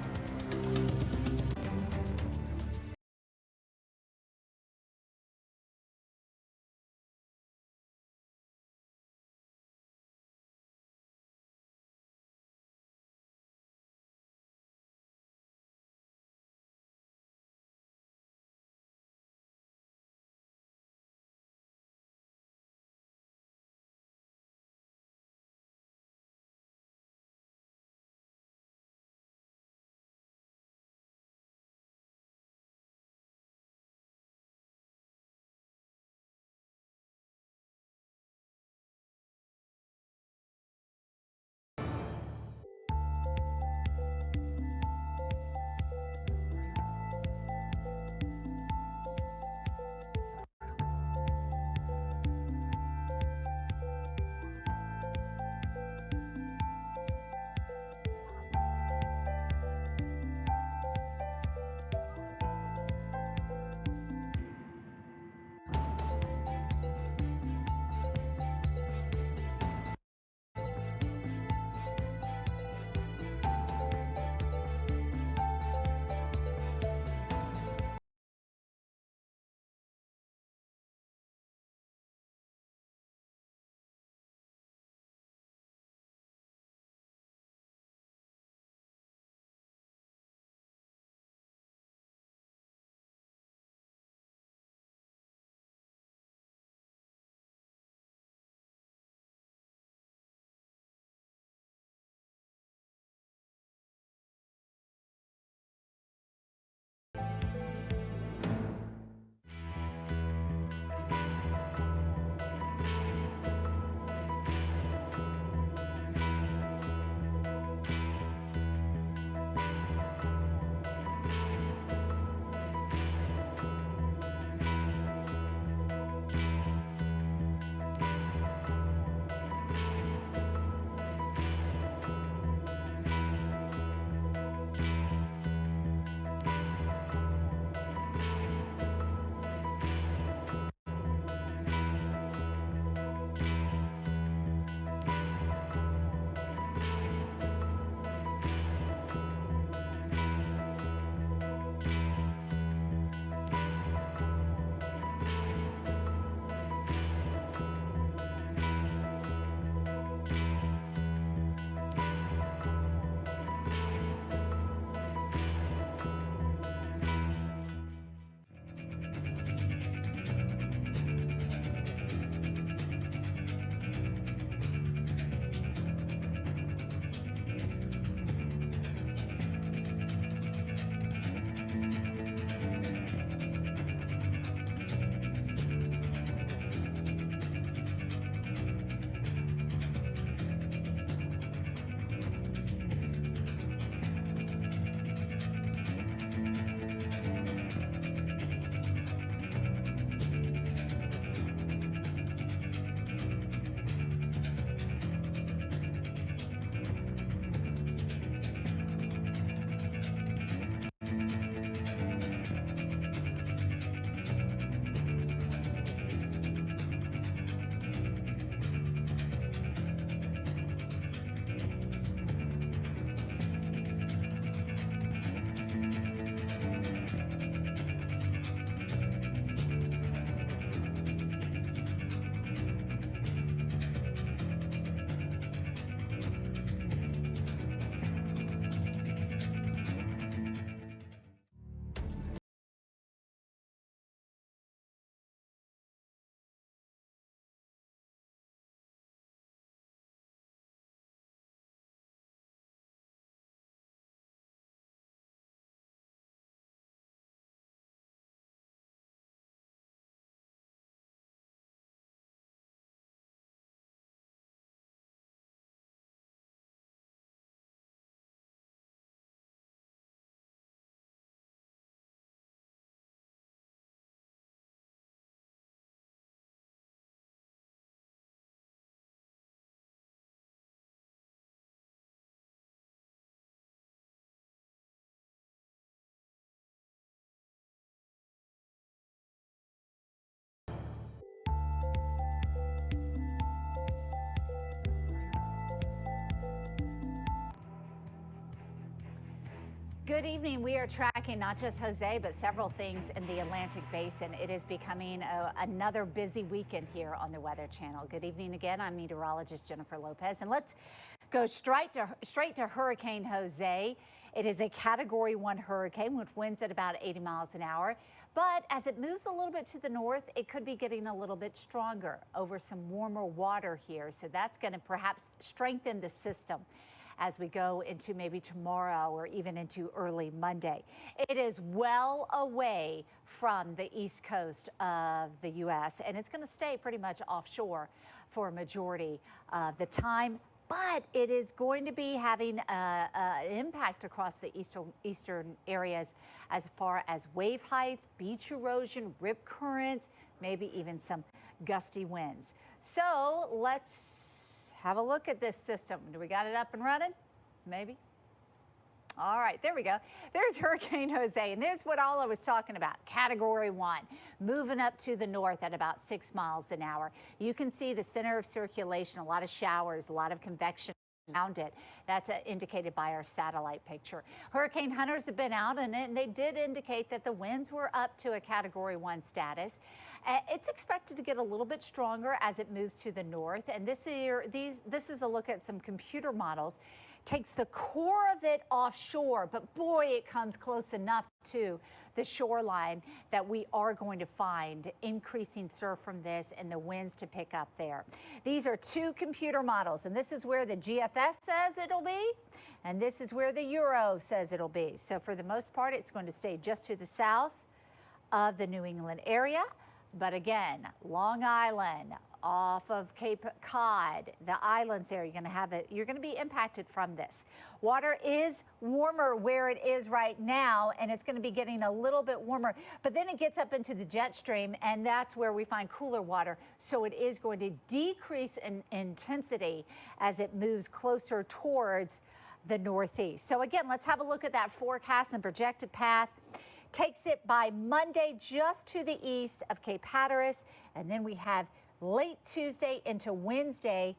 Good evening. We are tracking not just Jose, but several things in the Atlantic Basin. It is becoming another busy weekend here on the Weather Channel. Good evening again. I'm meteorologist Jennifer Lopez, and let's go straight to Hurricane Jose. It is a Category 1 hurricane with winds at about 80 miles an hour. But as it moves a little bit to the north, it could be getting a little bit stronger over some warmer water here. So that's going to perhaps strengthen the system as we go into maybe tomorrow or even into early Monday. It is well away from the east coast of the U.S., and it's going to stay pretty much offshore for a majority of the time. But it is going to be having an impact across the eastern areas as far as wave heights, beach erosion, rip currents, maybe even some gusty winds. So let's have a look at this system. Do we got it up and running? Maybe. All right, there we go. There's Hurricane Jose, and there's what all I was talking about, Category 1, moving up to the north at about 6 miles an hour. You can see the center of circulation, a lot of showers, a lot of convection around it. That's indicated by our satellite picture. Hurricane hunters have been out, and they did indicate that the winds were up to a Category 1 status. It's expected to get a little bit stronger as it moves to the north, and this is a look at some computer models. Takes the core of it offshore, but boy, it comes close enough to the shoreline that we are going to find increasing surf from this and the winds to pick up there. These are two computer models, and this is where the GFS says it'll be, and this is where the Euro says it'll be. So for the most part, it's going to stay just to the south of the New England area. But again, Long Island, off of Cape Cod, the islands there, you're going to be impacted from this. Water is warmer where it is right now, and it's going to be getting a little bit warmer, but then it gets up into the jet stream, and that's where we find cooler water. So it is going to decrease in intensity as it moves closer towards the northeast. So again, let's have a look at that forecast and projected path. Takes it by Monday just to the east of Cape Hatteras, and then we have late Tuesday into Wednesday,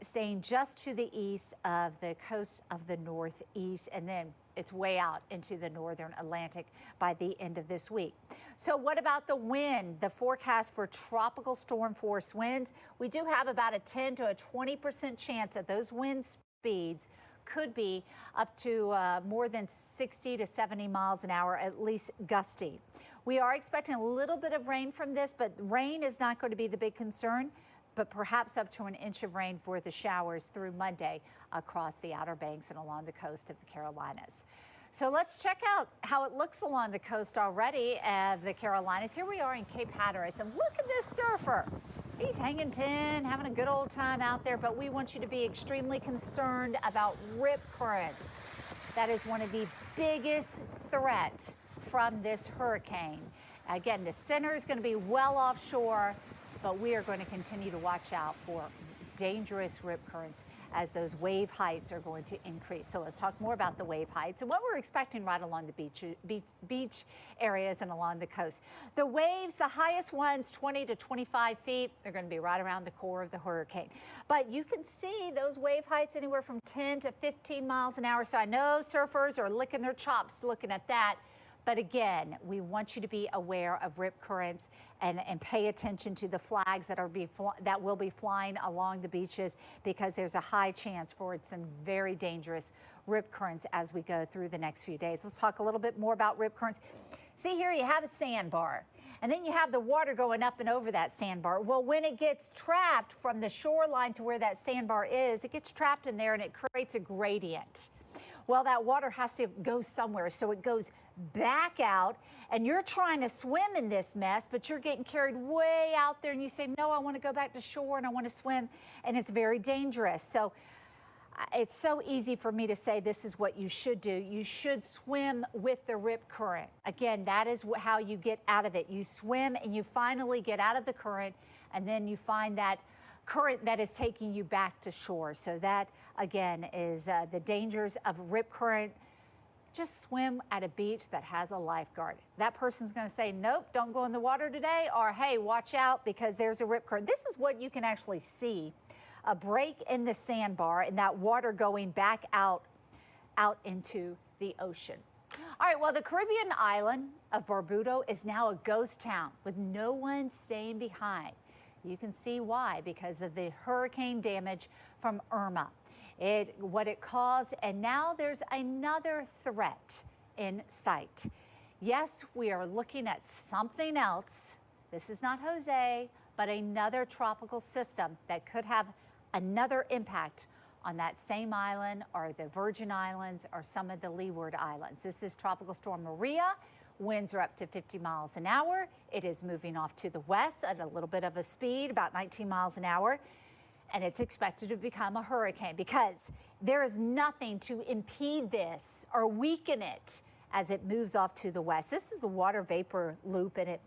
staying just to the east of the coast of the northeast, and then it's way out into the northern Atlantic by the end of this week. So what about the wind? The forecast for tropical storm force winds, we do have about a 10 to a 20% chance that those wind speeds could be up to more than 60 to 70 miles an hour, at least gusty. We are expecting a little bit of rain from this, but rain is not going to be the big concern, but perhaps up to an inch of rain for the showers through Monday across the Outer Banks and along the coast of the Carolinas. So let's check out how it looks along the coast already of the Carolinas. Here we are in Cape Hatteras, and look at this surfer. He's hanging 10, having a good old time out there, but we want you to be extremely concerned about rip currents. That is one of the biggest threats from this hurricane. Again, the center is going to be well offshore, but we are going to continue to watch out for dangerous rip currents as those wave heights are going to increase. So let's talk more about the wave heights and what we're expecting right along the beach areas and along the coast. The waves, the highest ones, 20 to 25 feet, they're going to be right around the core of the hurricane. But you can see those wave heights anywhere from 10 to 15 miles an hour. So I know surfers are licking their chops looking at that. But again, we want you to be aware of rip currents and pay attention to the flags that will be flying along the beaches, because there's a high chance for some very dangerous rip currents as we go through the next few days. Let's talk a little bit more about rip currents. See here, you have a sandbar, and then you have the water going up and over that sandbar. Well, when it gets trapped from the shoreline to where that sandbar is, it gets trapped in there and it creates a gradient. Well, that water has to go somewhere, so it goes back out, and you're trying to swim in this mess, but you're getting carried way out there, and you say, no, I want to go back to shore and I want to swim, and it's very dangerous. So it's so easy for me to say this is what you should do. You should swim with the rip current. Again, that is how you get out of it. You swim and you finally get out of the current, and then you find that current that is taking you back to shore. So that, again, is the dangers of rip current. Just swim at a beach that has a lifeguard. That person's going to say, nope, don't go in the water today, or hey, watch out because there's a rip current. This is what you can actually see, a break in the sandbar and that water going back out into the ocean. All right, well, the Caribbean island of Barbuda is now a ghost town with no one staying behind. You can see why, because of the hurricane damage from Irma. What it caused, and now there's another threat in sight. Yes, we are looking at something else. This is not Jose, but another tropical system that could have another impact on that same island or the Virgin Islands or some of the Leeward Islands. This is Tropical Storm Maria. Winds are up to 50 miles an hour. It is moving off to the west at a little bit of a speed, about 19 miles an hour. And it's expected to become a hurricane because there is nothing to impede this or weaken it as it moves off to the west. This is the water vapor loop, and it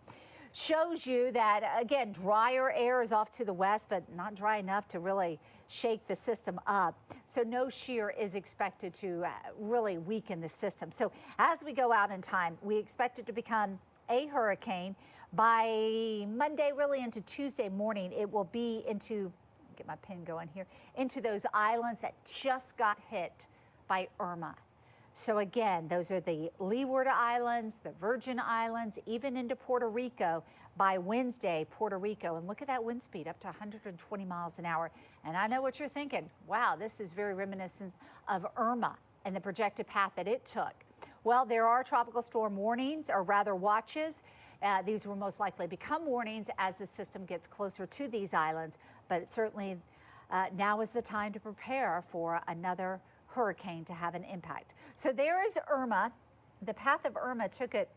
shows you that, again, drier air is off to the west, but not dry enough to really shake the system up. So no shear is expected to really weaken the system. So as we go out in time, we expect it to become a hurricane. By Monday, really into Tuesday morning, it will be into, get my pen going here, into those islands that just got hit by Irma. So again, those are the Leeward Islands, the Virgin Islands, even into Puerto Rico by Wednesday, Puerto Rico. And look at that wind speed, up to 120 miles an hour. And I know what you're thinking. Wow, this is very reminiscent of Irma and the projected path that it took. Well, there are tropical storm warnings, or rather watches. These will most likely become warnings as the system gets closer to these islands. But it certainly now is the time to prepare for another hurricane to have an impact. So there is Irma. The path of Irma took it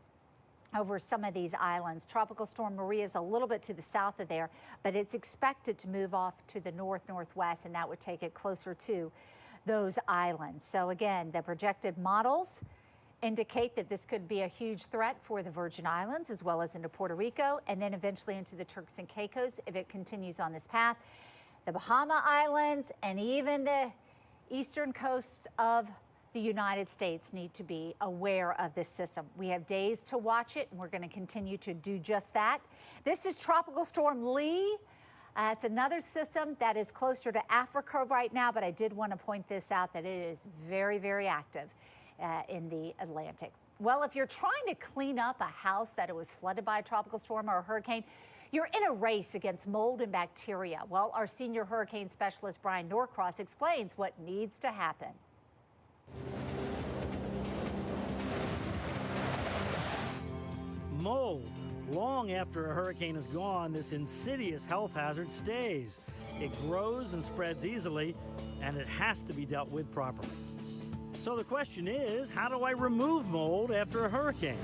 over some of these islands. Tropical Storm Maria is a little bit to the south of there, but it's expected to move off to the northwest, and that would take it closer to those islands. So again, the projected models indicate that this could be a huge threat for the Virgin Islands as well as into Puerto Rico, and then eventually into the Turks and Caicos if it continues on this path. The Bahama Islands and even the eastern coast of the United States need to be aware of this system. We have days to watch it, and we're going to continue to do just that. This is Tropical Storm Lee. It's another system that is closer to Africa right now, but I did want to point this out that it is very, very active in the Atlantic. Well, if you're trying to clean up a house that it was flooded by a tropical storm or a hurricane, you're in a race against mold and bacteria. Well, our senior hurricane specialist, Brian Norcross, explains what needs to happen. Mold. Long after a hurricane is gone, this insidious health hazard stays. It grows and spreads easily, and it has to be dealt with properly. So the question is, how do I remove mold after a hurricane?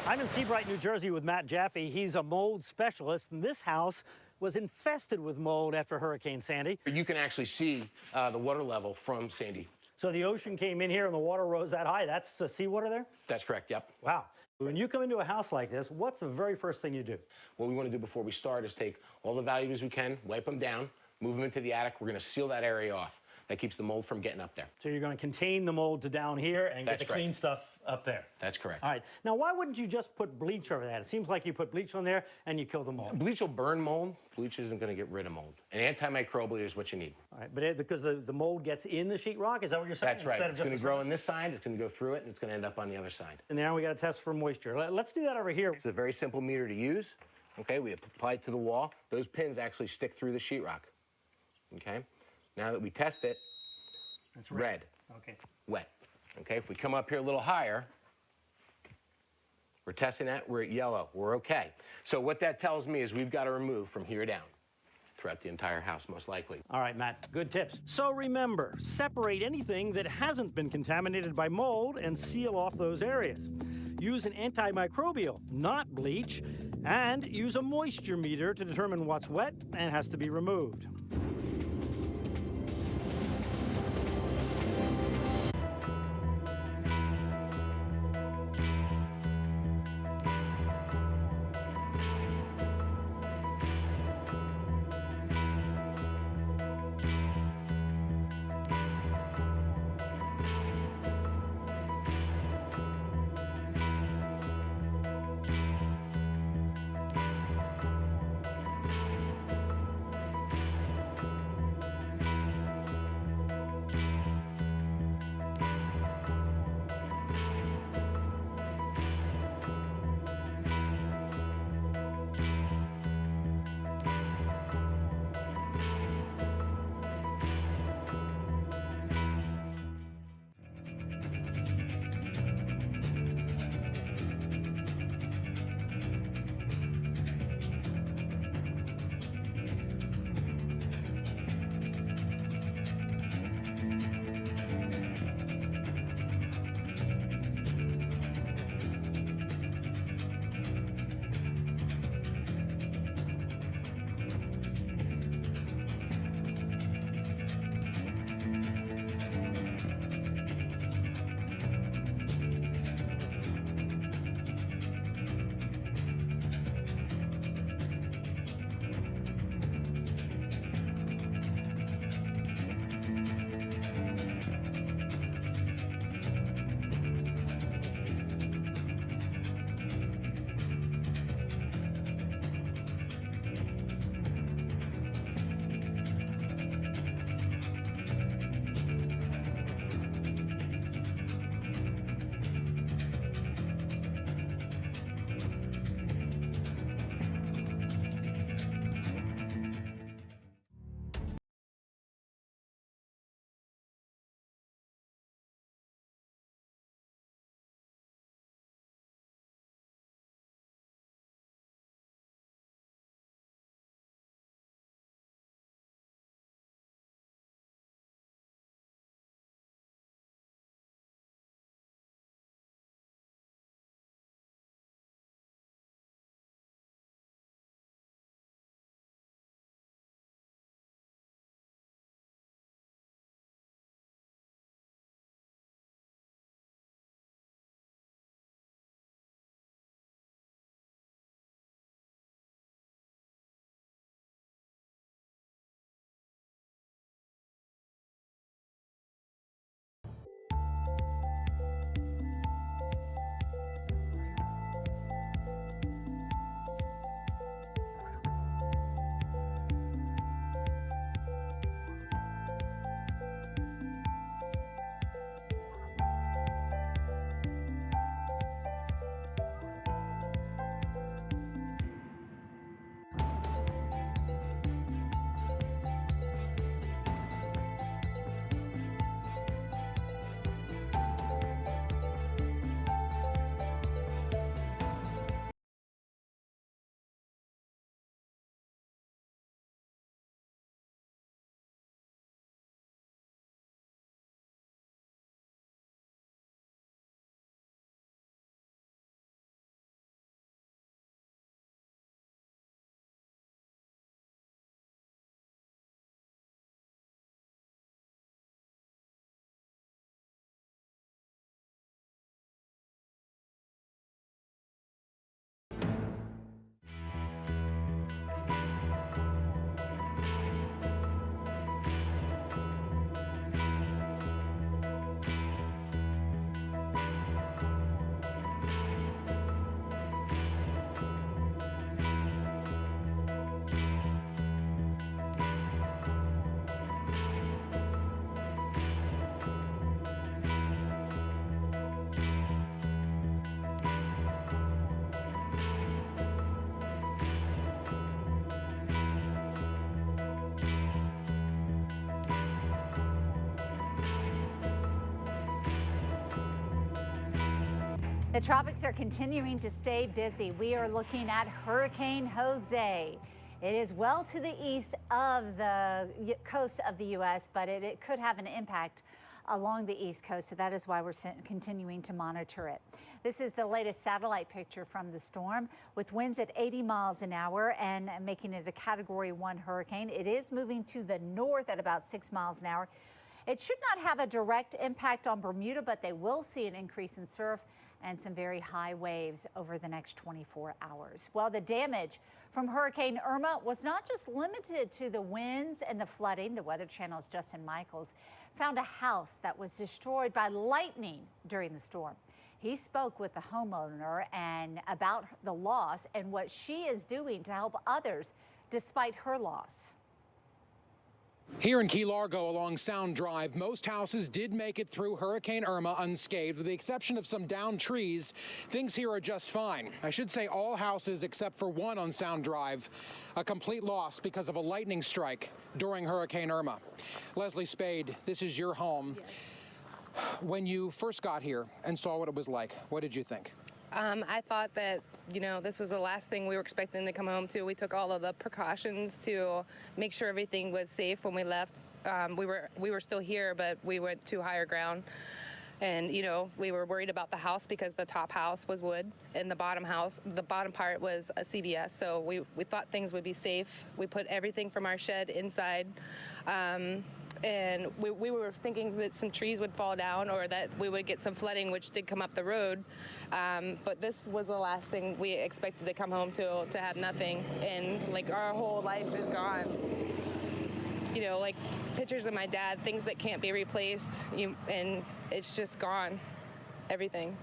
I'm in Seabright, New Jersey with Matt Jaffe. He's a mold specialist, and this house was infested with mold after Hurricane Sandy. You can actually see the water level from Sandy. So the ocean came in here and the water rose that high. That's seawater there? That's correct, yep. Wow. When you come into a house like this, what's the very first thing you do? What we want to do before we start is take all the valuables we can, wipe them down, move them into the attic. We're going to seal that area off. That keeps the mold from getting up there. So you're going to contain the mold to down here and get the clean stuff up there. That's correct. All right. Now, why wouldn't you just put bleach over that? It seems like you put bleach on there and you kill the mold. Bleach will burn mold. Bleach isn't going to get rid of mold. And antimicrobial is what you need. All right, but because the mold gets in the sheetrock, is that what you're saying? That's right. It's going to grow on this side, it's going to go through it, and it's going to end up on the other side. And now we got to test for moisture. Let's do that over here. It's a very simple meter to use. Okay, we apply it to the wall. Those pins actually stick through the sheetrock. Okay, now that we test it, it's red. Okay. Wet. Okay, if we come up here a little higher, we're testing that, we're at yellow, we're okay. So what that tells me is we've got to remove from here down throughout the entire house, most likely. All right, Matt, good tips. So remember, separate anything that hasn't been contaminated by mold and seal off those areas. Use an antimicrobial, not bleach, and use a moisture meter to determine what's wet and has to be removed. The tropics are continuing to stay busy. We are looking at Hurricane Jose. It is well to the east of the coast of the U.S., but it could have an impact along the east coast, so that is why we're continuing to monitor it. This is the latest satellite picture from the storm, with winds at 80 miles an hour and making it a Category 1 hurricane. It is moving to the north at about 6 miles an hour. It should not have a direct impact on Bermuda, but they will see an increase in surf and some very high waves over the next 24 hours. Well, the damage from Hurricane Irma was not just limited to the winds and the flooding. The Weather Channel's Justin Michaels found a house that was destroyed by lightning during the storm. He spoke with the homeowner and about the loss and what she is doing to help others despite her loss. Here in Key Largo along Sound Drive, most houses did make it through Hurricane Irma unscathed. With the exception of some downed trees, things here are just fine. I should say all houses except for one on Sound Drive, a complete loss because of a lightning strike during Hurricane Irma. Leslie Spade, this is your home. Yes. When you first got here and saw what it was like, what did you think? I thought that, this was the last thing we were expecting to come home to. We took all of the precautions to make sure everything was safe when we left. We were still here, but we went to higher ground. And, we were worried about the house because the top house was wood and the bottom part was a CBS. So we thought things would be safe. We put everything from our shed inside. And we were thinking that some trees would fall down or that we would get some flooding, which did come up the road. But this was the last thing we expected to come home to have nothing. And our whole life is gone. Like pictures of my dad, things that can't be replaced, and it's just gone, everything.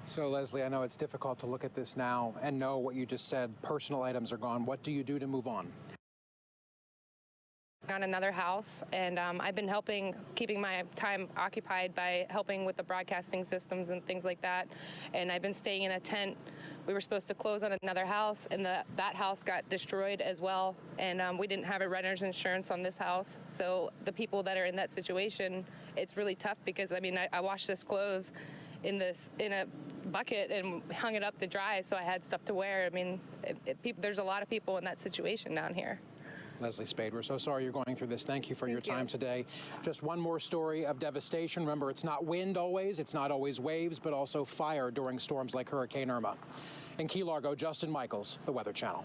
So Leslie, I know it's difficult to look at this now and know what you just said. Personal items are gone. What do you do to move on? On another house, and I've been keeping my time occupied by helping with the broadcasting systems and things like that. And I've been staying in a tent. We were supposed to close on another house, and that house got destroyed as well. And we didn't have a renter's insurance on this house. So the people that are in that situation, it's really tough because I washed this clothes in a bucket and hung it up to dry, so I had stuff to wear. There's a lot of people in that situation down here. Leslie Spade, we're so sorry you're going through this. Thank you for your time today. Just one more story of devastation. Remember, it's not wind always, it's not always waves, but also fire during storms like Hurricane Irma. In Key Largo, Justin Michaels, the Weather Channel.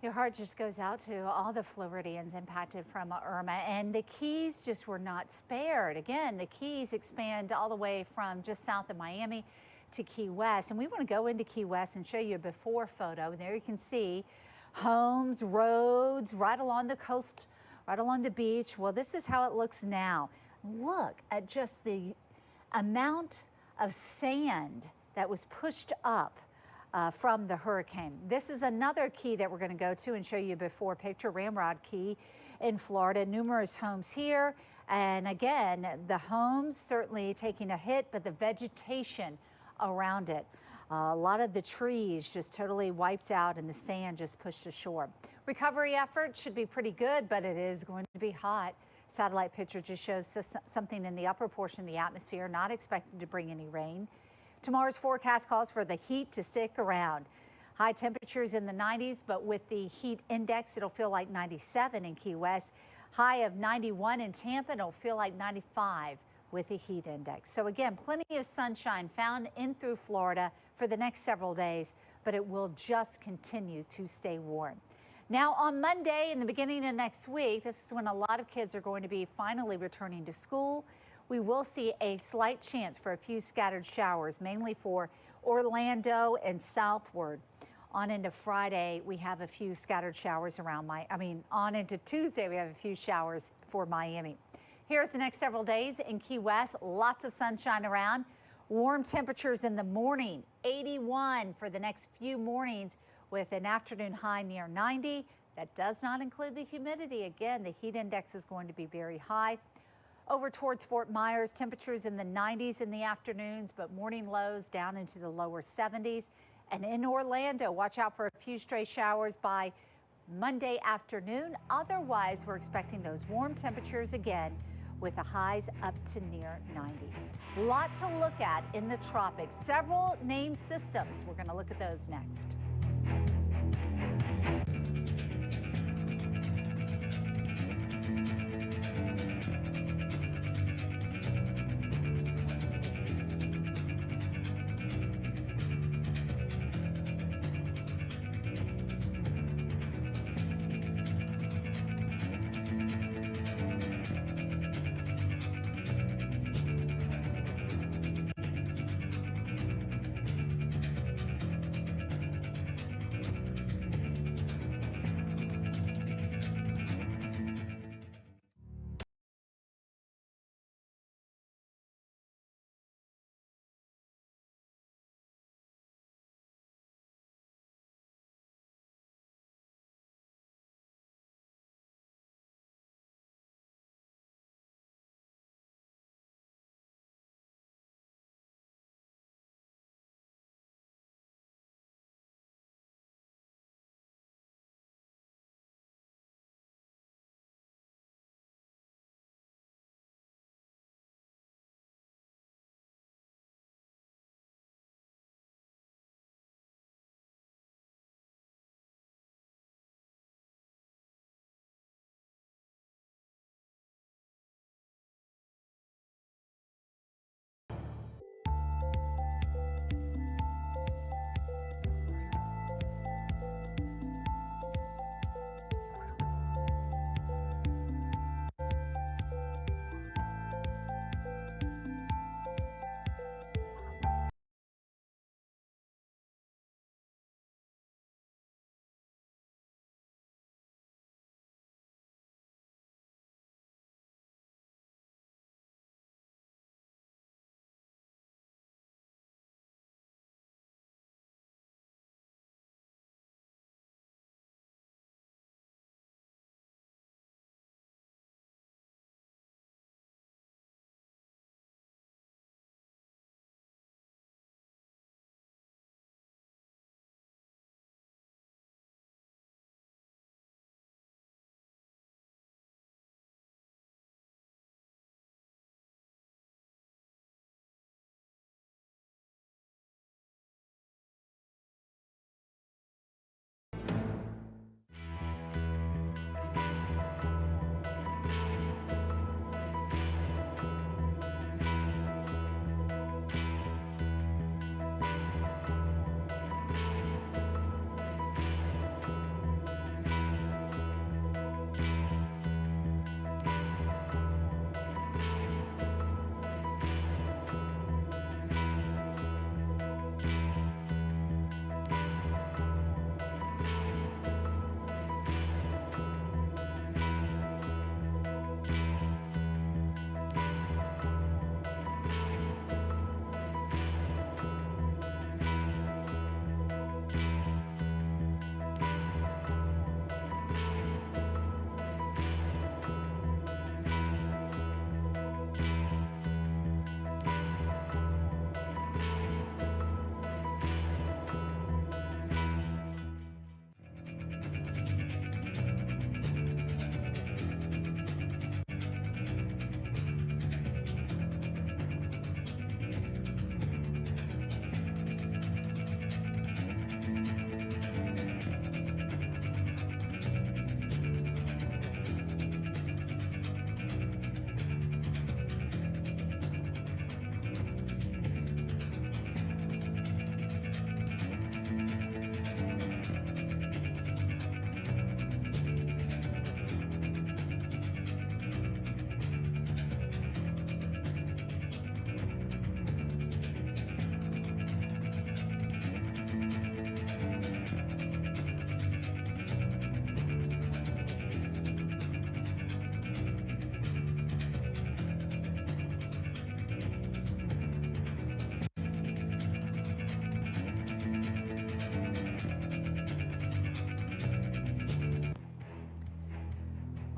Your heart just goes out to all the Floridians impacted from Irma, and the Keys just were not spared. Again, the Keys expand all the way from just south of Miami to Key West, and we want to go into Key West and show you a before photo. And there you can see homes, roads, right along the coast, right along the beach. Well, this is how it looks now. Look at just the amount of sand that was pushed up from the hurricane. This is another key that we're going to go to and show you a before picture, Ramrod Key in Florida. Numerous homes here. And again, the homes certainly taking a hit, but the vegetation around it. A lot of the trees just totally wiped out and the sand just pushed ashore. Recovery effort should be pretty good, but it is going to be hot. Satellite picture just shows something in the upper portion of the atmosphere, not expected to bring any rain. Tomorrow's forecast calls for the heat to stick around. High temperatures in the 90s, but with the heat index, it'll feel like 97 in Key West. High of 91 in Tampa, and it'll feel like 95 with the heat index. So again, plenty of sunshine found in through Florida for the next several days, but it will just continue to stay warm. Now on Monday and the beginning of next week, this is when a lot of kids are going to be finally returning to school. We will see a slight chance for a few scattered showers, mainly for Orlando and southward. On into Friday, we have a few scattered showers around on into Tuesday, we have a few showers for Miami. Here's the next several days in Key West. Lots of sunshine around. Warm temperatures in the morning, 81 for the next few mornings with an afternoon high near 90. That does not include the humidity. Again, the heat index is going to be very high. Over towards Fort Myers, temperatures in the 90s in the afternoons, but morning lows down into the lower 70s. And in Orlando, watch out for a few stray showers by Monday afternoon. Otherwise, we're expecting those warm temperatures again with the highs up to near 90s. Lot to look at in the tropics. Several named systems. We're going to look at those next.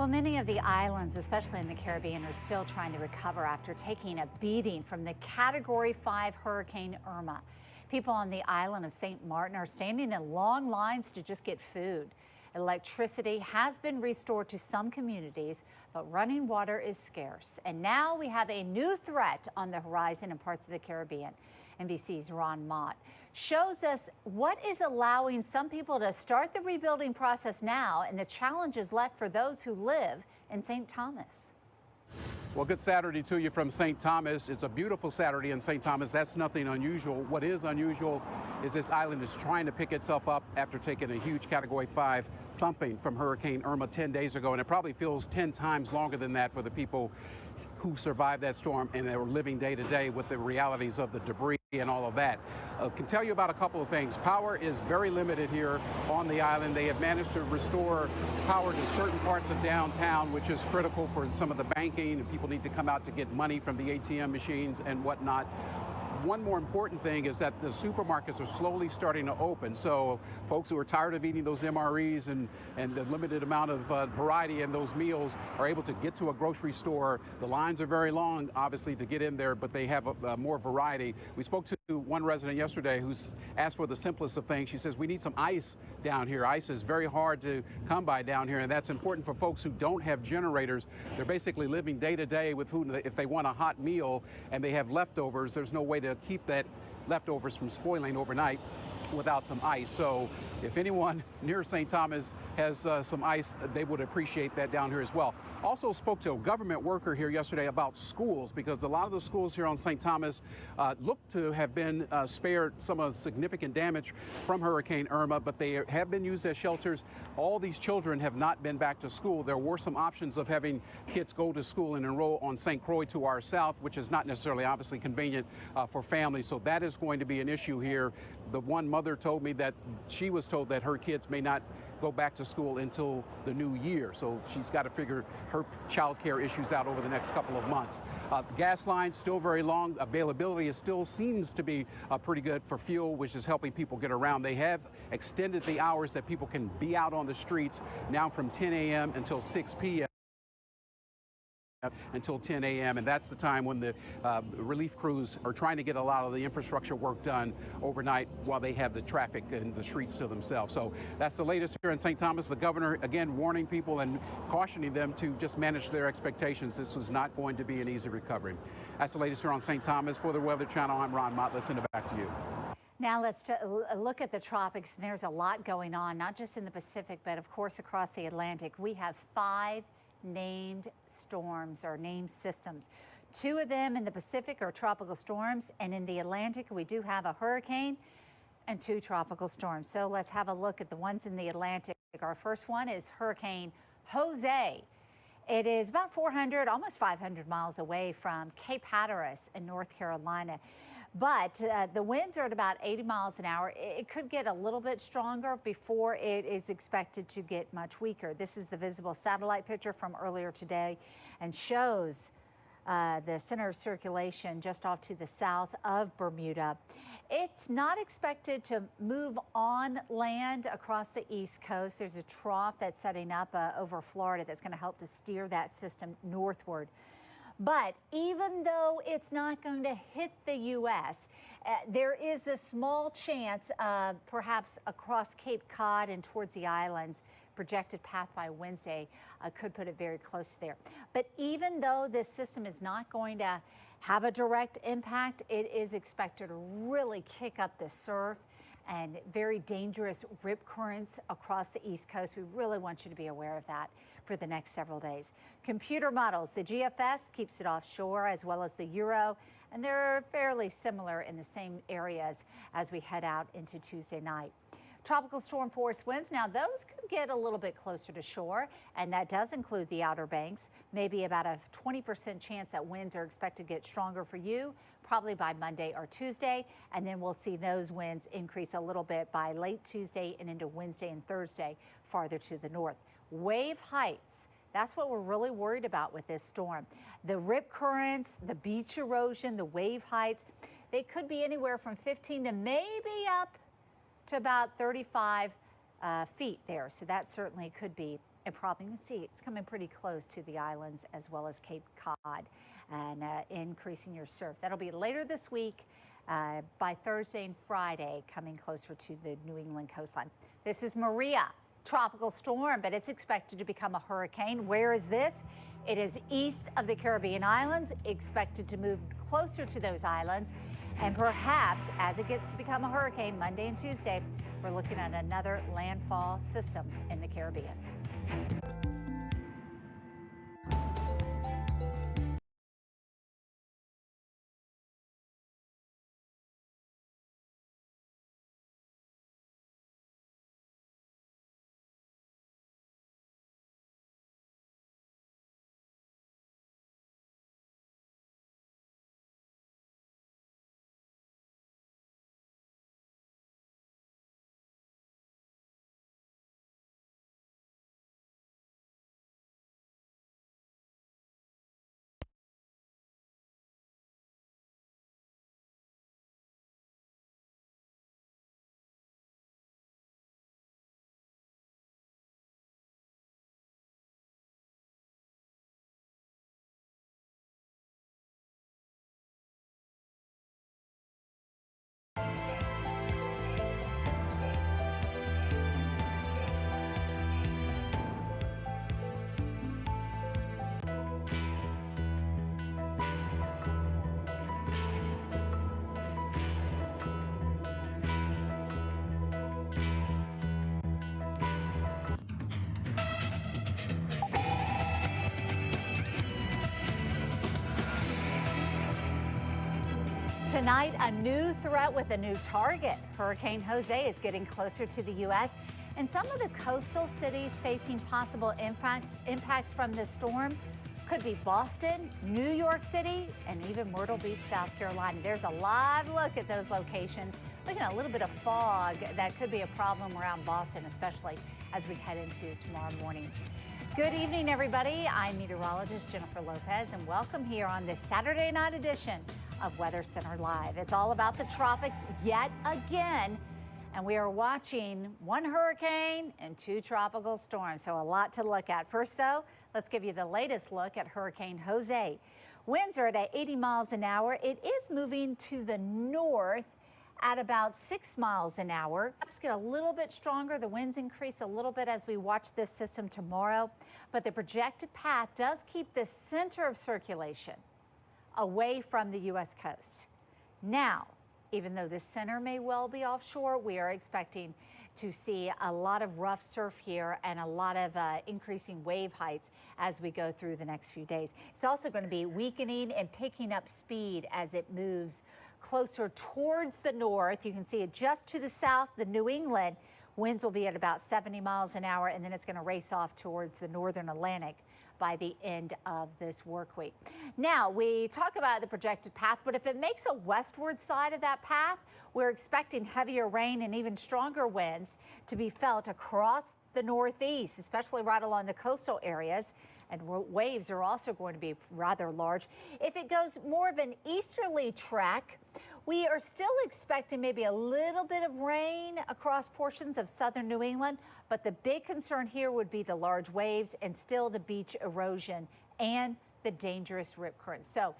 Well, many of the islands, especially in the Caribbean, are still trying to recover after taking a beating from the Category 5 Hurricane Irma. People on the island of St. Martin are standing in long lines to just get food. Electricity has been restored to some communities, but running water is scarce. And now we have a new threat on the horizon in parts of the Caribbean. NBC's Ron Mott shows us what is allowing some people to start the rebuilding process now and the challenges left for those who live in St. Thomas. Well, good Saturday to you from St. Thomas. It's a beautiful Saturday in St. Thomas. That's nothing unusual. What is unusual is this island is trying to pick itself up after taking a huge Category 5 thumping from Hurricane Irma 10 days ago. And it probably feels 10 times longer than that for the people who survived that storm and are living day to day with the realities of the debris and all of that. Can tell you about a couple of things. Power is very limited here on the island. They have managed to restore power to certain parts of downtown, which is critical for some of the banking, and people need to come out to get money from the ATM machines and whatnot. One more important thing is that the supermarkets are slowly starting to open. So folks who are tired of eating those MREs and the limited amount of variety in those meals are able to get to a grocery store. The lines are very long, obviously, to get in there, but they have more variety. We spoke to one resident yesterday who's asked for the simplest of things. She says, we need some ice down here. Ice is very hard to come by down here, and that's important for folks who don't have generators. They're basically living day to day with food. If they want a hot meal and they have leftovers, there's no way to keep that leftovers from spoiling overnight without some ice. So if anyone near St. Thomas has some ice, they would appreciate that down here as well. Also spoke to a government worker here yesterday about schools, because a lot of the schools here on St. Thomas look to have been spared some of the significant damage from Hurricane Irma, but they have been used as shelters. All these children have not been back to school. There were some options of having kids go to school and enroll on St. Croix to our south, which is not necessarily obviously convenient for families. So that is going to be an issue here. The one mother told me that she was told that her kids may not go back to school until the new year. So she's got to figure her child care issues out over the next couple of months. The gas lines still very long. Availability still seems to be pretty good for fuel, which is helping people get around. They have extended the hours that people can be out on the streets now from 10 a.m. until 6 p.m. until 10 a.m. and that's the time when the relief crews are trying to get a lot of the infrastructure work done overnight while they have the traffic and the streets to themselves. So that's the latest here in St. Thomas. The governor again warning people and cautioning them to just manage their expectations. This is not going to be an easy recovery. That's the latest here on St. Thomas. For the Weather Channel, I'm Ron Mott. Listen back to you. Now let's look at the tropics. And there's a lot going on, not just in the Pacific, but of course across the Atlantic. We have 5 named storms or named systems. 2 of them in the Pacific are tropical storms, and in the Atlantic we do have a hurricane and 2 tropical storms. So let's have a look at the ones in the Atlantic. Our first one is Hurricane Jose. It is about 400, almost 500 miles away from Cape Hatteras in North Carolina. But the winds are at about 80 miles an hour. It could get a little bit stronger before it is expected to get much weaker. This is the visible satellite picture from earlier today and shows the center of circulation just off to the south of Bermuda. It's not expected to move on land across the East Coast. There's a trough that's setting up over Florida that's going to help to steer that system northward. But even though it's not going to hit the U.S., there is this small chance perhaps across Cape Cod and towards the islands. Projected path by Wednesday could put it very close to there. But even though this system is not going to have a direct impact, it is expected to really kick up the surf and very dangerous rip currents across the East Coast. We really want you to be aware of that for the next several days. Computer models, the GFS keeps it offshore as well as the Euro, and they're fairly similar in the same areas as we head out into Tuesday night. Tropical storm force winds, now those could get a little bit closer to shore, and that does include the Outer Banks. Maybe about a 20% chance that winds are expected to get stronger for you, probably by Monday or Tuesday, and then we'll see those winds increase a little bit by late Tuesday and into Wednesday and Thursday farther to the north. Wave heights, that's what we're really worried about with this storm. The rip currents, the beach erosion, the wave heights, they could be anywhere from 15 to maybe up to about 35 feet there. So that certainly could be a problem. You can see it's coming pretty close to the islands as well as Cape Cod and increasing your surf. That'll be later this week by Thursday and Friday, coming closer to the New England coastline. This is Maria tropical storm, but it's expected to become a hurricane. Where is this? It is east of the Caribbean islands, expected to move closer to those islands. And perhaps as it gets to become a hurricane Monday and Tuesday, we're looking at another landfall system in the Caribbean. Tonight, a new threat with a new target. Hurricane Jose is getting closer to the U.S., and some of the coastal cities facing possible impacts from this storm could be Boston, New York City, and even Myrtle Beach, South Carolina. There's a live look at those locations. Looking at a little bit of fog that could be a problem around Boston, especially as we head into tomorrow morning. Good evening, everybody. I'm meteorologist Jennifer Lopez, and welcome here on this Saturday night edition of Weather Center Live. It's all about the tropics yet again, and we are watching one hurricane and two tropical storms, so a lot to look at. First, though, let's give you the latest look at Hurricane Jose. Winds are at 80 miles an hour. It is moving to the north at about 6 miles an hour. It's get a little bit stronger. The winds increase a little bit as we watch this system tomorrow, but the projected path does keep the center of circulation away from the U.S. coast. Now, even though the center may well be offshore, we are expecting to see a lot of rough surf here and a lot of increasing wave heights as we go through the next few days. It's also going to be weakening and picking up speed as it moves closer towards the north. You can see it just to the south, the New England. Winds will be at about 70 miles an hour, and then it's going to race off towards the northern Atlantic by the end of this work week. Now, we talk about the projected path, but if it makes a westward side of that path, we're expecting heavier rain and even stronger winds to be felt across the northeast, especially right along the coastal areas. And waves are also going to be rather large. If it goes more of an easterly track, we are still expecting maybe a little bit of rain across portions of southern New England, but the big concern here would be the large waves and still the beach erosion and the dangerous rip currents. So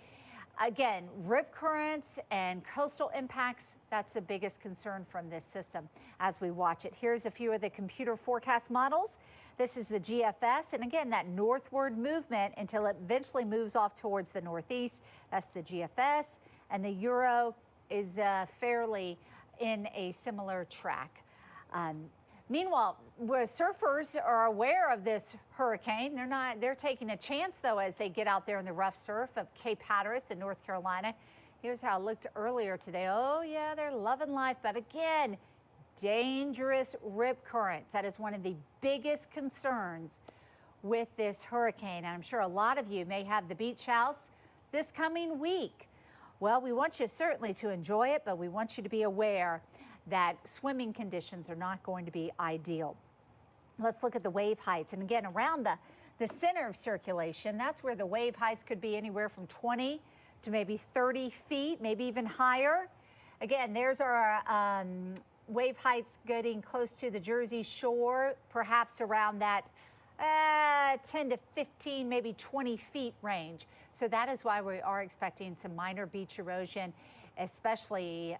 again, rip currents and coastal impacts, that's the biggest concern from this system as we watch it. Here's a few of the computer forecast models. This is the GFS, and again, that northward movement until it eventually moves off towards the northeast. That's the GFS, and the Euro is fairly in a similar track. Meanwhile, surfers are aware of this hurricane. They're taking a chance, though, as they get out there in the rough surf of Cape Hatteras in North Carolina. Here's how it looked earlier today. Oh, yeah, they're loving life, but again, dangerous rip currents. That is one of the biggest concerns with this hurricane. And I'm sure a lot of you may have the beach house this coming week. Well, we want you certainly to enjoy it, but we want you to be aware that swimming conditions are not going to be ideal. Let's look at the wave heights. And again, around the center of circulation, that's where the wave heights could be anywhere from 20 to maybe 30 feet, maybe even higher. Again, there's our wave heights getting close to the Jersey Shore, perhaps around that 10 to 15, maybe 20 feet range. So that is why we are expecting some minor beach erosion especially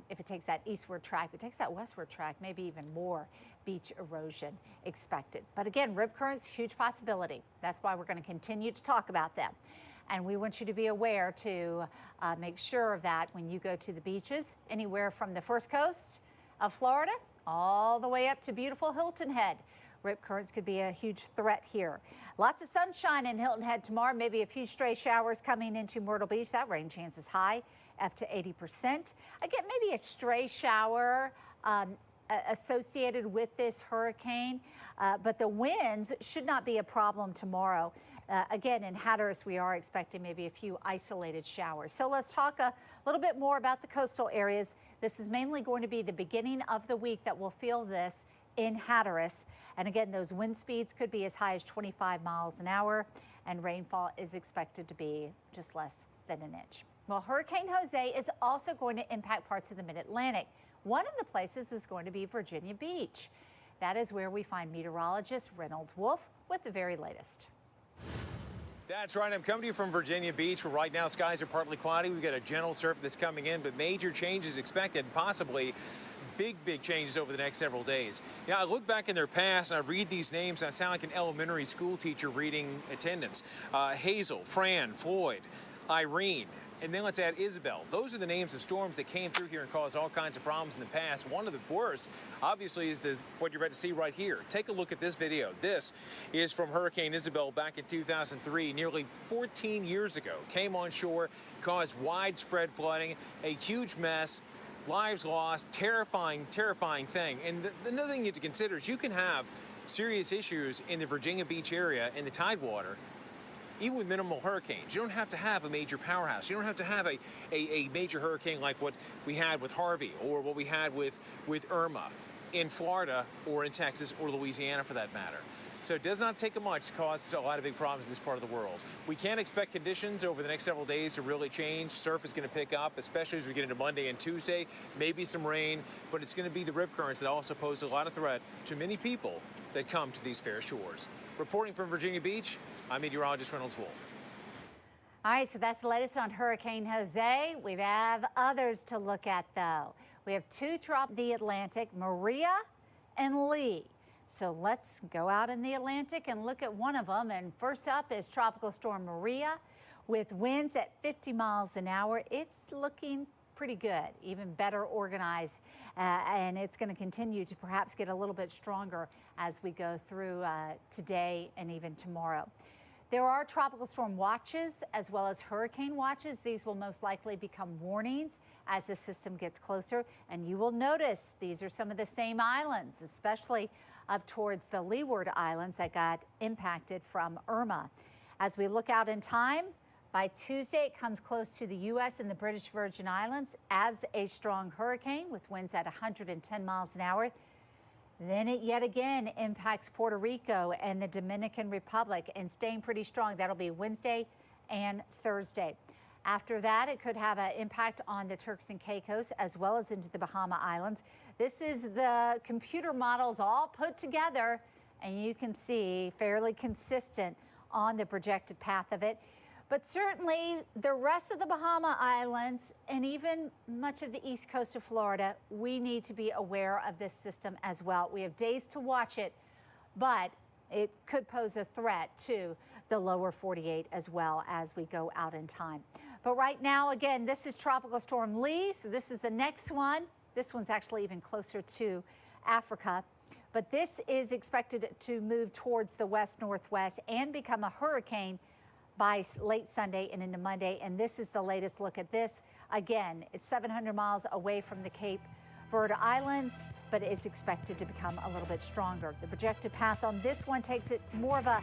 if it takes that eastward track. If it takes that westward track, maybe even more beach erosion expected. But again, rip currents, huge possibility. That's why we're going to continue to talk about them. And we want you to be aware to make sure of that when you go to the beaches, anywhere from the first coast of Florida all the way up to beautiful Hilton Head. Rip currents could be a huge threat here. Lots of sunshine in Hilton Head tomorrow, maybe a few stray showers coming into Myrtle Beach. That rain chance is high, up to 80%. Again, maybe a stray shower associated with this hurricane, but the winds should not be a problem tomorrow. Again, in Hatteras, we are expecting maybe a few isolated showers. So let's talk a little bit more about the coastal areas. This is mainly going to be the beginning of the week that we'll feel this in Hatteras. And again, those wind speeds could be as high as 25 miles an hour, and rainfall is expected to be just less than an inch. Well, Hurricane Jose is also going to impact parts of the Mid-Atlantic. One of the places is going to be Virginia Beach. That is where we find meteorologist Reynolds Wolf with the very latest. That's right. I'm coming to you from Virginia Beach, where right now skies are partly cloudy. We've got a gentle surf that's coming in, but major changes expected, possibly big changes over the next several days. I look back in their past and I read these names and I sound like an elementary school teacher reading attendance. Hazel, Fran, Floyd, Irene, and then let's add Isabel. Those are the names of storms that came through here and caused all kinds of problems in the past. One of the worst, obviously, is what you're about to see right here. Take a look at this video. This is from Hurricane Isabel back in 2003, nearly 14 years ago. Came on shore, caused widespread flooding, a huge mess, lives lost, terrifying thing. And another thing you have to consider is you can have serious issues in the Virginia Beach area in the Tidewater even with minimal hurricanes. You don't have to have a major powerhouse. You don't have to have a major hurricane like what we had with Harvey or what we had with Irma in Florida or in Texas or Louisiana for that matter. So it does not take much to cause a lot of big problems in this part of the world. We can't expect conditions over the next several days to really change. Surf is going to pick up, especially as we get into Monday and Tuesday. Maybe some rain, but it's going to be the rip currents that also pose a lot of threat to many people that come to these fair shores. Reporting from Virginia Beach, I'm meteorologist Reynolds Wolf. All right, so that's the latest on Hurricane Jose. We have others to look at, though. We have two drop the Atlantic, Maria and Lee. So let's go out in the Atlantic and look at one of them. And first up is Tropical Storm Maria with winds at 50 miles an hour. It's looking pretty good, even better organized, and it's going to continue to perhaps get a little bit stronger as we go through today and even tomorrow. There are tropical storm watches as well as hurricane watches. These will most likely become warnings as the system gets closer, and you will notice these are some of the same islands, especially up towards the Leeward Islands that got impacted from Irma. As we look out in time, by Tuesday, it comes close to the U.S. and the British Virgin Islands as a strong hurricane with winds at 110 miles an hour. Then it yet again impacts Puerto Rico and the Dominican Republic and staying pretty strong. That'll be Wednesday and Thursday. After that, it could have an impact on the Turks and Caicos as well as into the Bahama Islands. This is the computer models all put together, and you can see fairly consistent on the projected path of it. But certainly the rest of the Bahama Islands and even much of the east coast of Florida, we need to be aware of this system as well. We have days to watch it, but it could pose a threat to the lower 48 as well as we go out in time. But right now, again, this is Tropical Storm Lee, so this is the next one. This one's actually even closer to Africa. But this is expected to move towards the west-northwest and become a hurricane by late Sunday and into Monday. And this is the latest look at this. Again, it's 700 miles away from the Cape Verde Islands, but it's expected to become a little bit stronger. The projected path on this one takes it more of a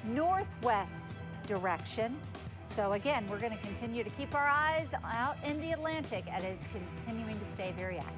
northwest direction. So again, we're going to continue to keep our eyes out in the Atlantic and is continuing to stay very active.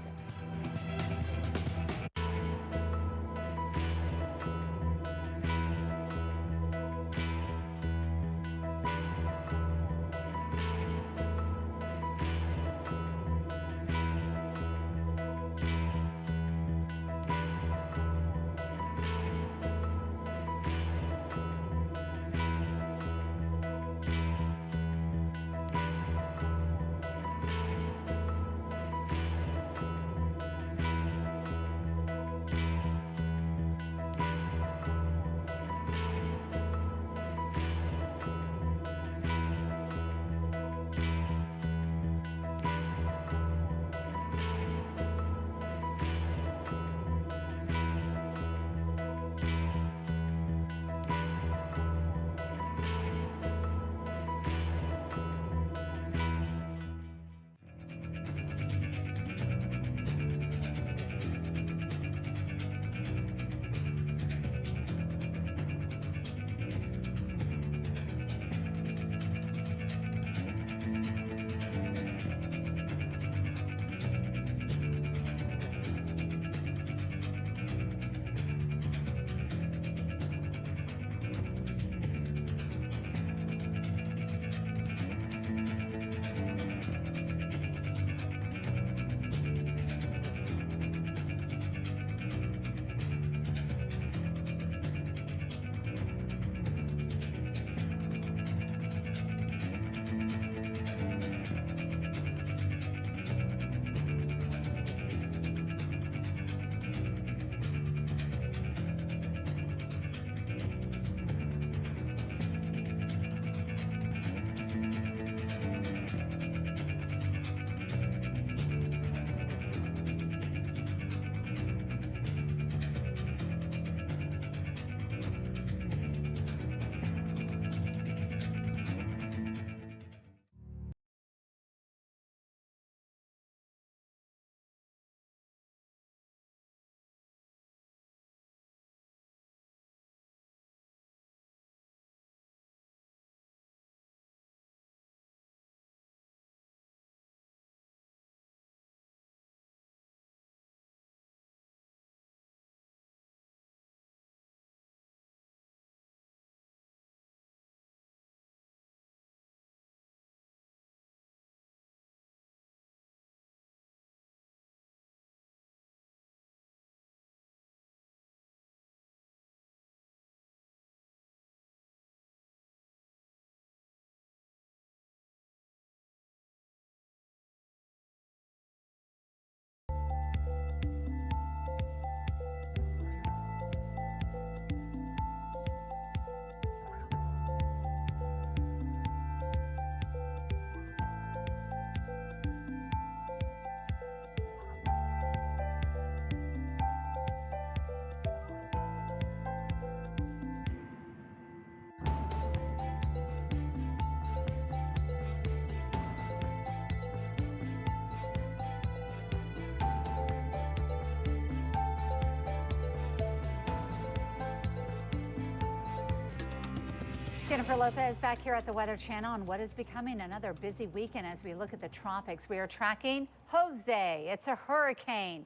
Jennifer Lopez back here at the Weather Channel on what is becoming another busy weekend as we look at the tropics. We are tracking Jose. It's a hurricane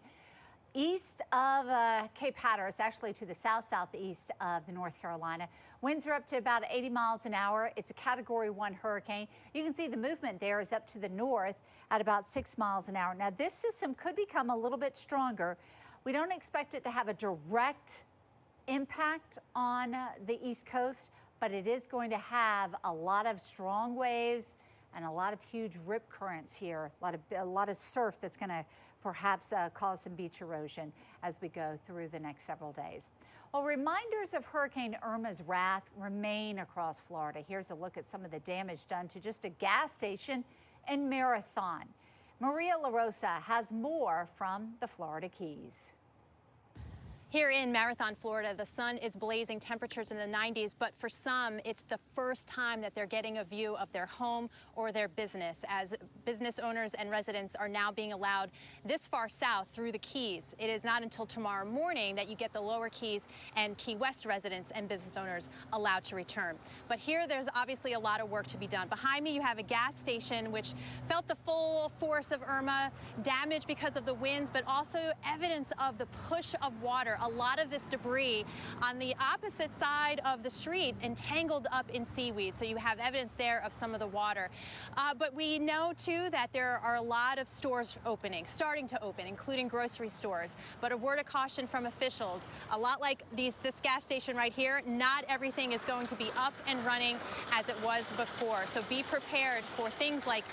east of Cape Hatteras, actually to the southeast of the North Carolina. Winds are up to about 80 miles an hour. It's a Category 1 hurricane. You can see the movement there is up to the north at about 6 miles an hour. Now, this system could become a little bit stronger. We don't expect it to have a direct impact on the East Coast, but it is going to have a lot of strong waves and a lot of huge rip currents here, a lot of surf that's going to perhaps cause some beach erosion as we go through the next several days. Well, reminders of Hurricane Irma's wrath remain across Florida. Here's a look at some of the damage done to just a gas station in Marathon. Maria LaRosa has more from the Florida Keys. Here in Marathon, Florida, the sun is blazing, temperatures in the 90s, but for some, it's the first time that they're getting a view of their home or their business, as business owners and residents are now being allowed this far south through the Keys. It is not until tomorrow morning that you get the lower Keys and Key West residents and business owners allowed to return. But here, there's obviously a lot of work to be done. Behind me, you have a gas station which felt the full force of Irma, damage because of the winds, but also evidence of the push of water. A lot of this debris on the opposite side of the street entangled up in seaweed. So you have evidence there of some of the water. But we know too that there are a lot of stores starting to open, including grocery stores. But a word of caution from officials, a lot like this gas station right here, not everything is going to be up and running as it was before. So be prepared for things like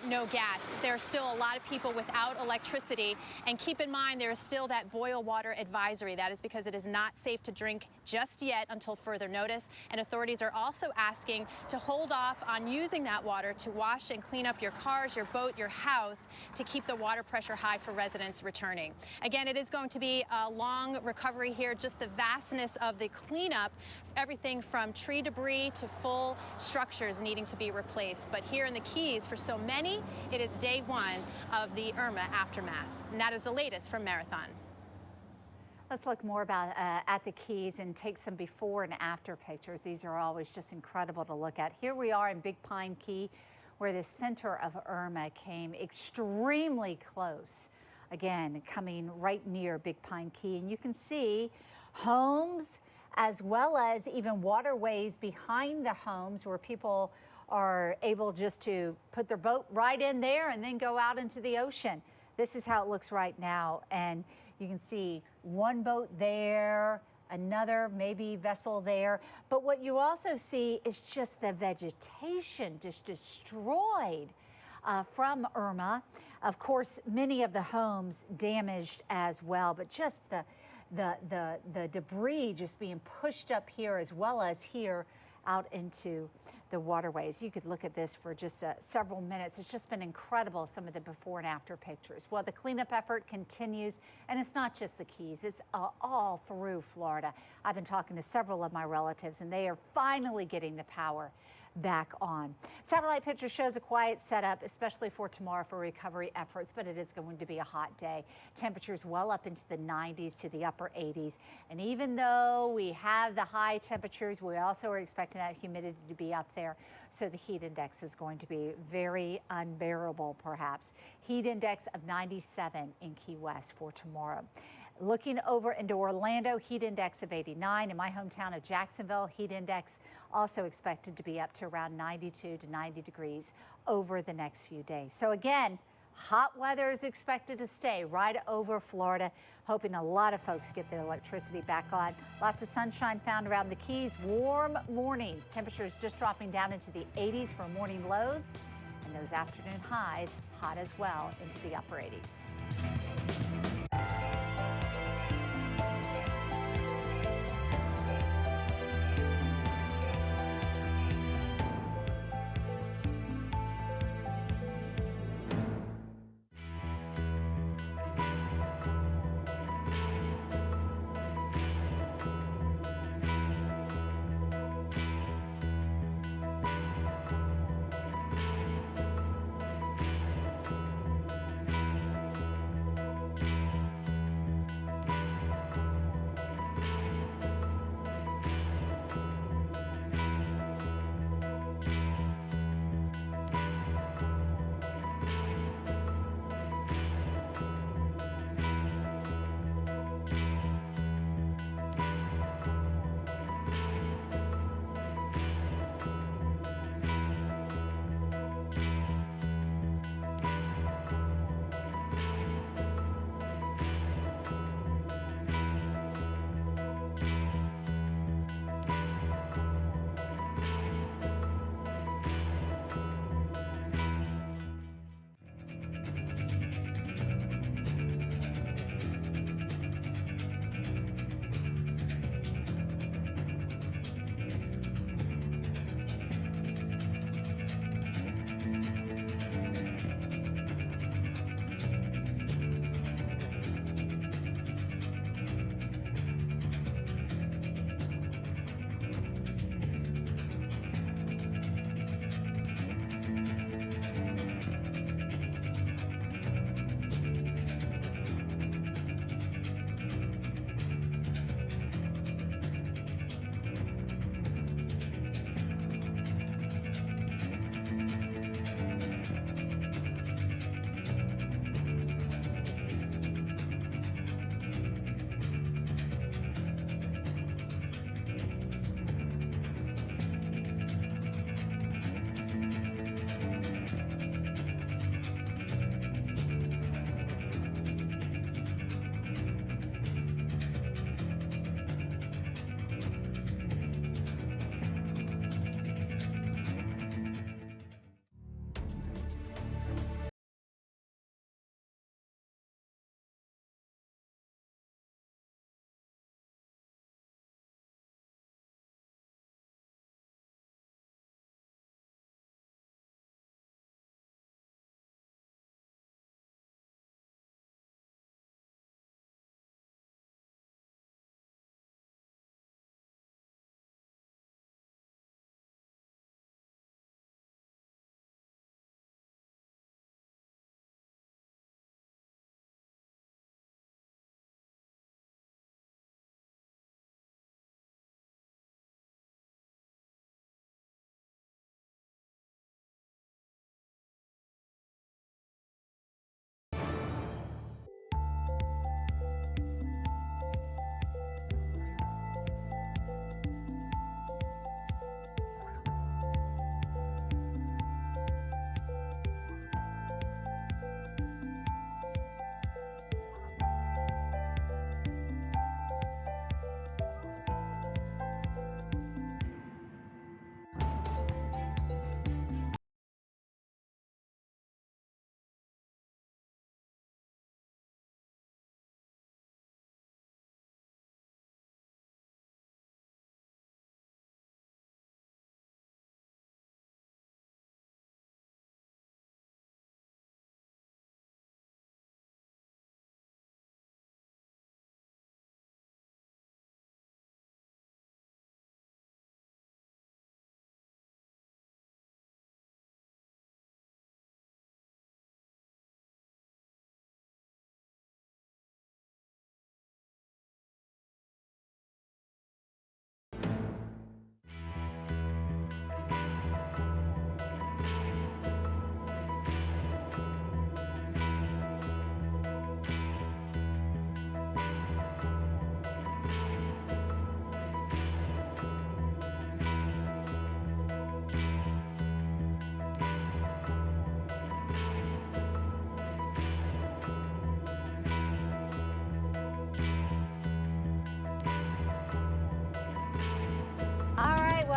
no gas. There are still a lot of people without electricity. And keep in mind, there is still that boil water advisory. That is because it is not safe to drink just yet until further notice. And authorities are also asking to hold off on using that water to wash and clean up your cars, your boat, your house, to keep the water pressure high for residents returning. Again, it is going to be a long recovery here, just the vastness of the cleanup, everything from tree debris to full structures needing to be replaced. But here in the Keys, for so many, it is day one of the Irma aftermath. And that is the latest from Marathon. Let's look more about at the Keys and take some before and after pictures. These are always just incredible to look at. Here we are in Big Pine Key, where the center of Irma came extremely close. Again, coming right near Big Pine Key. And you can see homes as well as even waterways behind the homes where people are able just to put their boat right in there and then go out into the ocean. This is how it looks right now. And you can see one boat there, another maybe vessel there. But what you also see is just the vegetation just destroyed from Irma. Of course, many of the homes damaged as well, but just the debris just being pushed up here as well as here out into the waterways. You could look at this for just several minutes. It's just been incredible, some of the before and after pictures. Well, the cleanup effort continues, and it's not just the Keys, it's all through Florida. I've been talking to several of my relatives, and they are finally getting the power back on. Satellite picture shows a quiet setup, especially for tomorrow for recovery efforts, but it is going to be a hot day. Temperatures well up into the 90s to the upper 80s. And even though we have the high temperatures, we also are expecting that humidity to be up there. So the heat index is going to be very unbearable, perhaps. Heat index of 97 in Key West for tomorrow. Looking over into Orlando, heat index of 89. In my hometown of Jacksonville, heat index also expected to be up to around 92 to 90 degrees over the next few days. So again, hot weather is expected to stay right over Florida, hoping a lot of folks get their electricity back on. Lots of sunshine found around the Keys. Warm mornings. Temperatures just dropping down into the 80s for morning lows, and those afternoon highs hot as well into the upper 80s.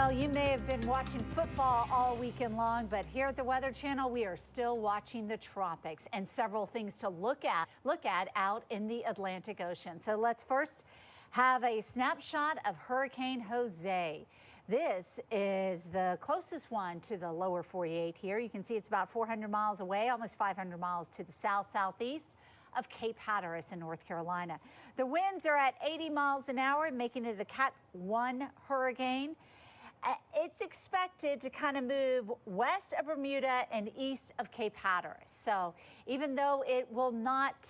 Well, you may have been watching football all weekend long, but here at the Weather Channel, we are still watching the tropics and several things to look at out in the Atlantic Ocean. So let's first have a snapshot of Hurricane Jose. This is the closest one to the lower 48 here. You can see it's about 400 miles away, almost 500 miles to the south-southeast of Cape Hatteras in North Carolina. The winds are at 80 miles an hour, making it a Cat 1 hurricane. It's expected to kind of move west of Bermuda and east of Cape Hatteras. So even though it will not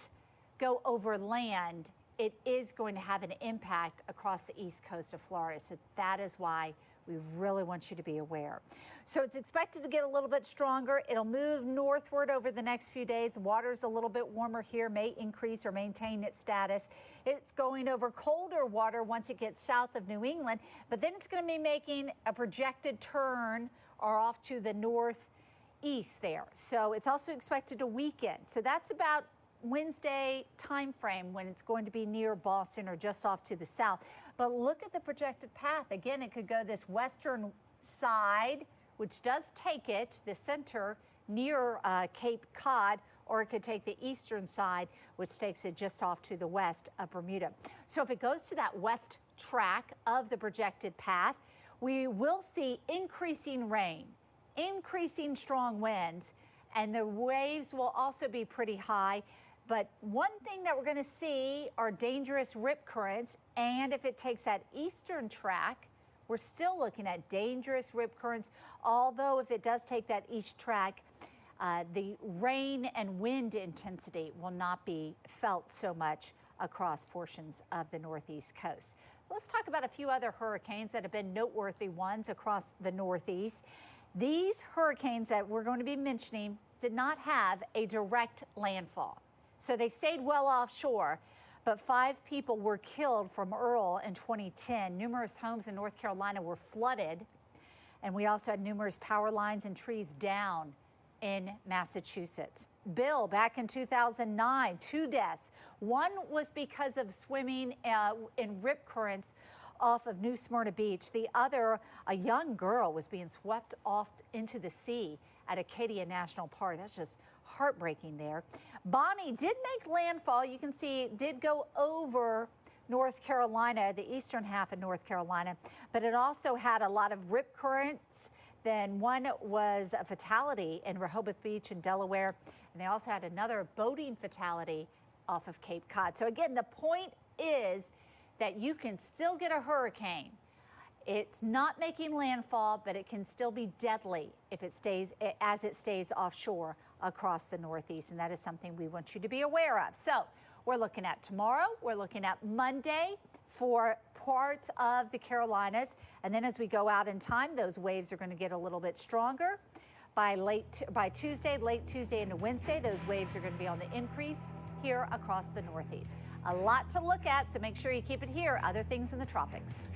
go over land, it is going to have an impact across the east coast of Florida. So that is why we really want you to be aware. So it's expected to get a little bit stronger. It'll move northward over the next few days. The water's a little bit warmer here, may increase or maintain its status. It's going over colder water once it gets south of New England, but then it's going to be making a projected turn or off to the northeast there. So it's also expected to weaken. So that's about Wednesday time frame when it's going to be near Boston or just off to the south. But look at the projected path. Again, it could go this western side, which does take it, the center near Cape Cod, or it could take the eastern side, which takes it just off to the west of Bermuda. So if it goes to that west track of the projected path, we will see increasing rain, increasing strong winds, and the waves will also be pretty high. But one thing that we're going to see are dangerous rip currents. And if it takes that eastern track, we're still looking at dangerous rip currents. Although if it does take that east track, the rain and wind intensity will not be felt so much across portions of the northeast coast. Let's talk about a few other hurricanes that have been noteworthy ones across the northeast. These hurricanes that we're going to be mentioning did not have a direct landfall. So they stayed well offshore, but 5 people were killed from Earl in 2010. Numerous homes in North Carolina were flooded, and we also had numerous power lines and trees down in Massachusetts. Bill, back in 2009, 2 deaths. One was because of swimming in rip currents off of New Smyrna Beach. The other, a young girl, was being swept off into the sea at Acadia National Park. That's just heartbreaking there. Bonnie did make landfall. You can see it did go over North Carolina, the eastern half of North Carolina, but it also had a lot of rip currents. Then one was a fatality in Rehoboth Beach in Delaware, and they also had another boating fatality off of Cape Cod. So again, the point is that you can still get a hurricane. It's not making landfall, but it can still be deadly if it stays offshore across the northeast, and that is something we want you to be aware of. So we're looking at tomorrow, we're looking at Monday for parts of the Carolinas, and then as we go out in time, those waves are going to get a little bit stronger. By Tuesday, late Tuesday into Wednesday, those waves are going to be on the increase here across the northeast. A lot to look at, so make sure you keep it here. Other things in the tropics.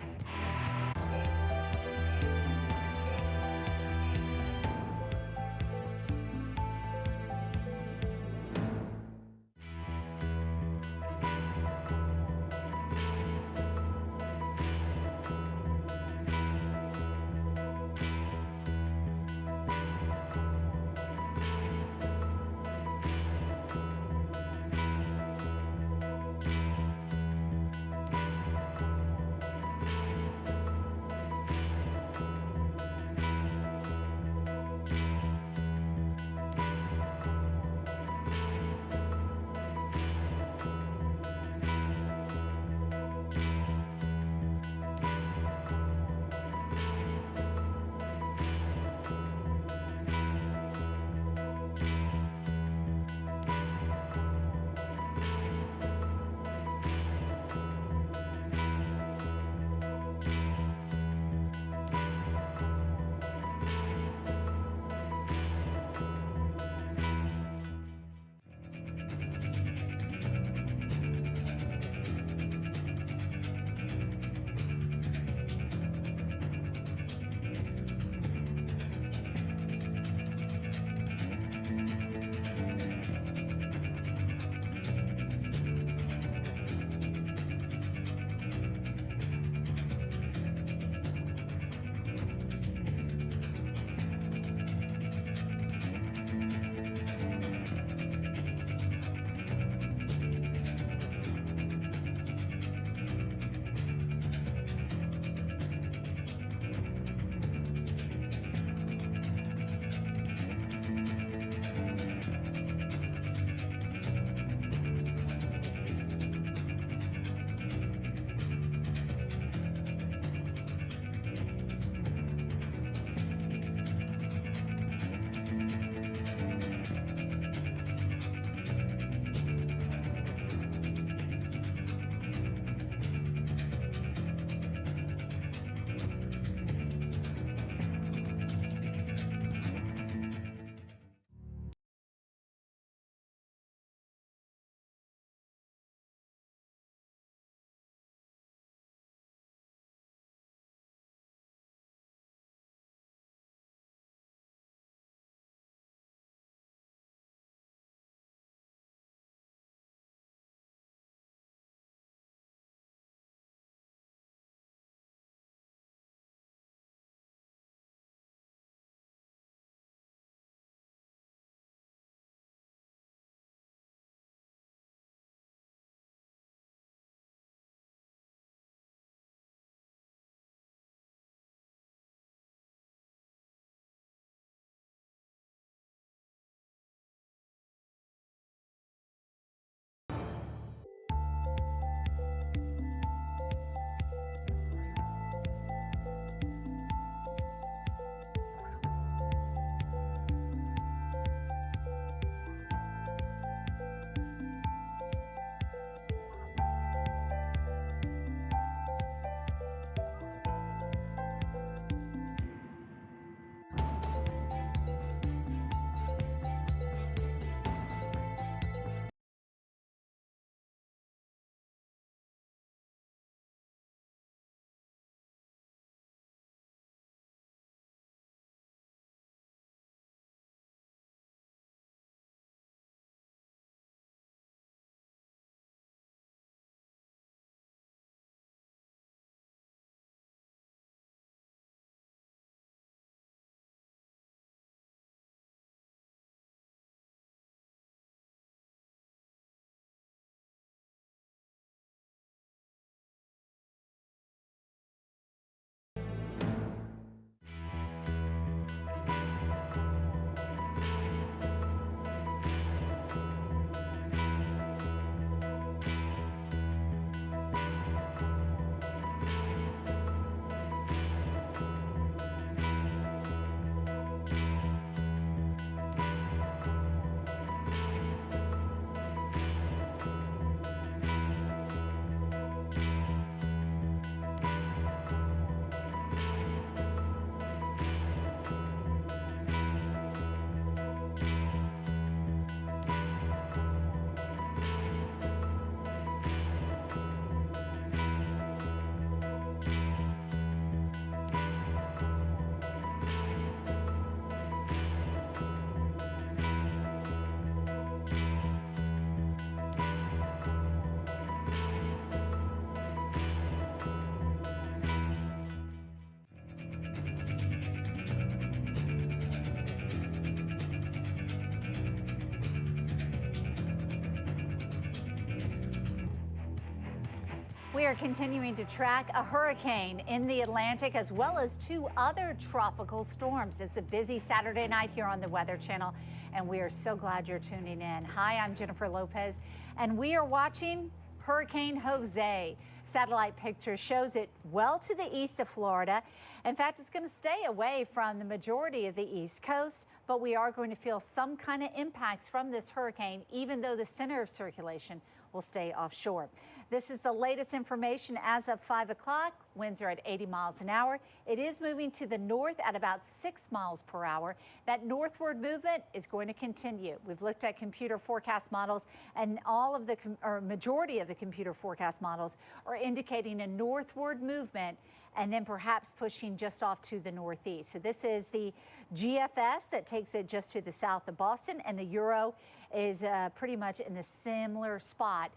We are continuing to track a hurricane in the Atlantic as well as 2 other tropical storms. It's a busy Saturday night here on the Weather Channel, and we are so glad you're tuning in. Hi, I'm Jennifer Lopez, and we are watching Hurricane Jose. Satellite picture shows it well to the east of Florida. In fact, it's going to stay away from the majority of the East Coast, but we are going to feel some kind of impacts from this hurricane, even though the center of circulation will stay offshore. This is the latest information as of 5 o'clock. Winds are at 80 miles an hour. It is moving to the north at about 6 miles per hour. That northward movement is going to continue. We've looked at computer forecast models, and all of the majority of the computer forecast models are indicating a northward movement and then perhaps pushing just off to the northeast. So this is the GFS that takes it just to the south of Boston, and the Euro is pretty much in the similar spot.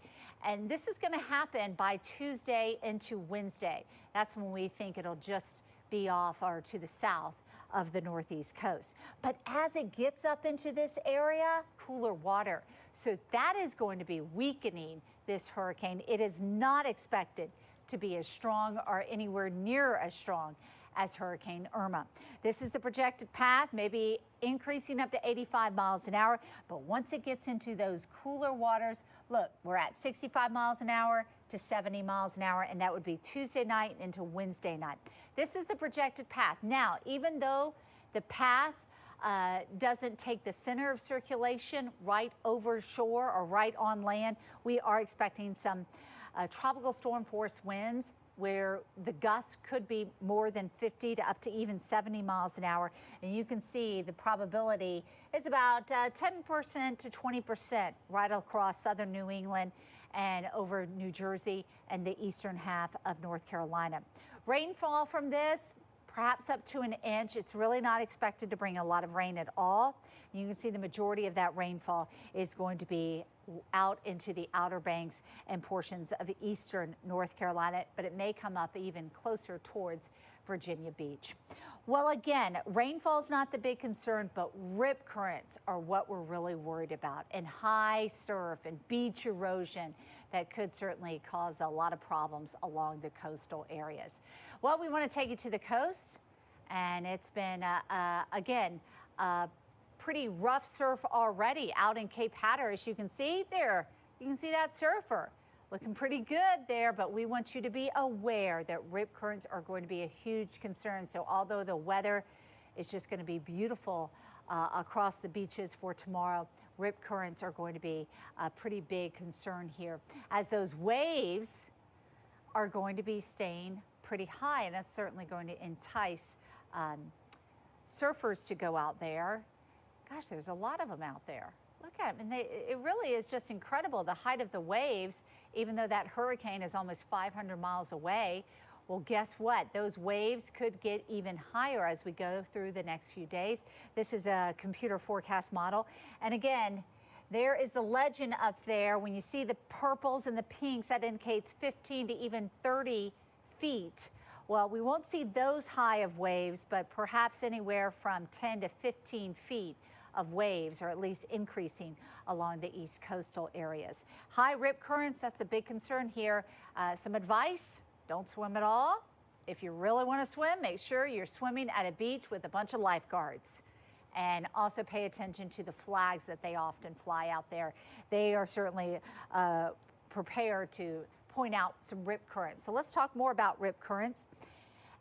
And this is going to happen by Tuesday into Wednesday. That's when we think it'll just be off or to the south of the northeast coast. But as it gets up into this area, cooler water. So that is going to be weakening this hurricane. It is not expected to be as strong or anywhere near as strong as Hurricane Irma. This is the projected path, maybe increasing up to 85 miles an hour. But once it gets into those cooler waters, look, we're at 65 miles an hour to 70 miles an hour, and that would be Tuesday night into Wednesday night. This is the projected path. Now, even though the path doesn't take the center of circulation right over shore or right on land, we are expecting some tropical storm force winds where the gusts could be more than 50 to up to even 70 miles an hour. And you can see the probability is about 10% to 20% right across southern New England and over New Jersey and the eastern half of North Carolina. Rainfall from this, perhaps up to an inch. It's really not expected to bring a lot of rain at all. You can see the majority of that rainfall is going to be out into the Outer Banks and portions of eastern North Carolina, but it may come up even closer towards Virginia Beach. Well, again, rainfall's not the big concern, but rip currents are what we're really worried about, and high surf and beach erosion that could certainly cause a lot of problems along the coastal areas. Well, we want to take you to the coast, and it's been, again, pretty rough surf already out in Cape Hatteras. You can see there, you can see that surfer looking pretty good there, but we want you to be aware that rip currents are going to be a huge concern. So although the weather is just going to be beautiful across the beaches for tomorrow, rip currents are going to be a pretty big concern here, as those waves are going to be staying pretty high, and that's certainly going to entice surfers to go out there. Gosh, there's a lot of them out there. Look at them, and it really is just incredible, the height of the waves, even though that hurricane is almost 500 miles away. Well, guess what? Those waves could get even higher as we go through the next few days. This is a computer forecast model. And again, there is the legend up there. When you see the purples and the pinks, that indicates 15 to even 30 feet. Well, we won't see those high of waves, but perhaps anywhere from 10 to 15 feet of waves, or at least increasing along the east coastal areas. High rip currents, that's a big concern here. Some advice, don't swim at all. If you really want to swim, make sure you're swimming at a beach with a bunch of lifeguards. And also pay attention to the flags that they often fly out there. They are certainly prepared to point out some rip currents. So let's talk more about rip currents.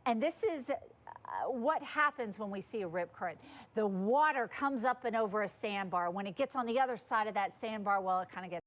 And this is what happens when we see a rip current. The water comes up and over a sandbar. When it gets on the other side of that sandbar, well, it kind of gets